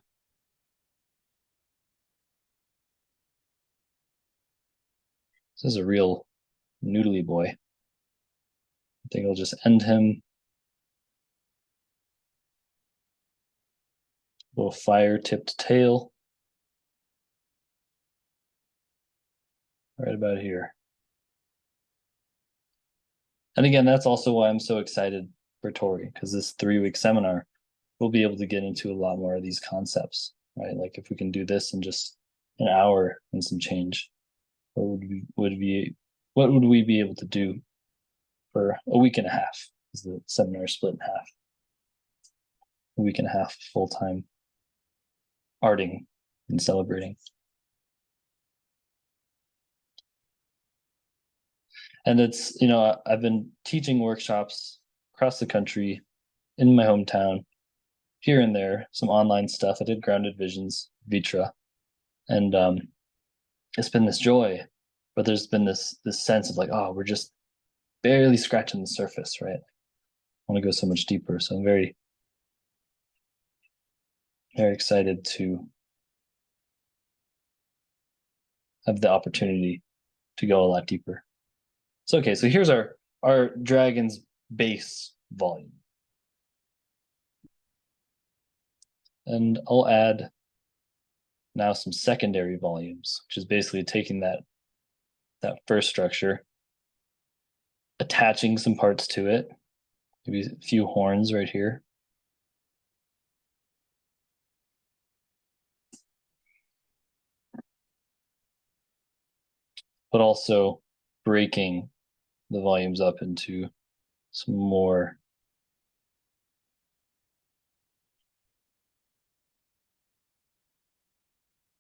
This is a real noodly boy. I think I'll just end him. Little fire-tipped tail. right about here. And again, that's also why I'm so excited for Torri, because this 3-week seminar, we'll be able to get into a lot more of these concepts, right? Like if we can do this in just an hour and some change, what would we be able to do for a week and a half? Is the seminar split in half? A week and a half full-time arting and celebrating. And it's, you know, I've been teaching workshops across the country, in my hometown, here and there, some online stuff. I did Grounded Visions, Vitra, and it's been this joy, but there's been this sense of like, oh, we're just barely scratching the surface, right? I want to go so much deeper. So I'm very, very excited to have the opportunity to go a lot deeper. So okay, so here's our dragon's base volume. And I'll add now some secondary volumes, which is basically taking that first structure, attaching some parts to it, maybe a few horns right here. But also breaking the volumes up into some more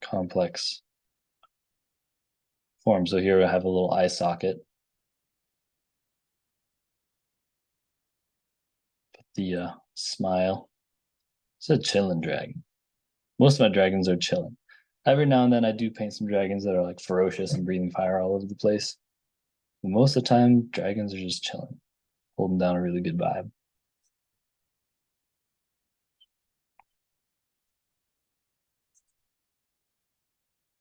complex form. So here I have a little eye socket. Put the smile. It's a chillin' dragon. Most of my dragons are chilling. Every now and then I do paint some dragons that are like ferocious and breathing fire all over the place. But most of the time, dragons are just chilling, holding down a really good vibe.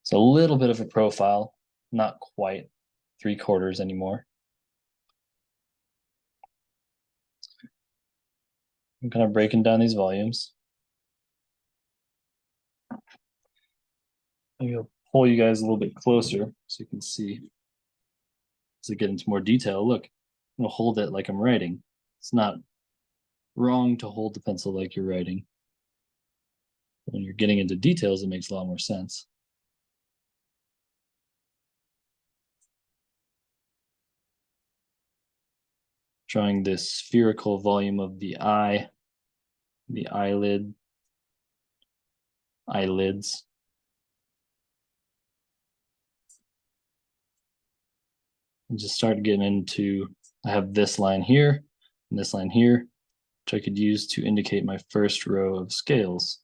So a little bit of a profile, not quite 3/4 anymore. I'm kind of breaking down these volumes. Maybe I'll pull you guys a little bit closer so you can see as I get into more detail. Look, I'm gonna hold it like I'm writing. It's not wrong to hold the pencil like you're writing. When you're getting into details, it makes a lot more sense. Drawing this spherical volume of the eye, the eyelid, eyelids. And just start getting into, I have this line here and this line here, which I could use to indicate my first row of scales.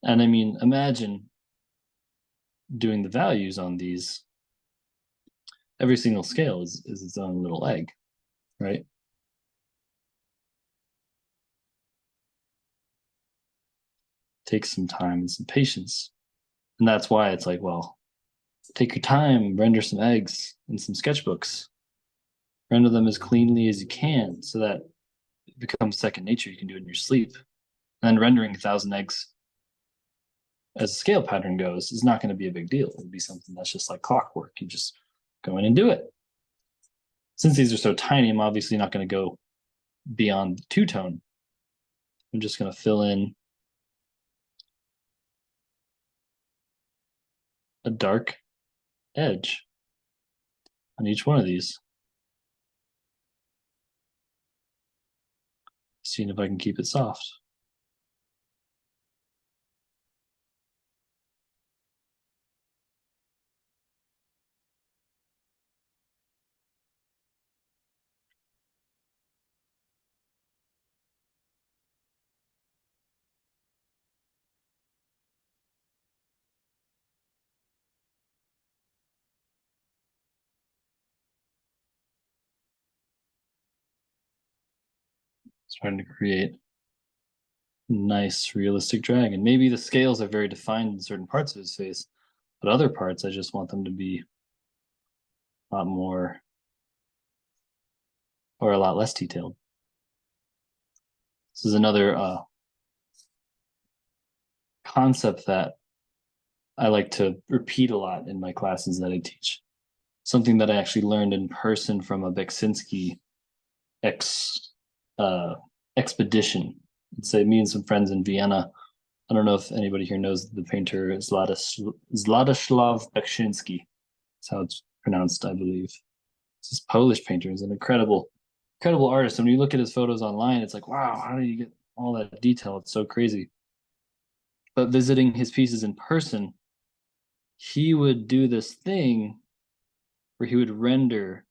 And I mean, imagine doing the values on these. Every single scale is its own little egg, right? Takes some time and some patience. And that's why it's like, well, take your time, render some eggs in some sketchbooks. Render them as cleanly as you can so that it becomes second nature. You can do it in your sleep. And then rendering 1,000 eggs as a scale pattern goes is not going to be a big deal. It'll be something that's just like clockwork. You just go in and do it. Since these are so tiny, I'm obviously not going to go beyond the two-tone. I'm just going to fill in a dark edge on each one of these. Seeing if I can keep it soft. Starting to create a nice realistic dragon. Maybe the scales are very defined in certain parts of his face, but other parts I just want them to be a lot more or a lot less detailed. This is another concept that I like to repeat a lot in my classes that I teach. Something that I actually learned in person from a Beksinski expedition. It's me and some friends in Vienna. I don't know if anybody here knows the painter Zlatoslav Beksinski. That's how it's pronounced, I believe. It's this Polish painter. He's an incredible artist. And when you look at his photos online, it's like, wow, how did you get all that detail? It's so crazy. But visiting his pieces in person, he would do this thing where he would render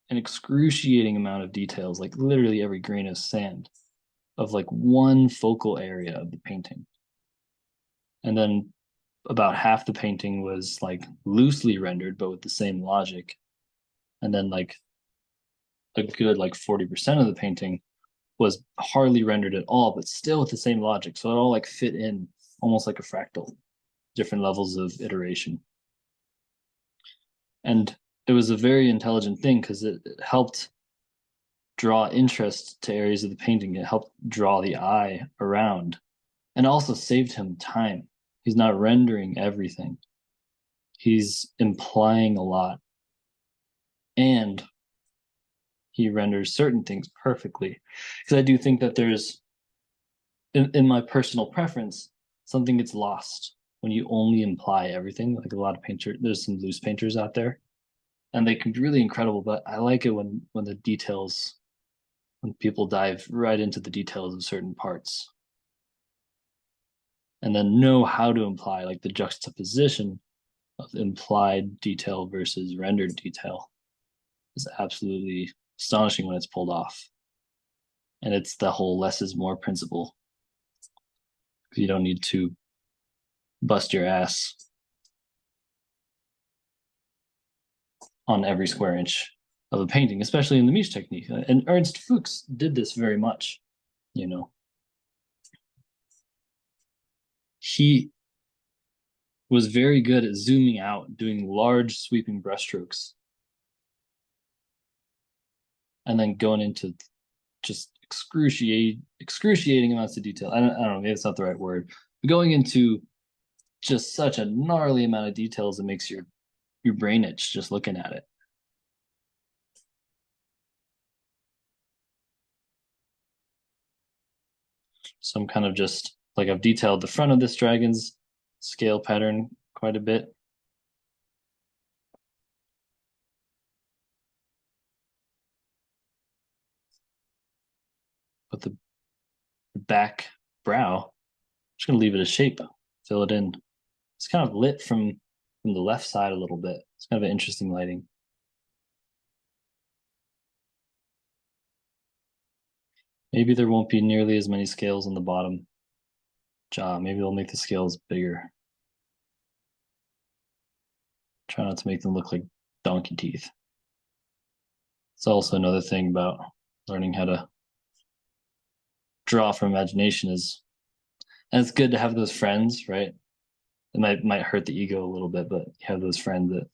an excruciating amount of details, like literally every grain of sand of like one focal area of the painting. And then about half the painting was like loosely rendered, but with the same logic. And then like a good like 40% of the painting was hardly rendered at all, but still with the same logic. So it all like fit in almost like a fractal, different levels of iteration. And it was a very intelligent thing because it helped draw interest to areas of the painting. It helped draw the eye around and also saved him time. He's not rendering everything. He's implying a lot. And he renders certain things perfectly. Because I do think that there's, in my personal preference, something gets lost when you only imply everything. Like a lot of painters, there's some loose painters out there, and they can be really incredible. But I like it when the details, when people dive right into the details of certain parts, and then know how to imply, like the juxtaposition of implied detail versus rendered detail is absolutely astonishing when it's pulled off. And it's the whole less is more principle. You don't need to bust your ass on every square inch of a painting, especially in the Misch technique. And Ernst Fuchs did this very much, you know. He was very good at zooming out, doing large sweeping brushstrokes, and then going into just excruciating amounts of detail. I don't know, maybe that's not the right word. But going into just such a gnarly amount of details that makes your brain itch just looking at it. So I'm kind of just like I've detailed the front of this dragon's scale pattern quite a bit. But the back brow, I'm just gonna leave it a shape, fill it in. It's kind of lit from the left side a little bit. It's kind of an interesting lighting. Maybe there won't be nearly as many scales on the bottom jaw. Maybe we'll make the scales bigger. Try not to make them look like donkey teeth. It's also another thing about learning how to draw from imagination is, and it's good to have those friends, right? It might hurt the ego a little bit, but you have those friends that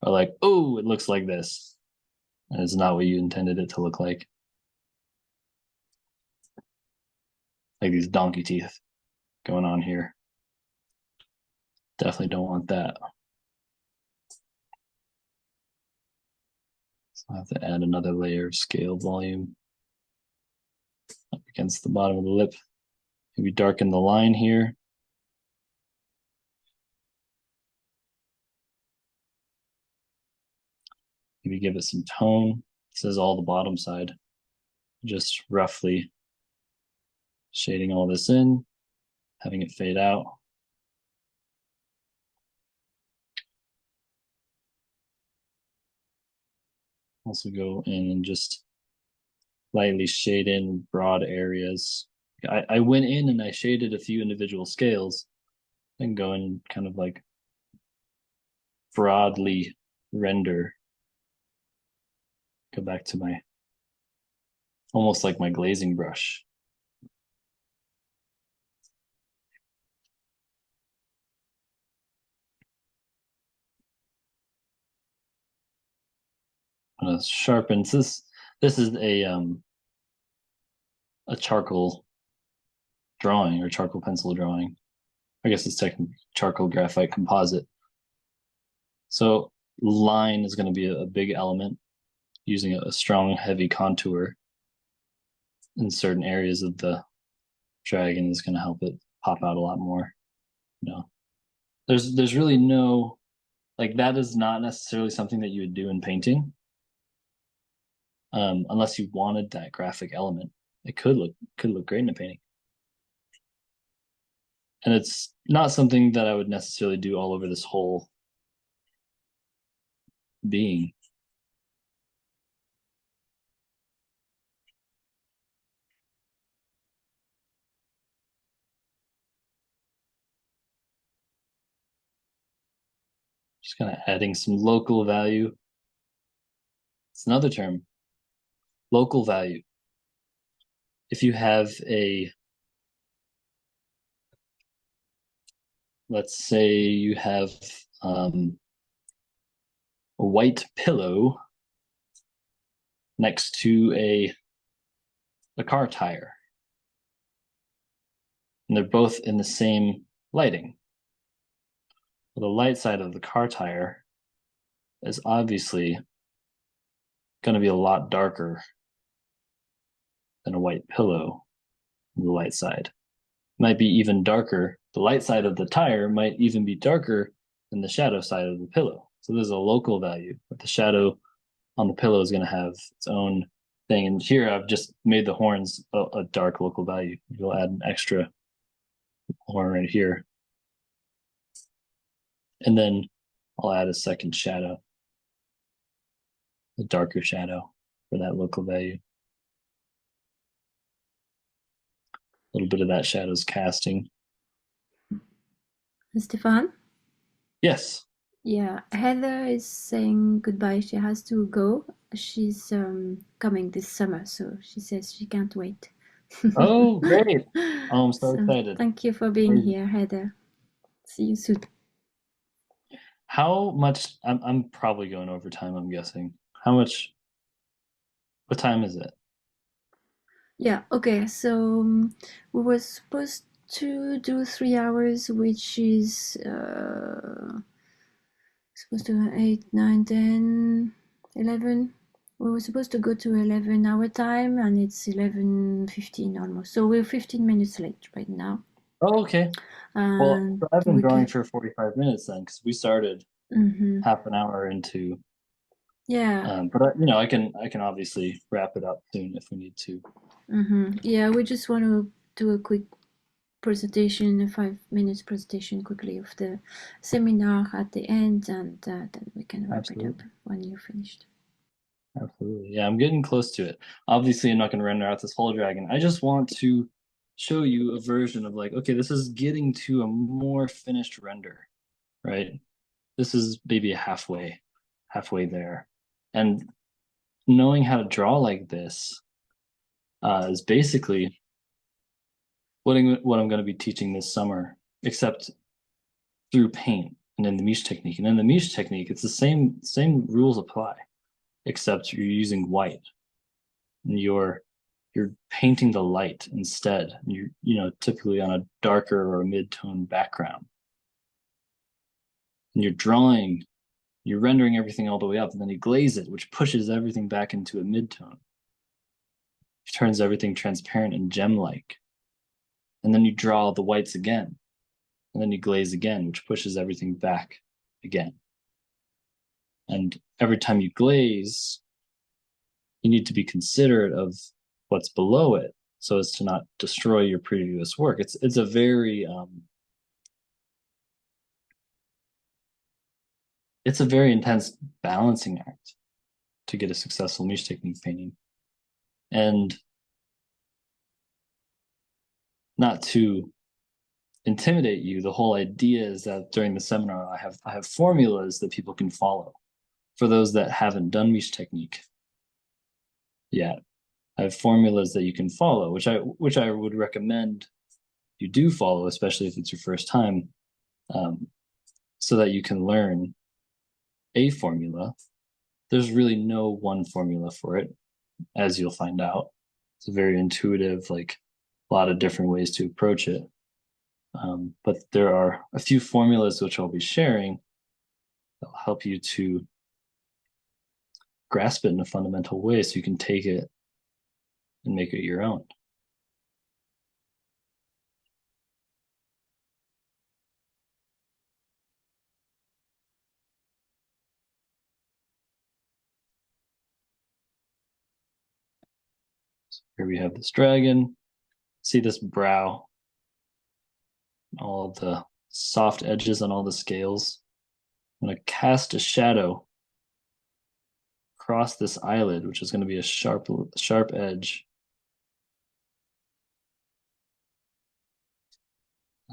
are like, oh, it looks like this. And it's not what you intended it to look like. Like these donkey teeth going on here. Definitely don't want that. So I have to add another layer of scale volume up against the bottom of the lip. Maybe darken the line here. Maybe give it some tone. This is all the bottom side. Just roughly shading all this in, having it fade out. Also go in and just lightly shade in broad areas. I went in and I shaded a few individual scales and go and kind of like broadly render. Go back to my, almost like my glazing brush. I'm gonna sharpen this. This is a charcoal drawing or charcoal pencil drawing. I guess it's technically charcoal graphite composite. So line is going to be a big element, using a strong, heavy contour in certain areas of the dragon is going to help it pop out a lot more. You know, there's really no, like, that is not necessarily something that you would do in painting, unless you wanted that graphic element. It could look great in a painting, and it's not something that I would necessarily do all over this whole being. Just kind of adding some local value. It's another term, local value. If you have let's say you have a white pillow next to a car tire, and they're both in the same lighting. Well, the light side of the car tire is obviously going to be a lot darker than a white pillow on the light side. Might be even darker. The light side of the tire might even be darker than the shadow side of the pillow. So there's a local value, but the shadow on the pillow is going to have its own thing. And here I've just made the horns a dark local value. You'll add an extra horn right here. And then I'll add a second shadow, a darker shadow for that local value. A little bit of that shadow's casting. Stefan? Yes. Yeah, Heather is saying goodbye. She has to go. She's coming this summer, so she says she can't wait. Oh, great. Oh, I'm so excited. Thank you for being here, Heather. See you soon. How much? I'm probably going over time, I'm guessing. How much? What time is it? Yeah, okay. So we were supposed to do 3 hours, which is supposed to 8, 9, 10, 11. We were supposed to go to 11 hour time, and it's 11:15 almost. So we're 15 minutes late right now. Oh, okay. Well, And I've been we drawing can- for 45 minutes then, because we started half an hour into. Yeah. But you know, I can obviously wrap it up soon if we need to. Yeah, we just want to do a quick presentation, a 5 minutes presentation quickly of the seminar at the end, and then we can wrap it up when you're finished. Absolutely. Yeah, I'm getting close to it. Obviously, I'm not going to render out this whole dragon. I just want to show you a version of, like, okay, this is getting to a more finished render, right? This is maybe halfway there. And knowing how to draw like this is basically what I'm going to be teaching this summer, except through paint and in the Miche technique. And in the Miche technique, it's the same rules apply, except you're using white. And you're painting the light instead. You know, typically on a darker or a mid-tone background. And you're rendering everything all the way up, and then you glaze it, which pushes everything back into a mid-tone. It turns everything transparent and gem-like. And then you draw the whites again. And then you glaze again, which pushes everything back again. And every time you glaze, you need to be considerate of what's below it so as to not destroy your previous work. It's a very intense balancing act to get a successful Miche technique painting. And not to intimidate you, the whole idea is that during the seminar I have formulas that people can follow for those that haven't done Miche technique yet. I have formulas that you can follow, which I would recommend you do follow, especially if it's your first time, so that you can learn a formula. There's really no one formula for it, as you'll find out. It's a very intuitive, like, a lot of different ways to approach it. But there are a few formulas which I'll be sharing that will help you to grasp it in a fundamental way so you can take it and make it your own. So here we have this dragon. See this brow, all of the soft edges on all the scales. I'm going to cast a shadow across this eyelid, which is going to be a sharp edge.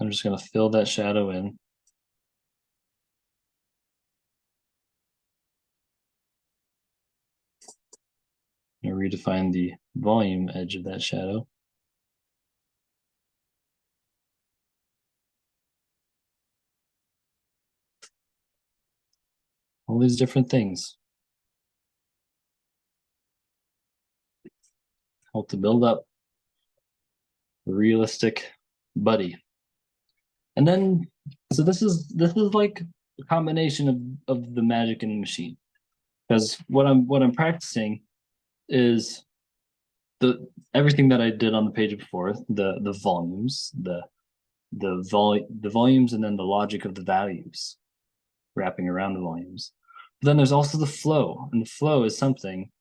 I'm just going to fill that shadow in. I'm going to redefine the volume edge of that shadow. All these different things help to build up a realistic buddy. And then, so this is like a combination of the magic and the machine. Because what I'm practicing is everything that I did on the page before, the volumes, the volumes, and then the logic of the values wrapping around the volumes. But then there's also the flow, and the flow is something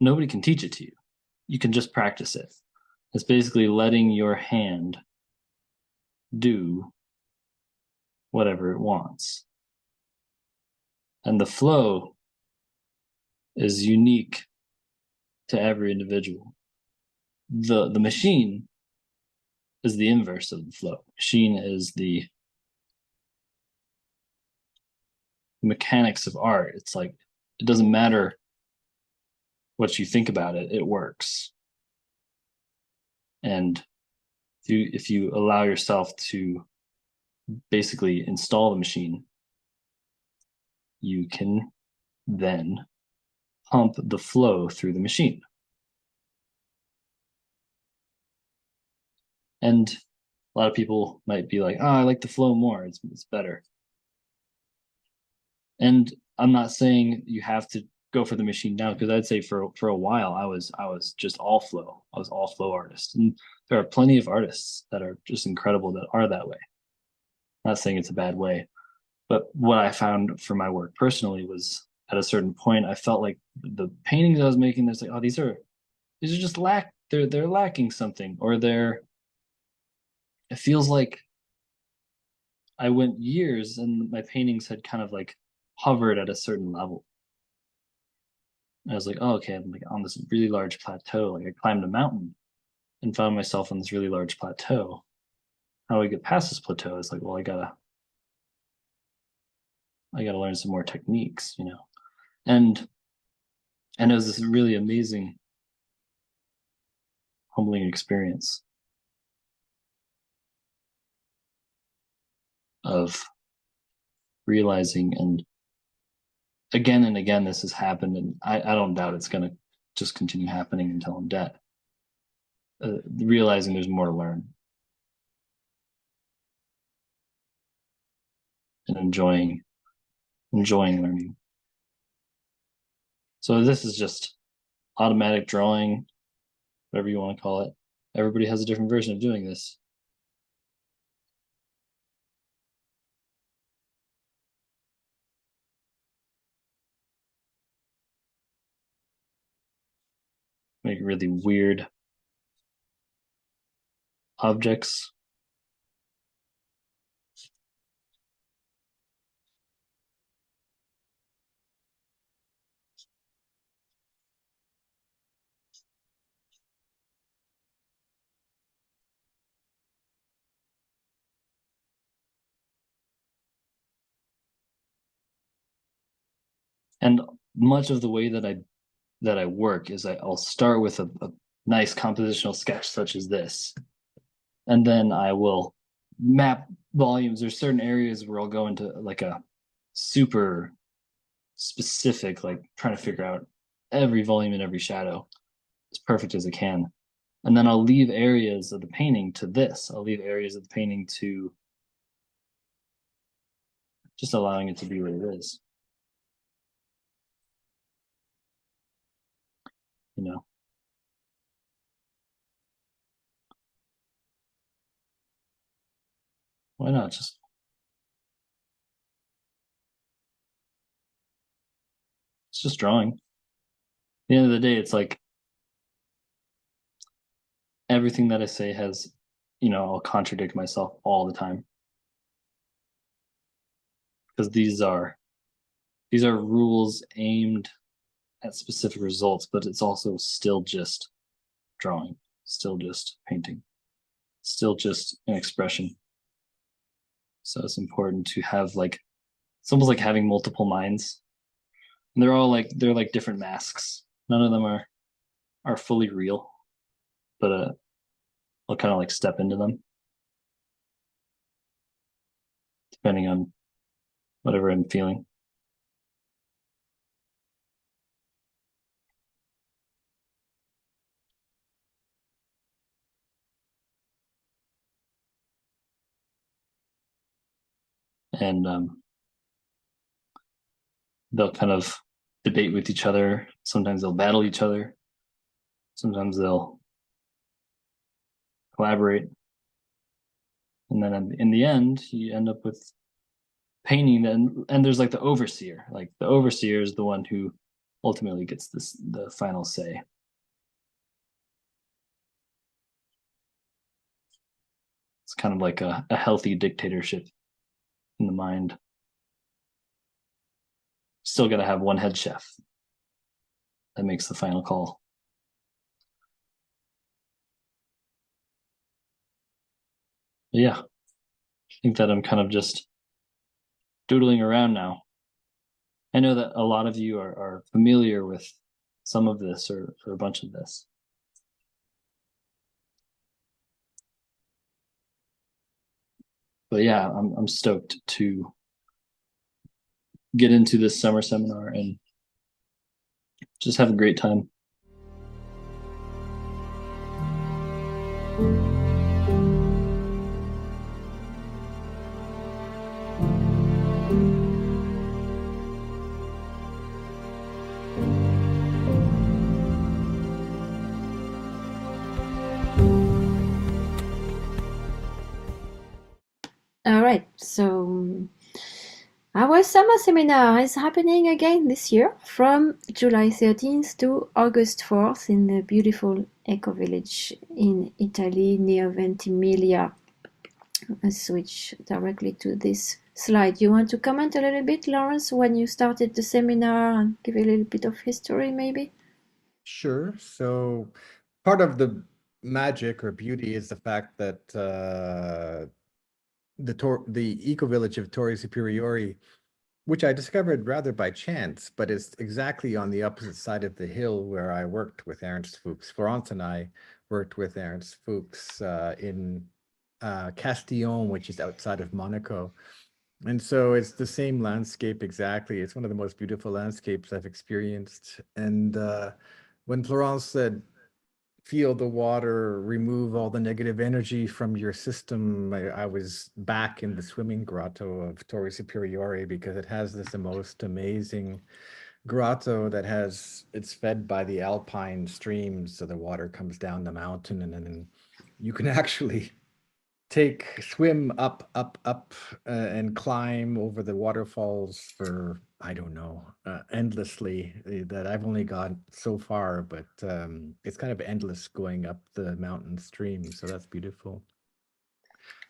nobody can teach it to you. You can just practice it. It's basically letting your hand do whatever it wants. And the flow is unique to every individual. The machine is the inverse of the flow. Machine is the mechanics of art. It's like, it doesn't matter what you think about it, it works. And if you allow yourself to basically install the machine, you can then pump the flow through the machine. And a lot of people might be like, oh, I like the flow more, it's better. And I'm not saying you have to go for the machine now, because I'd say for a while I was just all flow. I was all flow artist. And there are plenty of artists that are just incredible that are that way. I'm not saying it's a bad way. But what I found for my work personally was, at a certain point, I felt like the paintings I was making, there's like, oh, these are just they're lacking something, or it feels like I went years and my paintings had kind of like hovered at a certain level. And I was like, oh, okay, I'm like on this really large plateau. Like I climbed a mountain and found myself on this really large plateau. How do I get past this plateau? It's like, well, I gotta learn some more techniques, you know. And it was this really amazing, humbling experience of realizing, and again this has happened, and I don't doubt it's going to just continue happening until I'm dead. Realizing there's more to learn and enjoying learning. So this is just automatic drawing, whatever you want to call it. Everybody has a different version of doing this. Make really weird objects. And much of the way that I work is I'll start with a nice compositional sketch such as this, and then I will map volumes. There's certain areas where I'll go into like a super specific, like trying to figure out every volume and every shadow as perfect as I can. And then I'll leave areas of the painting to this. I'll leave areas of the painting to just allowing it to be what it is. You know? Why not? It's just drawing. At the end of the day, it's like everything that I say has, I'll contradict myself all the time. Because these are rules aimed at specific results, but it's also still just drawing, still just painting, still just an expression. So it's important to have it's almost like having multiple minds. And they're like different masks. None of them are fully real, but I'll kind of like step into them depending on whatever I'm feeling. And they'll kind of debate with each other. Sometimes they'll battle each other. Sometimes they'll collaborate. And then in the end, you end up with painting. And there's like the overseer. Like the overseer is the one who ultimately gets the final say. It's kind of like a healthy dictatorship in the mind. Still got to have one head chef that makes the final call. But yeah, I think that I'm kind of just doodling around now. I know that a lot of you are familiar with some of this or a bunch of this. But yeah, I'm stoked to get into this summer seminar and just have a great time. All right, so our summer seminar is happening again this year from July 13th to August 4th in the beautiful eco village in Italy near Ventimiglia. I'll switch directly to this slide. You want to comment a little bit, Laurence, when you started the seminar and give a little bit of history maybe? Sure. So part of the magic or beauty is the fact that the eco village of Torri Superiore, which I discovered rather by chance, but it's exactly on the opposite side of the hill where I worked with Ernst Fuchs. Florence and I worked with Ernst Fuchs in Castillon, which is outside of Monaco. And so it's the same landscape exactly. It's one of the most beautiful landscapes I've experienced. And when Florence said, feel the water, remove all the negative energy from your system, I was back in the swimming grotto of Torri Superiore because it has this most amazing grotto that it's fed by the alpine streams. So the water comes down the mountain and then you can actually swim up, and climb over the waterfalls for, I don't know, endlessly. That I've only gone so far, but it's kind of endless going up the mountain stream. So that's beautiful.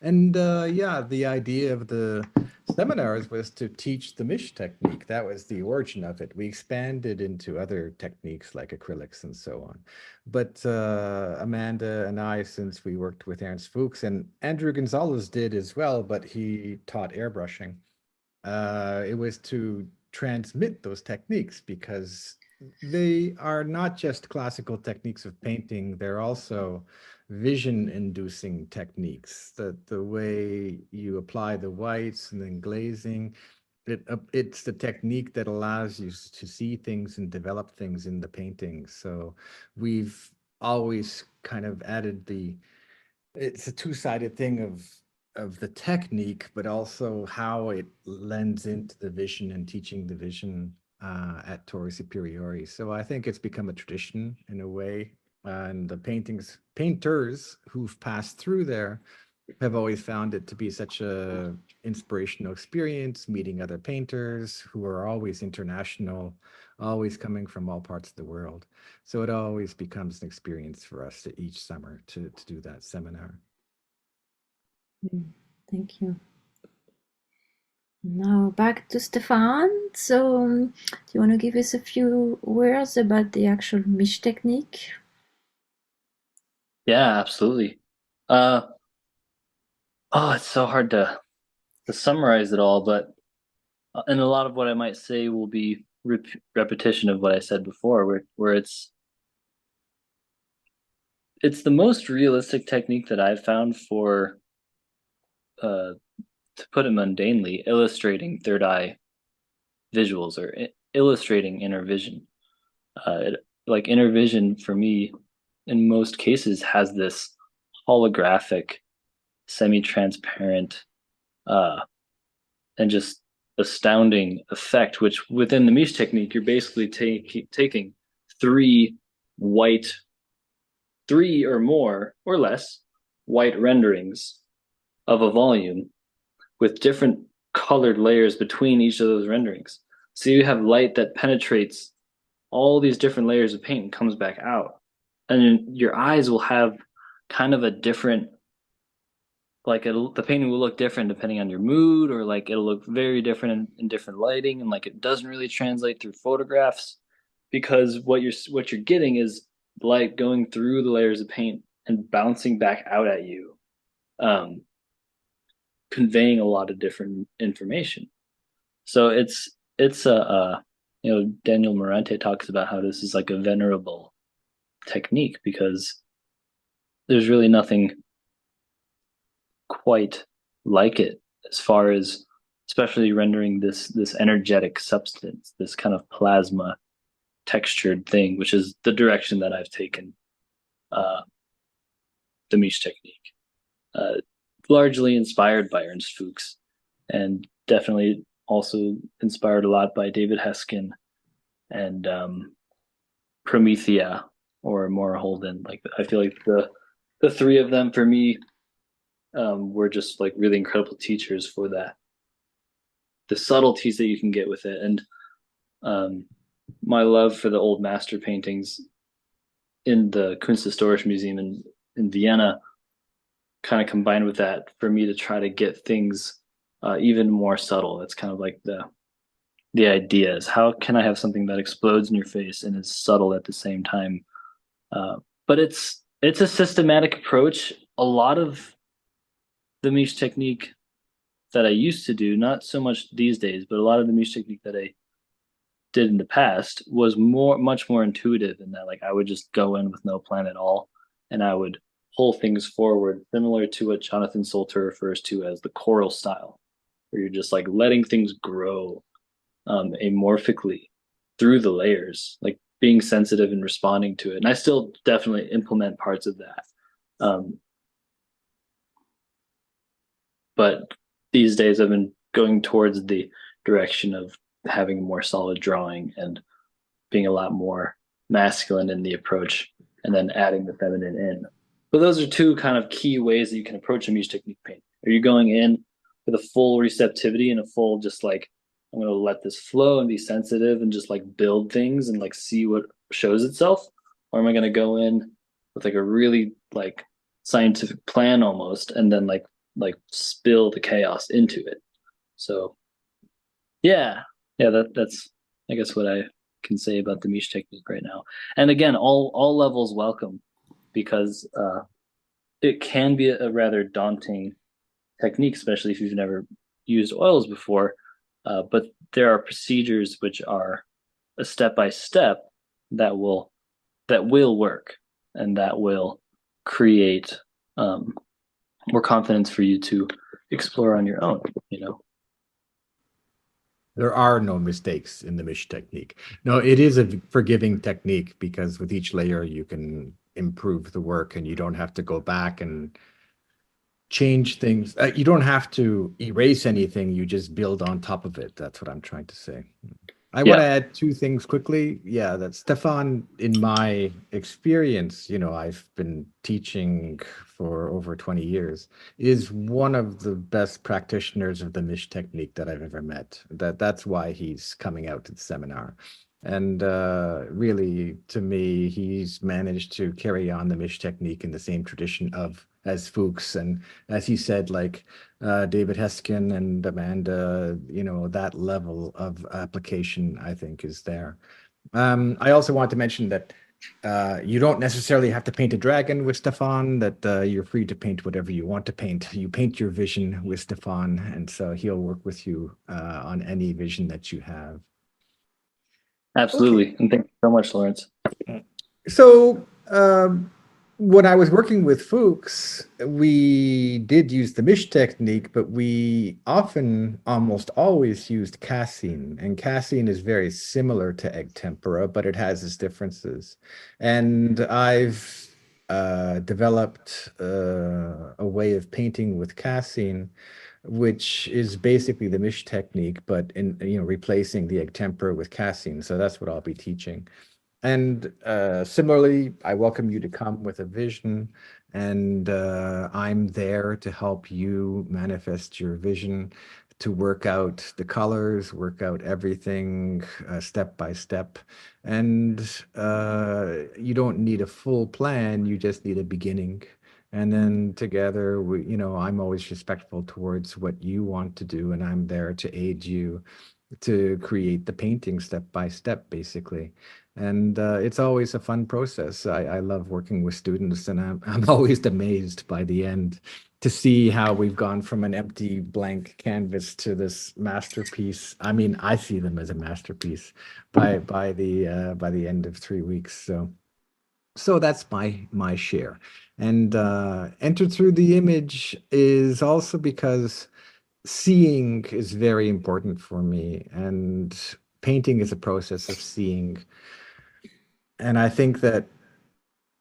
And yeah, the idea of the seminars was to teach the Mish technique. That was the origin of it. We expanded into other techniques like acrylics and so on. But Amanda and I, since we worked with Ernst Fuchs, and Andrew Gonzalez did as well, but he taught airbrushing. It was to transmit those techniques because they are not just classical techniques of painting, they're also vision-inducing techniques. The way you apply the whites and then glazing, it's the technique that allows you to see things and develop things in the painting. So we've always kind of added it's a two-sided thing of the technique, but also how it lends into the vision and teaching the vision at Torri Superiore. So I think it's become a tradition in a way, and the painters who've passed through there have always found it to be such a inspirational experience, meeting other painters who are always international, always coming from all parts of the world. So it always becomes an experience for us each summer to do that seminar. Thank you. Now back to Stefan. So do you want to give us a few words about the actual Mish technique? Yeah, absolutely. It's so hard to summarize it all, but and a lot of what I might say will be repetition of what I said before, where it's the most realistic technique that I've found for, to put it mundanely, illustrating third eye visuals or illustrating inner vision. Like inner vision for me, in most cases, has this holographic, semi-transparent, and just astounding effect, which within the Mish technique, you're basically taking three or more or less white renderings of a volume with different colored layers between each of those renderings. So you have light that penetrates all these different layers of paint and comes back out. And your eyes will have kind of a different, like the painting will look different depending on your mood, or like it'll look very different in different lighting, and like it doesn't really translate through photographs, because what you're getting is light going through the layers of paint and bouncing back out at you, conveying a lot of different information. So it's Daniel Morante talks about how this is like a venerable technique, because there's really nothing quite like it, as far as especially rendering this energetic substance, this kind of plasma textured thing, which is the direction that I've taken the Mish technique, largely inspired by Ernst Fuchs, and definitely also inspired a lot by David Heskin and Promethea or Maura Holden. Like, I feel like the three of them for me were just like really incredible teachers for that, the subtleties that you can get with it. And my love for the old master paintings in the Kunsthistorische Museum in Vienna kind of combined with that for me to try to get things even more subtle. That's kind of like the idea, is how can I have something that explodes in your face and is subtle at the same time? But it's a systematic approach. A lot of the Mish technique that I used to do, not so much these days, but a lot of the Mish technique that I did in the past was much more intuitive, in that like I would just go in with no plan at all, and I would pull things forward, similar to what Jonathan Solter refers to as the choral style, where you're just like letting things grow amorphically through the layers, like being sensitive and responding to it. And I still definitely implement parts of that. But these days I've been going towards the direction of having a more solid drawing and being a lot more masculine in the approach, and then adding the feminine in. But those are two kind of key ways that you can approach a Mish technique paint. Are you going in with a full receptivity and a full just like, I'm going to let this flow and be sensitive and just like build things and like see what shows itself? Or am I going to go in with like a really like scientific plan almost, and then like spill the chaos into it? So yeah, that's I guess what I can say about the Mish technique right now. And again, all levels welcome, because it can be a rather daunting technique, especially if you've never used oils before. But there are procedures which are a step-by-step that will work, and that will create more confidence for you to explore on your own, There are no mistakes in the mesh technique. No, it is a forgiving technique because with each layer you can improve the work and you don't have to go back and change things. You don't have to erase anything. You just build on top of it. That's what I'm trying to say. I want to add two things quickly. Yeah, that Stefan, in my experience, I've been teaching for over 20 years, is one of the best practitioners of the Mish technique that I've ever met. That's why he's coming out to the seminar. And really, to me, he's managed to carry on the Mish technique in the same tradition as Fuchs. And as he said, like David Heskin and Amanda, that level of application, I think, is there. I also want to mention that you don't necessarily have to paint a dragon with Stefan, that you're free to paint whatever you want to paint. You paint your vision with Stefan, and so he'll work with you on any vision that you have. Absolutely. Okay. And thank you so much, Laurence. So when I was working with Fuchs, we did use the Mish technique, but we often, almost always used casein. And casein is very similar to egg tempera, but it has its differences. And I've developed a way of painting with casein, which is basically the Mish technique, but in replacing the egg tempera with casein. So that's what I'll be teaching. And similarly, I welcome you to come with a vision, and I'm there to help you manifest your vision, to work out the colors, work out everything step by step. And you don't need a full plan, you just need a beginning. And then together, I'm always respectful towards what you want to do, and I'm there to aid you to create the painting step by step, basically. And it's always a fun process. I love working with students, and I'm always amazed by the end to see how we've gone from an empty blank canvas to this masterpiece. I mean, I see them as a masterpiece by the end of 3 weeks. So that's my share. And enter through the image is also because seeing is very important for me, and painting is a process of seeing. And I think that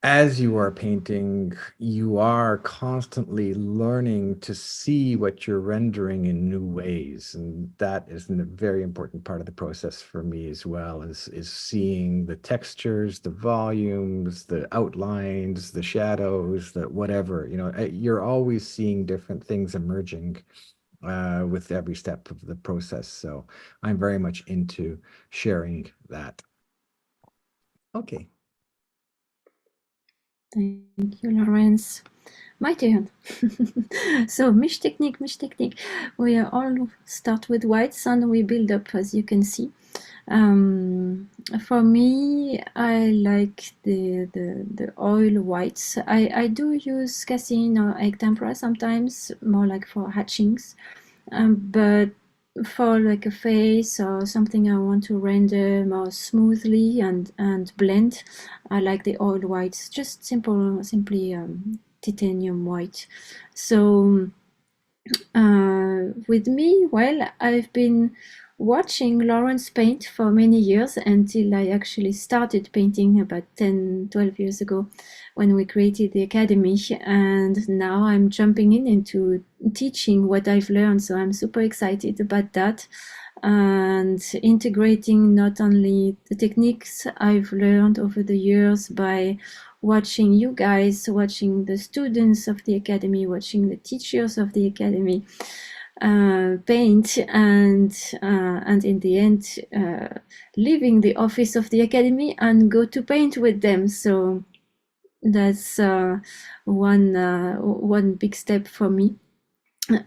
as you are painting, you are constantly learning to see what you're rendering in new ways. And that is a very important part of the process for me as well, is seeing the textures, the volumes, the outlines, the shadows, the whatever. You're always seeing different things emerging with every step of the process. So I'm very much into sharing that. Okay. Thank you, Laurence. My turn. So Mish technique. We all start with whites and we build up, as you can see. For me, I like the oil whites. I do use casein or egg tempera sometimes, more like for hatchings. But for like a face or something I want to render more smoothly and blend, I like the oil whites, just simply titanium white. So with me, well, I've been watching Laurence paint for many years until I actually started painting about 10-12 years ago when we created the academy, and now I'm jumping into teaching what I've learned, so I'm super excited about that, and integrating not only the techniques I've learned over the years by watching you guys, watching the students of the academy, watching the teachers of the academy paint, and in the end leaving the office of the academy and go to paint with them. So that's one big step for me,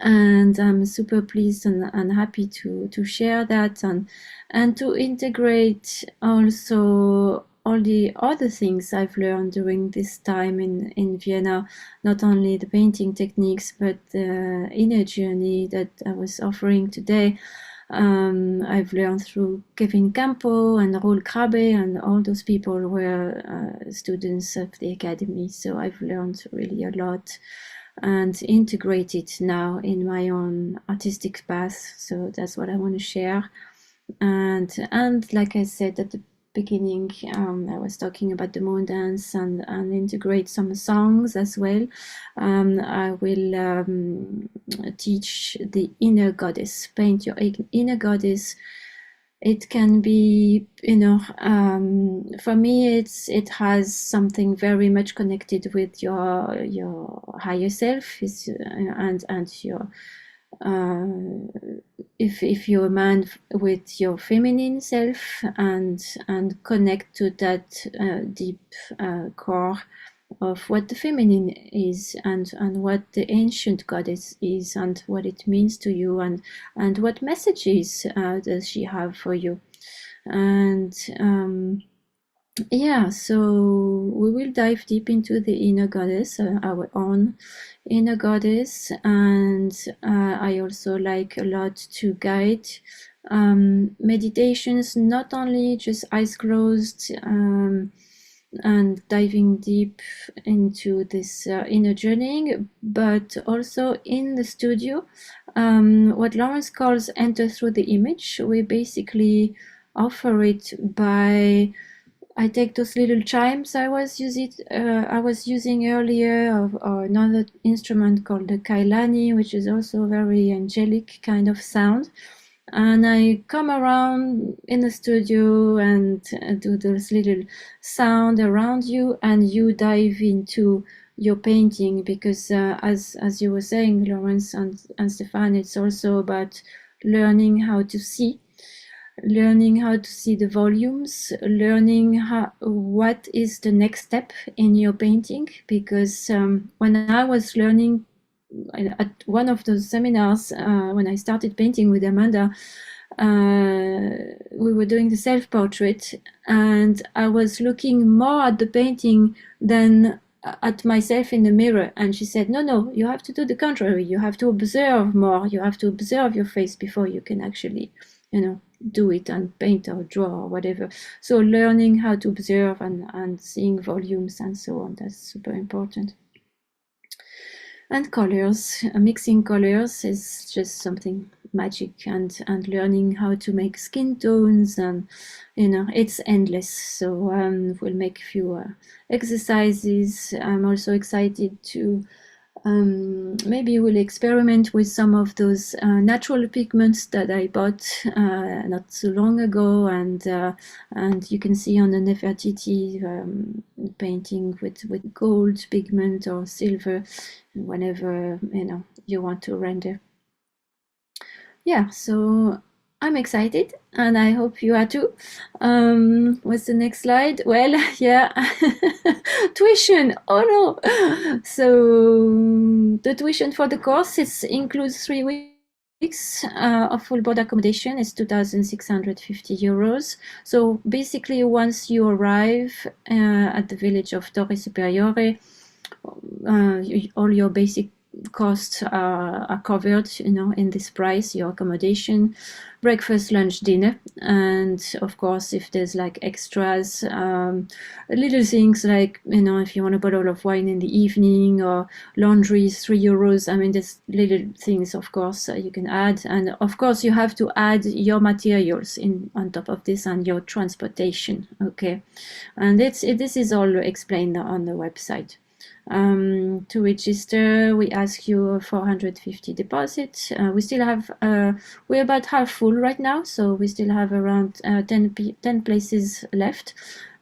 and I'm super pleased and happy to share that and to integrate also all the other things I've learned during this time in Vienna, not only the painting techniques, but the inner journey that I was offering today. I've learned through Kevin Campo and Raoul Krabbe, and all those people were students of the academy. So I've learned really a lot and integrate it now in my own artistic path. So that's what I want to share. And like I said at the beginning, I was talking about the moon dance and integrate some songs as well. I will teach the inner goddess, paint your inner goddess. It can be, for me, it has something very much connected with your higher self, and your if you're a man, with your feminine self, and connect to that deep core of what the feminine is, and what the ancient goddess is, and what it means to you, and what messages does she have for you. And yeah, so we will dive deep into the inner goddess, our own inner goddess. And I also like a lot to guide meditations, not only just eyes closed, and diving deep into this inner journeying, but also in the studio, what Laurence calls enter through the image. We basically offer it by, I take those little chimes I was using earlier, or another instrument called the kailani, which is also a very angelic kind of sound. And I come around in the studio and do those little sound around you, and you dive into your painting, because as you were saying, Laurence and Stefan, it's also about learning how to see the volumes, learning what is the next step in your painting. Because when I was learning at one of those seminars, when I started painting with Amanda, we were doing the self-portrait, and I was looking more at the painting than at myself in the mirror. And she said, no, you have to do the contrary. You have to observe more. You have to observe your face before you can actually, do it and paint or draw or whatever. So learning how to observe and seeing volumes and so on, that's super important. And colors, mixing colors is just something magic, and learning how to make skin tones, and it's endless. So we'll make a few exercises. I'm also excited to maybe we'll experiment with some of those natural pigments that I bought not so long ago, and you can see on the Nefertiti painting with gold pigment or silver, whenever you want to render. Yeah, so I'm excited, and I hope you are too. What's the next slide? Well, yeah, tuition. Oh no! So the tuition for the course includes 3 weeks of full board accommodation. Is 2,650 euros. So basically, once you arrive at the village of Torri Superiore, all your basic costs are covered, in this price. Your accommodation, breakfast, lunch, dinner, and of course, if there's like extras, little things like, if you want a bottle of wine in the evening, or laundry is 3 euros. I mean, there's little things, of course, you can add, and of course, you have to add your materials on top of this, and your transportation. Okay, and this is all explained on the website. To register, we ask you a 450 deposit. We still have, we're about half full right now, so we still have around 10 places left.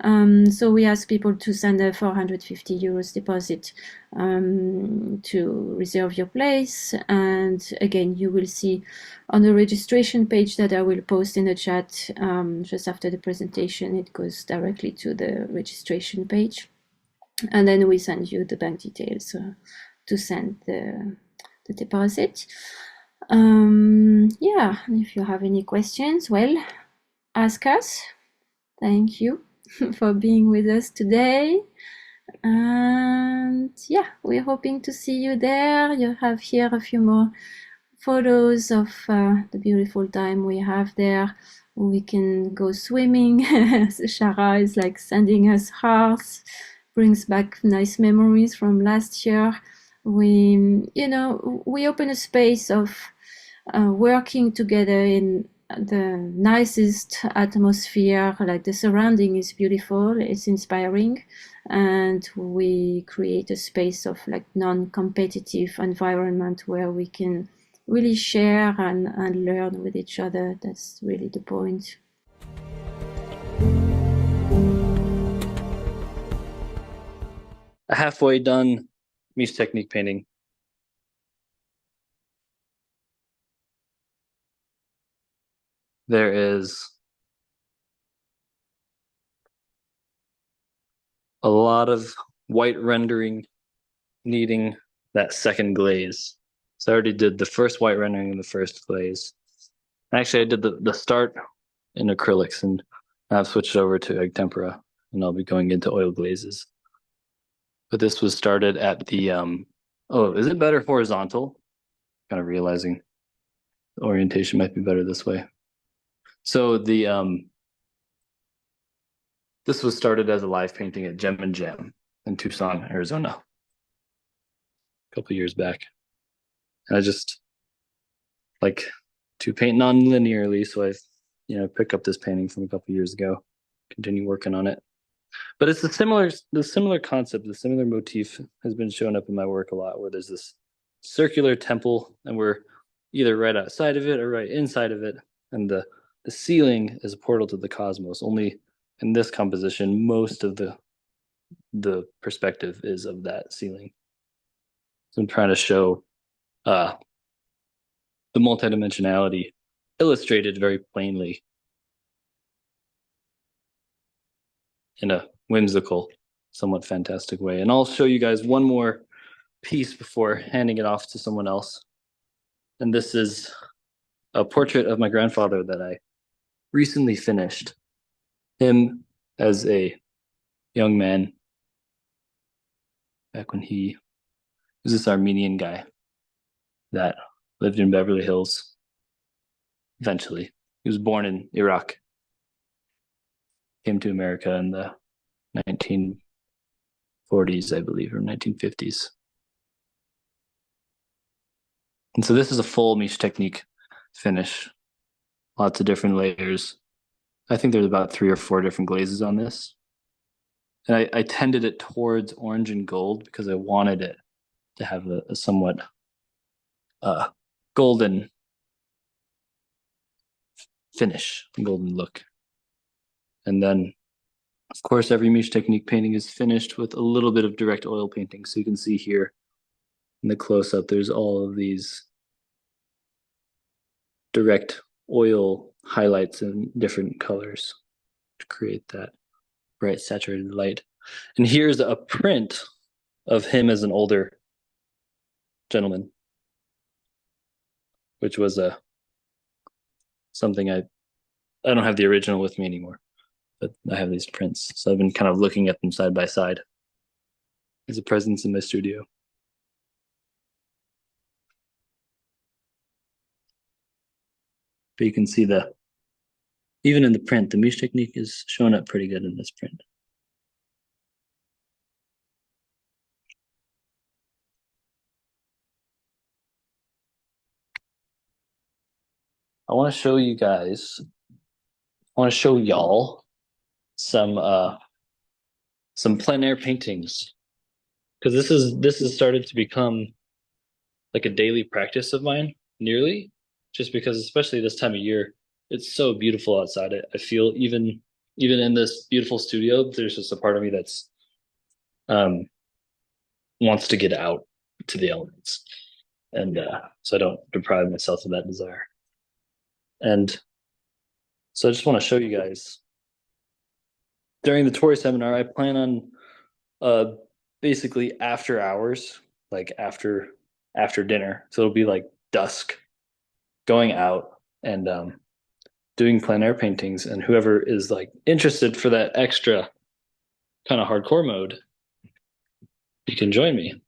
So we ask people to send a 450 euros deposit to reserve your place. And again, you will see on the registration page that I will post in the chat just after the presentation, it goes directly to the registration page. And then we send you the bank details to send the deposit. Yeah, if you have any questions, well, ask us. Thank you for being with us today. And yeah, we're hoping to see you there. You have here a few more photos of the beautiful time we have there. We can go swimming. Shara is like sending us hearts. Brings back nice memories from last year. We open a space of working together in the nicest atmosphere, like the surrounding is beautiful, it's inspiring, and we create a space of like non-competitive environment where we can really share and learn with each other. That's really the point. A halfway done Mies technique painting. There is a lot of white rendering needing that second glaze. So I already did the first white rendering and the first glaze. Actually, I did the start in acrylics, and I've switched over to egg tempera, and I'll be going into oil glazes. But this was started at the, oh, is it better horizontal? Kind of realizing the orientation might be better this way. So the, this was started as a live painting at Gem and Jam in Tucson, Arizona, a couple years back. And I just like to paint non-linearly, so I, picked up this painting from a couple years ago, continue working on it. But it's the similar concept, the similar motif has been shown up in my work a lot, where there's this circular temple, and we're either right outside of it or right inside of it, and the ceiling is a portal to the cosmos. Only in this composition, most of the perspective is of that ceiling. So I'm trying to show the multidimensionality illustrated very plainly in a whimsical, somewhat fantastic way. And I'll show you guys one more piece before handing it off to someone else. And this is a portrait of my grandfather that I recently finished. Him as a young man, back when he was this Armenian guy that lived in Beverly Hills. Eventually, he was born in Iraq, came to America in the 1940s, I believe, or 1950s. And so this is a full Mies technique finish, lots of different layers. I think there's about 3 or 4 different glazes on this. And I tended it towards orange and gold because I wanted it to have a somewhat golden finish, golden look. And then, of course, every Mies technique painting is finished with a little bit of direct oil painting. So you can see here in the close-up, there's all of these direct oil highlights in different colors to create that bright saturated light. And here's a print of him as an older gentleman, which was something I don't have the original with me anymore, but I have these prints. So I've been kind of looking at them side by side as a presence in my studio. But you can see even in the print, the Mies technique is showing up pretty good in this print. I want to show you guys, I want to show y'all some plein air paintings, because this has started to become like a daily practice of mine, nearly, just because especially this time of year, it's so beautiful outside. I feel even in this beautiful studio, there's just a part of me that's wants to get out to the elements, and so I don't deprive myself of that desire. And so I just want to show you guys during the Torri seminar, I plan on basically after hours, like after dinner, so it'll be like dusk, going out and doing plein air paintings, and whoever is like interested for that extra kind of hardcore mode, you can join me.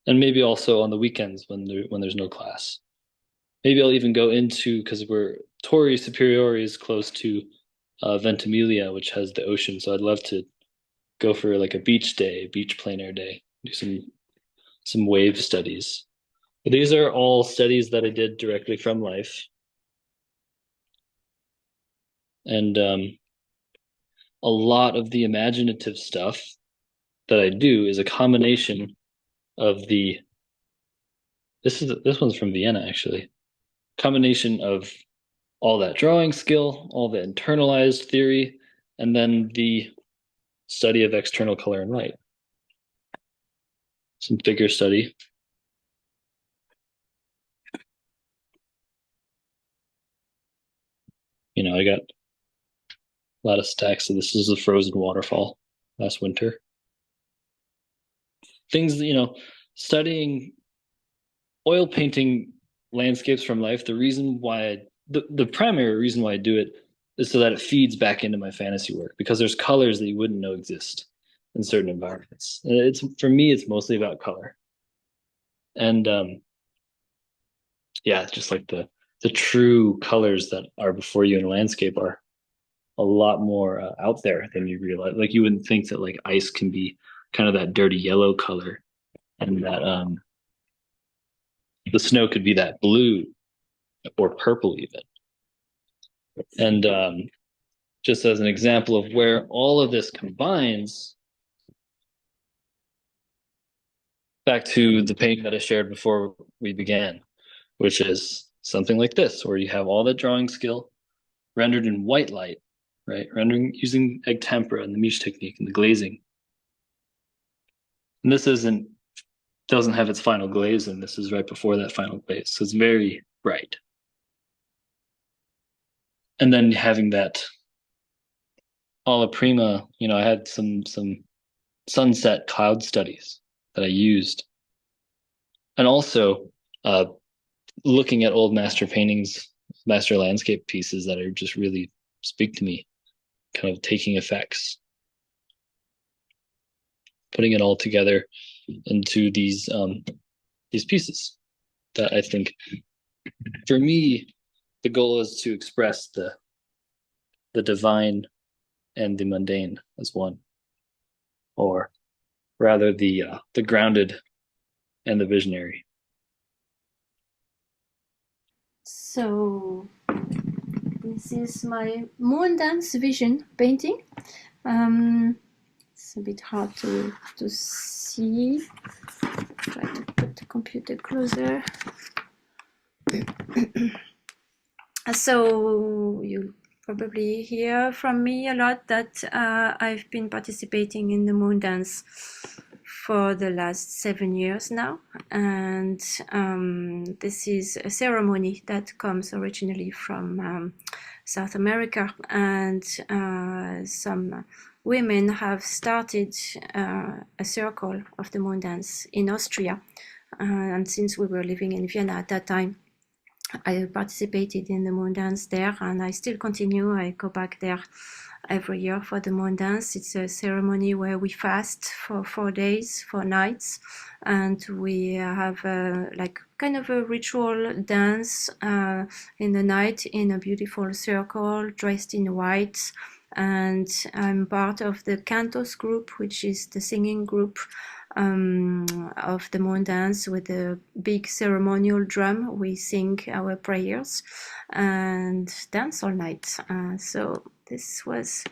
And maybe also on the weekends when there's no class. Maybe I'll even go into, because Torri Superiore is close to Ventimiglia, which has the ocean, so I'd love to go for like a beach plein air day, do some wave studies. But these are all studies that I did directly from life. And a lot of the imaginative stuff that I do is a combination of this one's from Vienna, actually. Combination of all that drawing skill, all the internalized theory, and then the study of external color and light. Some figure study. You know, I got a lot of stacks. So this is a frozen waterfall last winter. Things, you know, studying oil painting landscapes from life. The reason why, the primary reason why I do it is so that it feeds back into my fantasy work, because there's colors that you wouldn't know exist in certain environments. It's, for me, it's mostly about color. And yeah, it's just like the true colors that are before you in a landscape are a lot more out there than you realize. Like, you wouldn't think that like ice can be kind of that dirty yellow color, and that the snow could be that blue or purple even. And just as an example of where all of this combines, back to the painting that I shared before we began, which is something like this, where you have all that drawing skill rendered in white light, right? Rendering using egg tempera and the Miche technique and the glazing. And this doesn't have its final glaze, and this is right before that final glaze, so it's very bright. And then having that alla prima, you know, I had some sunset cloud studies that I used, and also looking at old master paintings, master landscape pieces that are just really speak to me, kind of taking effects, putting it all together into these pieces that I think, for me, the goal is to express the divine and the mundane as one, or rather the grounded and the visionary. So this is my moon dance vision painting. It's a bit hard to see. Try to put the computer closer. So you probably hear from me a lot that I've been participating in the moon dance for the last 7 years now, and this is a ceremony that comes originally from South America, and some women have started a circle of the moon dance in Austria, and since we were living in Vienna at that time, I participated in the moon dance there, and I still continue. I go back there every year for the moon dance. It's a ceremony where we fast for 4 days, 4 nights, and we have like kind of a ritual dance in the night in a beautiful circle, dressed in white. And I'm part of the cantos group, which is the singing group of the moon dance. With a big ceremonial drum, we sing our prayers and dance all night. So this was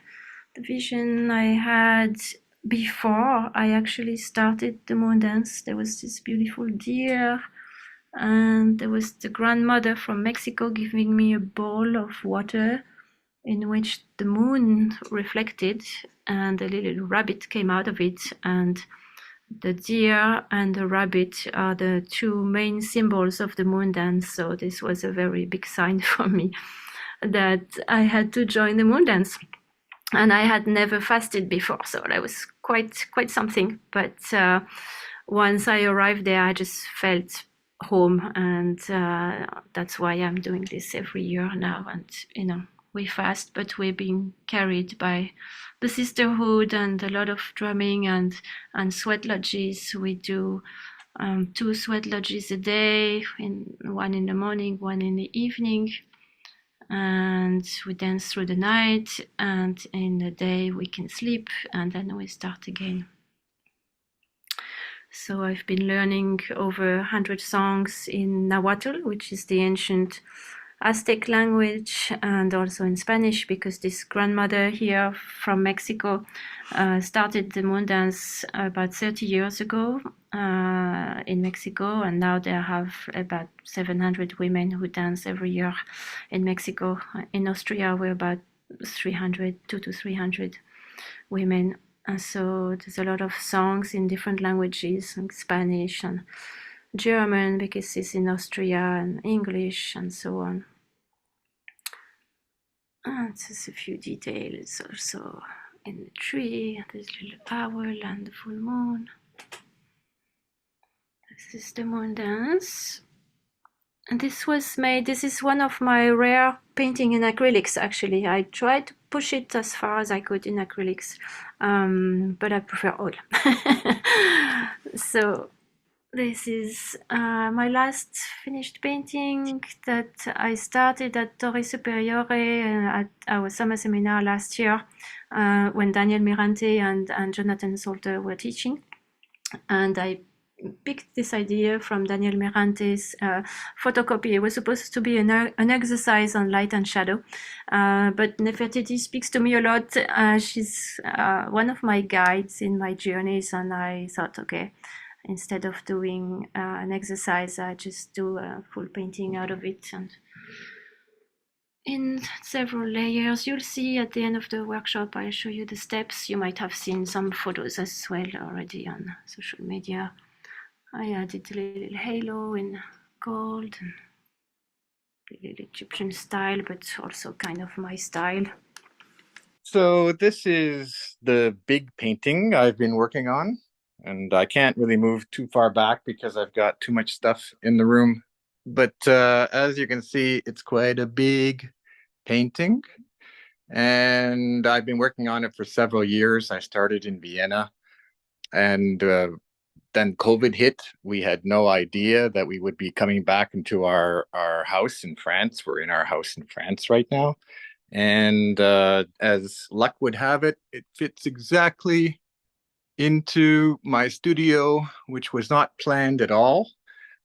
the vision I had before I actually started the moon dance. There was this beautiful deer, and there was the grandmother from Mexico giving me a bowl of water in which the moon reflected, and a little rabbit came out of it. And the deer and the rabbit are the 2 main symbols of the moon dance. So this was a very big sign for me that I had to join the moon dance. And I had never fasted before, so that was quite something. But once I arrived there, I just felt home, and that's why I'm doing this every year now. And you know, we fast, but we're being carried by the sisterhood and a lot of drumming and sweat lodges. We do 2 sweat lodges a day, one in the morning, one in the evening, and we dance through the night, and in the day we can sleep, and then we start again. So I've been learning over 100 songs in Nahuatl, which is the ancient Aztec language and also in Spanish, because this grandmother here from Mexico started the moon dance about 30 years ago in Mexico, and now they have about 700 women who dance every year in Mexico. In Austria, we're about 200 to 300 women. And so there's a lot of songs in different languages, like Spanish and German, because it's in Austria, and English, and so on. And just a few details also in the tree. There's a little owl and the full moon. This is the moon dance. And this is one of my rare painting in acrylics, actually. I tried to push it as far as I could in acrylics, but I prefer oil. So this is my last finished painting that I started at Torri Superiore at our summer seminar last year when Daniel Mirante and Jonathan Salter were teaching. And I picked this idea from Daniel Mirante's photocopy. It was supposed to be an exercise on light and shadow, but Nefertiti speaks to me a lot. She's one of my guides in my journeys, and I thought, okay, instead of doing an exercise, I just do a full painting out of it. And in several layers, you'll see at the end of the workshop, I'll show you the steps. You might have seen some photos as well already on social media. I added a little halo in gold, and a little Egyptian style, but also kind of my style. So this is the big painting I've been working on, and I can't really move too far back because I've got too much stuff in the room. But as you can see, it's quite a big painting, and I've been working on it for several years. I started in Vienna, and then COVID hit. We had no idea that we would be coming back into our house in France. We're in our house in France right now. And as luck would have it, it fits exactly into my studio, which was not planned at all.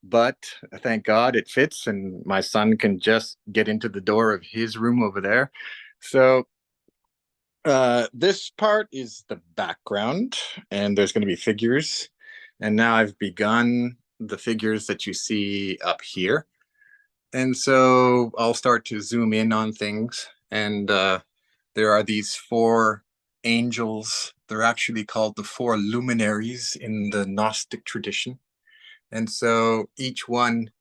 But thank God it fits, and my son can just get into the door of his room over there. So this part is the background, and there's going to be figures. And now I've begun the figures that you see up here. And so I'll start to zoom in on things. And there are these 4 angels. They're actually called the 4 luminaries in the Gnostic tradition. And so each one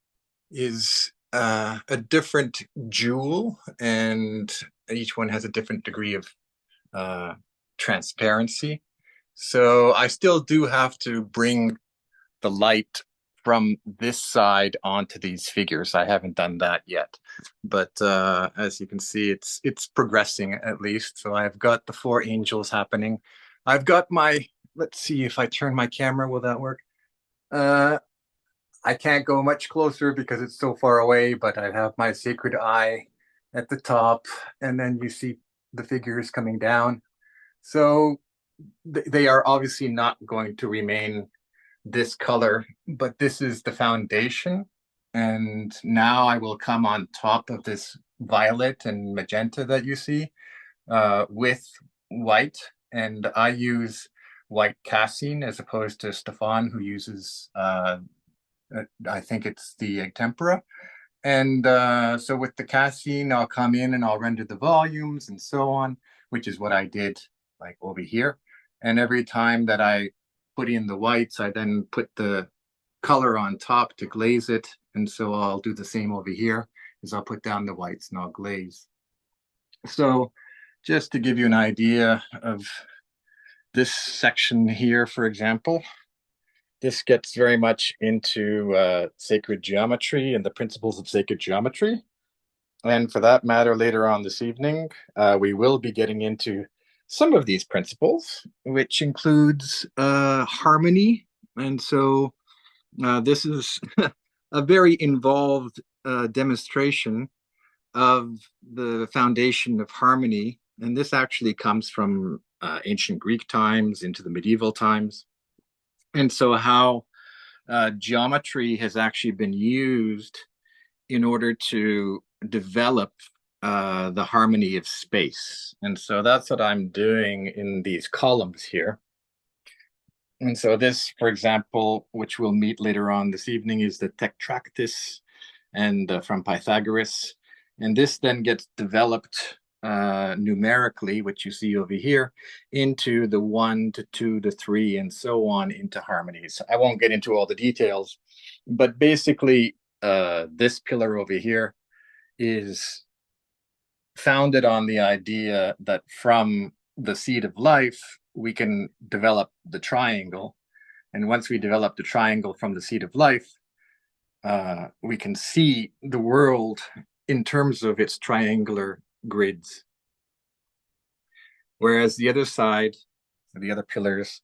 is a different jewel, and each one has a different degree of transparency. So I still do have to bring the light from this side onto these figures. I haven't done that yet, but as you can see, it's progressing at least. So I've got the 4 angels happening. I've got my, let's see if I turn my camera, will that work? I can't go much closer because it's so far away, but I have my sacred eye at the top, and then you see the figures coming down. So they are obviously not going to remain this color, but this is the foundation. And now I will come on top of this violet and magenta that you see with white. And I use white cassine as opposed to Stefan, who uses, I think it's the egg tempera. And so with the cassine, I'll come in and I'll render the volumes and so on, which is what I did like over here. And every time that I put in the whites, I then put the color on top to glaze it. And so I'll do the same over here, is I'll put down the whites and I'll glaze. So just to give you an idea of this section here, for example, this gets very much into sacred geometry and the principles of sacred geometry. And for that matter, later on this evening, we will be getting into some of these principles, which includes harmony. And so this is a very involved demonstration of the foundation of harmony. And this actually comes from ancient Greek times into the medieval times. And so how geometry has actually been used in order to develop the harmony of space. And so that's what I'm doing in these columns here. And so this, for example, which we'll meet later on this evening, is the tetractys and from Pythagoras. And this then gets developed numerically, which you see over here, into the 1 to 2 to 3 and so on into harmonies. I won't get into all the details, but basically this pillar over here is founded on the idea that from the seed of life, we can develop the triangle. And once we develop the triangle from the seed of life, we can see the world in terms of its triangular grids. Whereas the other side, the other pillars,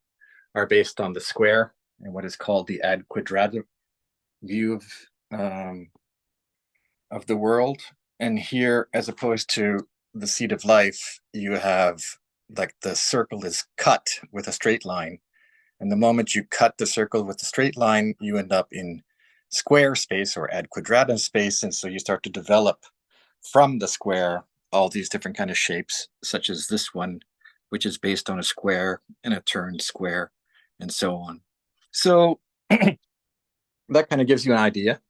are based on the square and what is called the ad quadratum view of the world. And here, as opposed to the seed of life, you have like the circle is cut with a straight line. And the moment you cut the circle with the straight line, you end up in square space or ad quadratum space. And so you start to develop from the square all these different kind of shapes, such as this one, which is based on a square and a turned square and so on. So that kind of gives you an idea.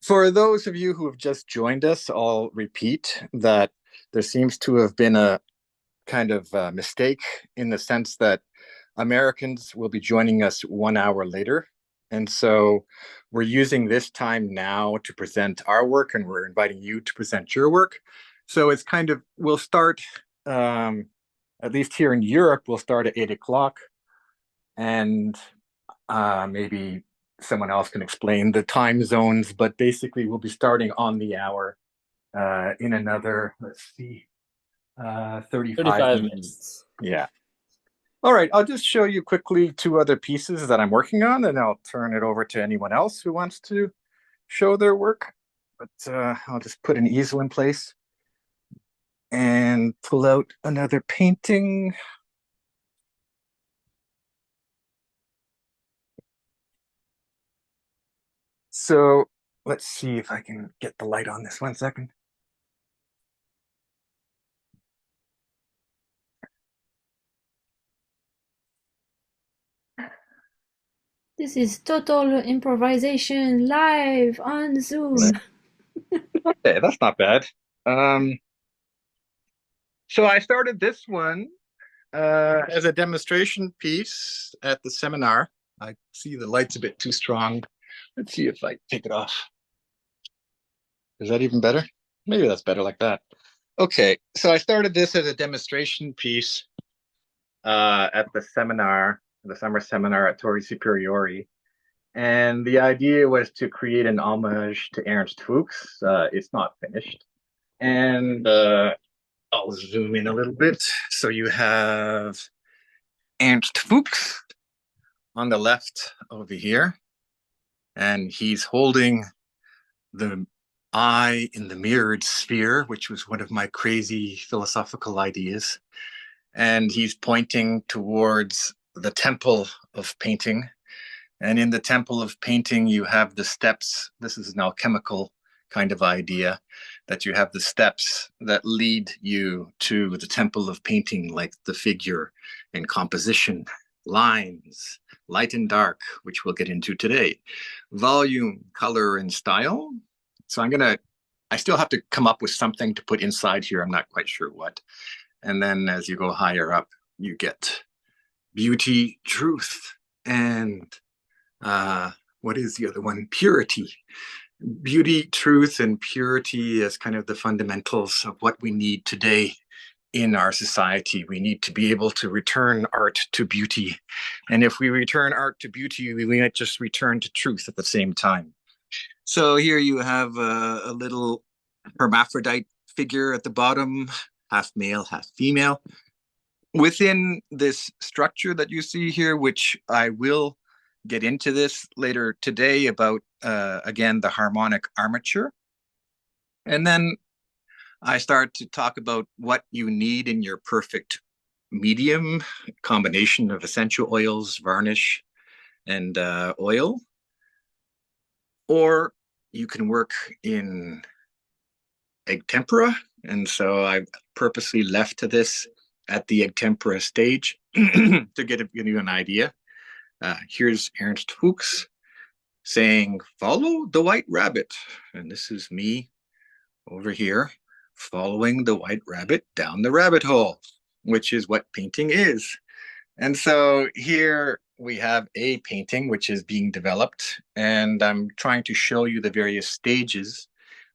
For those of you who have just joined us, I'll repeat that there seems to have been a kind of mistake in the sense that Americans will be joining us 1 hour later. And so we're using this time now to present our work, and we're inviting you to present your work. So it's kind of, we'll start, at least here in Europe, we'll start at 8 o'clock. And maybe someone else can explain the time zones, but basically we'll be starting on the hour in another, let's see, 35 minutes. Yeah. All right, I'll just show you quickly 2 other pieces that I'm working on, and I'll turn it over to anyone else who wants to show their work. But I'll just put an easel in place and pull out another painting. So let's see if I can get the light on this 1 second. This is total improvisation live on Zoom. Okay, that's not bad. So I started this one as a demonstration piece at the seminar. I see the light's a bit too strong. Let's see if I take it off. Is that even better? Maybe that's better like that. Okay, so I started this as a demonstration piece at the seminar, the summer seminar at Torri Superiore. And the idea was to create an homage to Ernst Fuchs. It's not finished. And I'll zoom in a little bit. So you have Ernst Fuchs on the left over here. And he's holding the eye in the mirrored sphere, which was one of my crazy philosophical ideas. And he's pointing towards the temple of painting. And in the temple of painting, you have the steps. This is an alchemical kind of idea, that you have the steps that lead you to the temple of painting, like the figure and composition, lines, light and dark, which we'll get into today, volume, color, and style. So I still have to come up with something to put inside here. I'm not quite sure what. And then as you go higher up, you get beauty, truth, and what is the other one? Purity. Beauty, truth, and purity as kind of the fundamentals of what we need today in our society. We need to be able to return art to beauty. And if we return art to beauty, we might just return to truth at the same time. So here you have a little hermaphrodite figure at the bottom, half male, half female. Within this structure that you see here, which I will get into this later today about, again, the harmonic armature. And then I start to talk about what you need in your perfect medium, combination of essential oils, varnish, and oil. Or you can work in egg tempera. And so I purposely left to this at the egg tempera stage to give you an idea. Here's Ernst Fuchs saying, follow the white rabbit. And this is me over here following the white rabbit down the rabbit hole, which is what painting is. And so here we have a painting which is being developed, and I'm trying to show you the various stages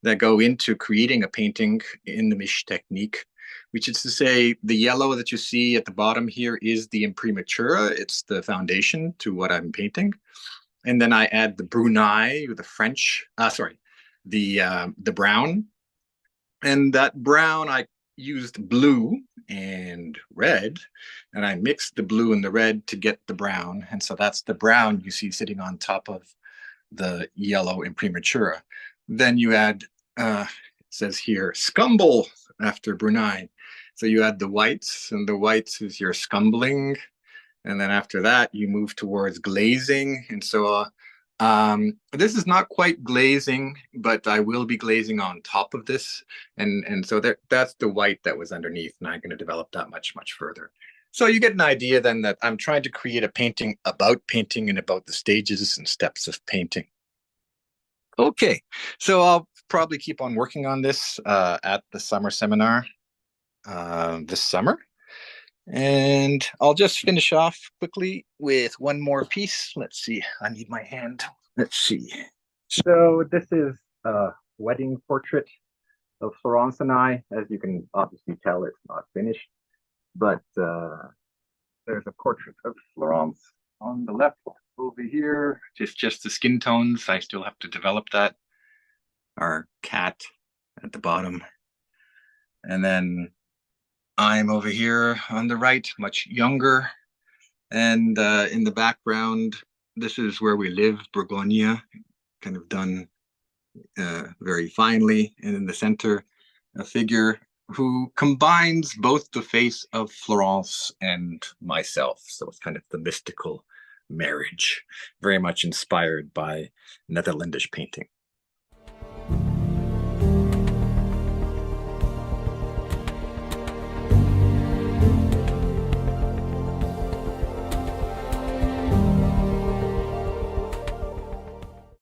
that go into creating a painting in the Misch technique, which is to say the yellow that you see at the bottom here is the imprimatura. It's the foundation to what I'm painting. And then I add the brunei, or the French, the brown. And that brown, I used blue and red, and I mixed the blue and the red to get the brown. And so that's the brown you see sitting on top of the yellow imprimatura. Then you add, it says here, scumble after brunei. So you add the whites, and the whites is your scumbling. And then after that, you move towards glazing. And so this is not quite glazing, but I will be glazing on top of this. And so that's the white that was underneath, and I'm going to develop that much, much further. So you get an idea then that I'm trying to create a painting about painting and about the stages and steps of painting. Okay, so I'll probably keep on working on this at the summer seminar this summer. And I'll just finish off quickly with one more piece. Let's see, I need my hand. Let's see. So this is a wedding portrait of Florence and I. As you can obviously tell, it's not finished, but there's a portrait of Florence on the left over here. Just the skin tones. I still have to develop that. Our cat at the bottom. And then I'm over here on the right, much younger. And in the background, this is where we live, Bourgogne, kind of done very finely. And in the center, a figure who combines both the face of Florence and myself. So it's kind of the mystical marriage, very much inspired by Netherlandish painting.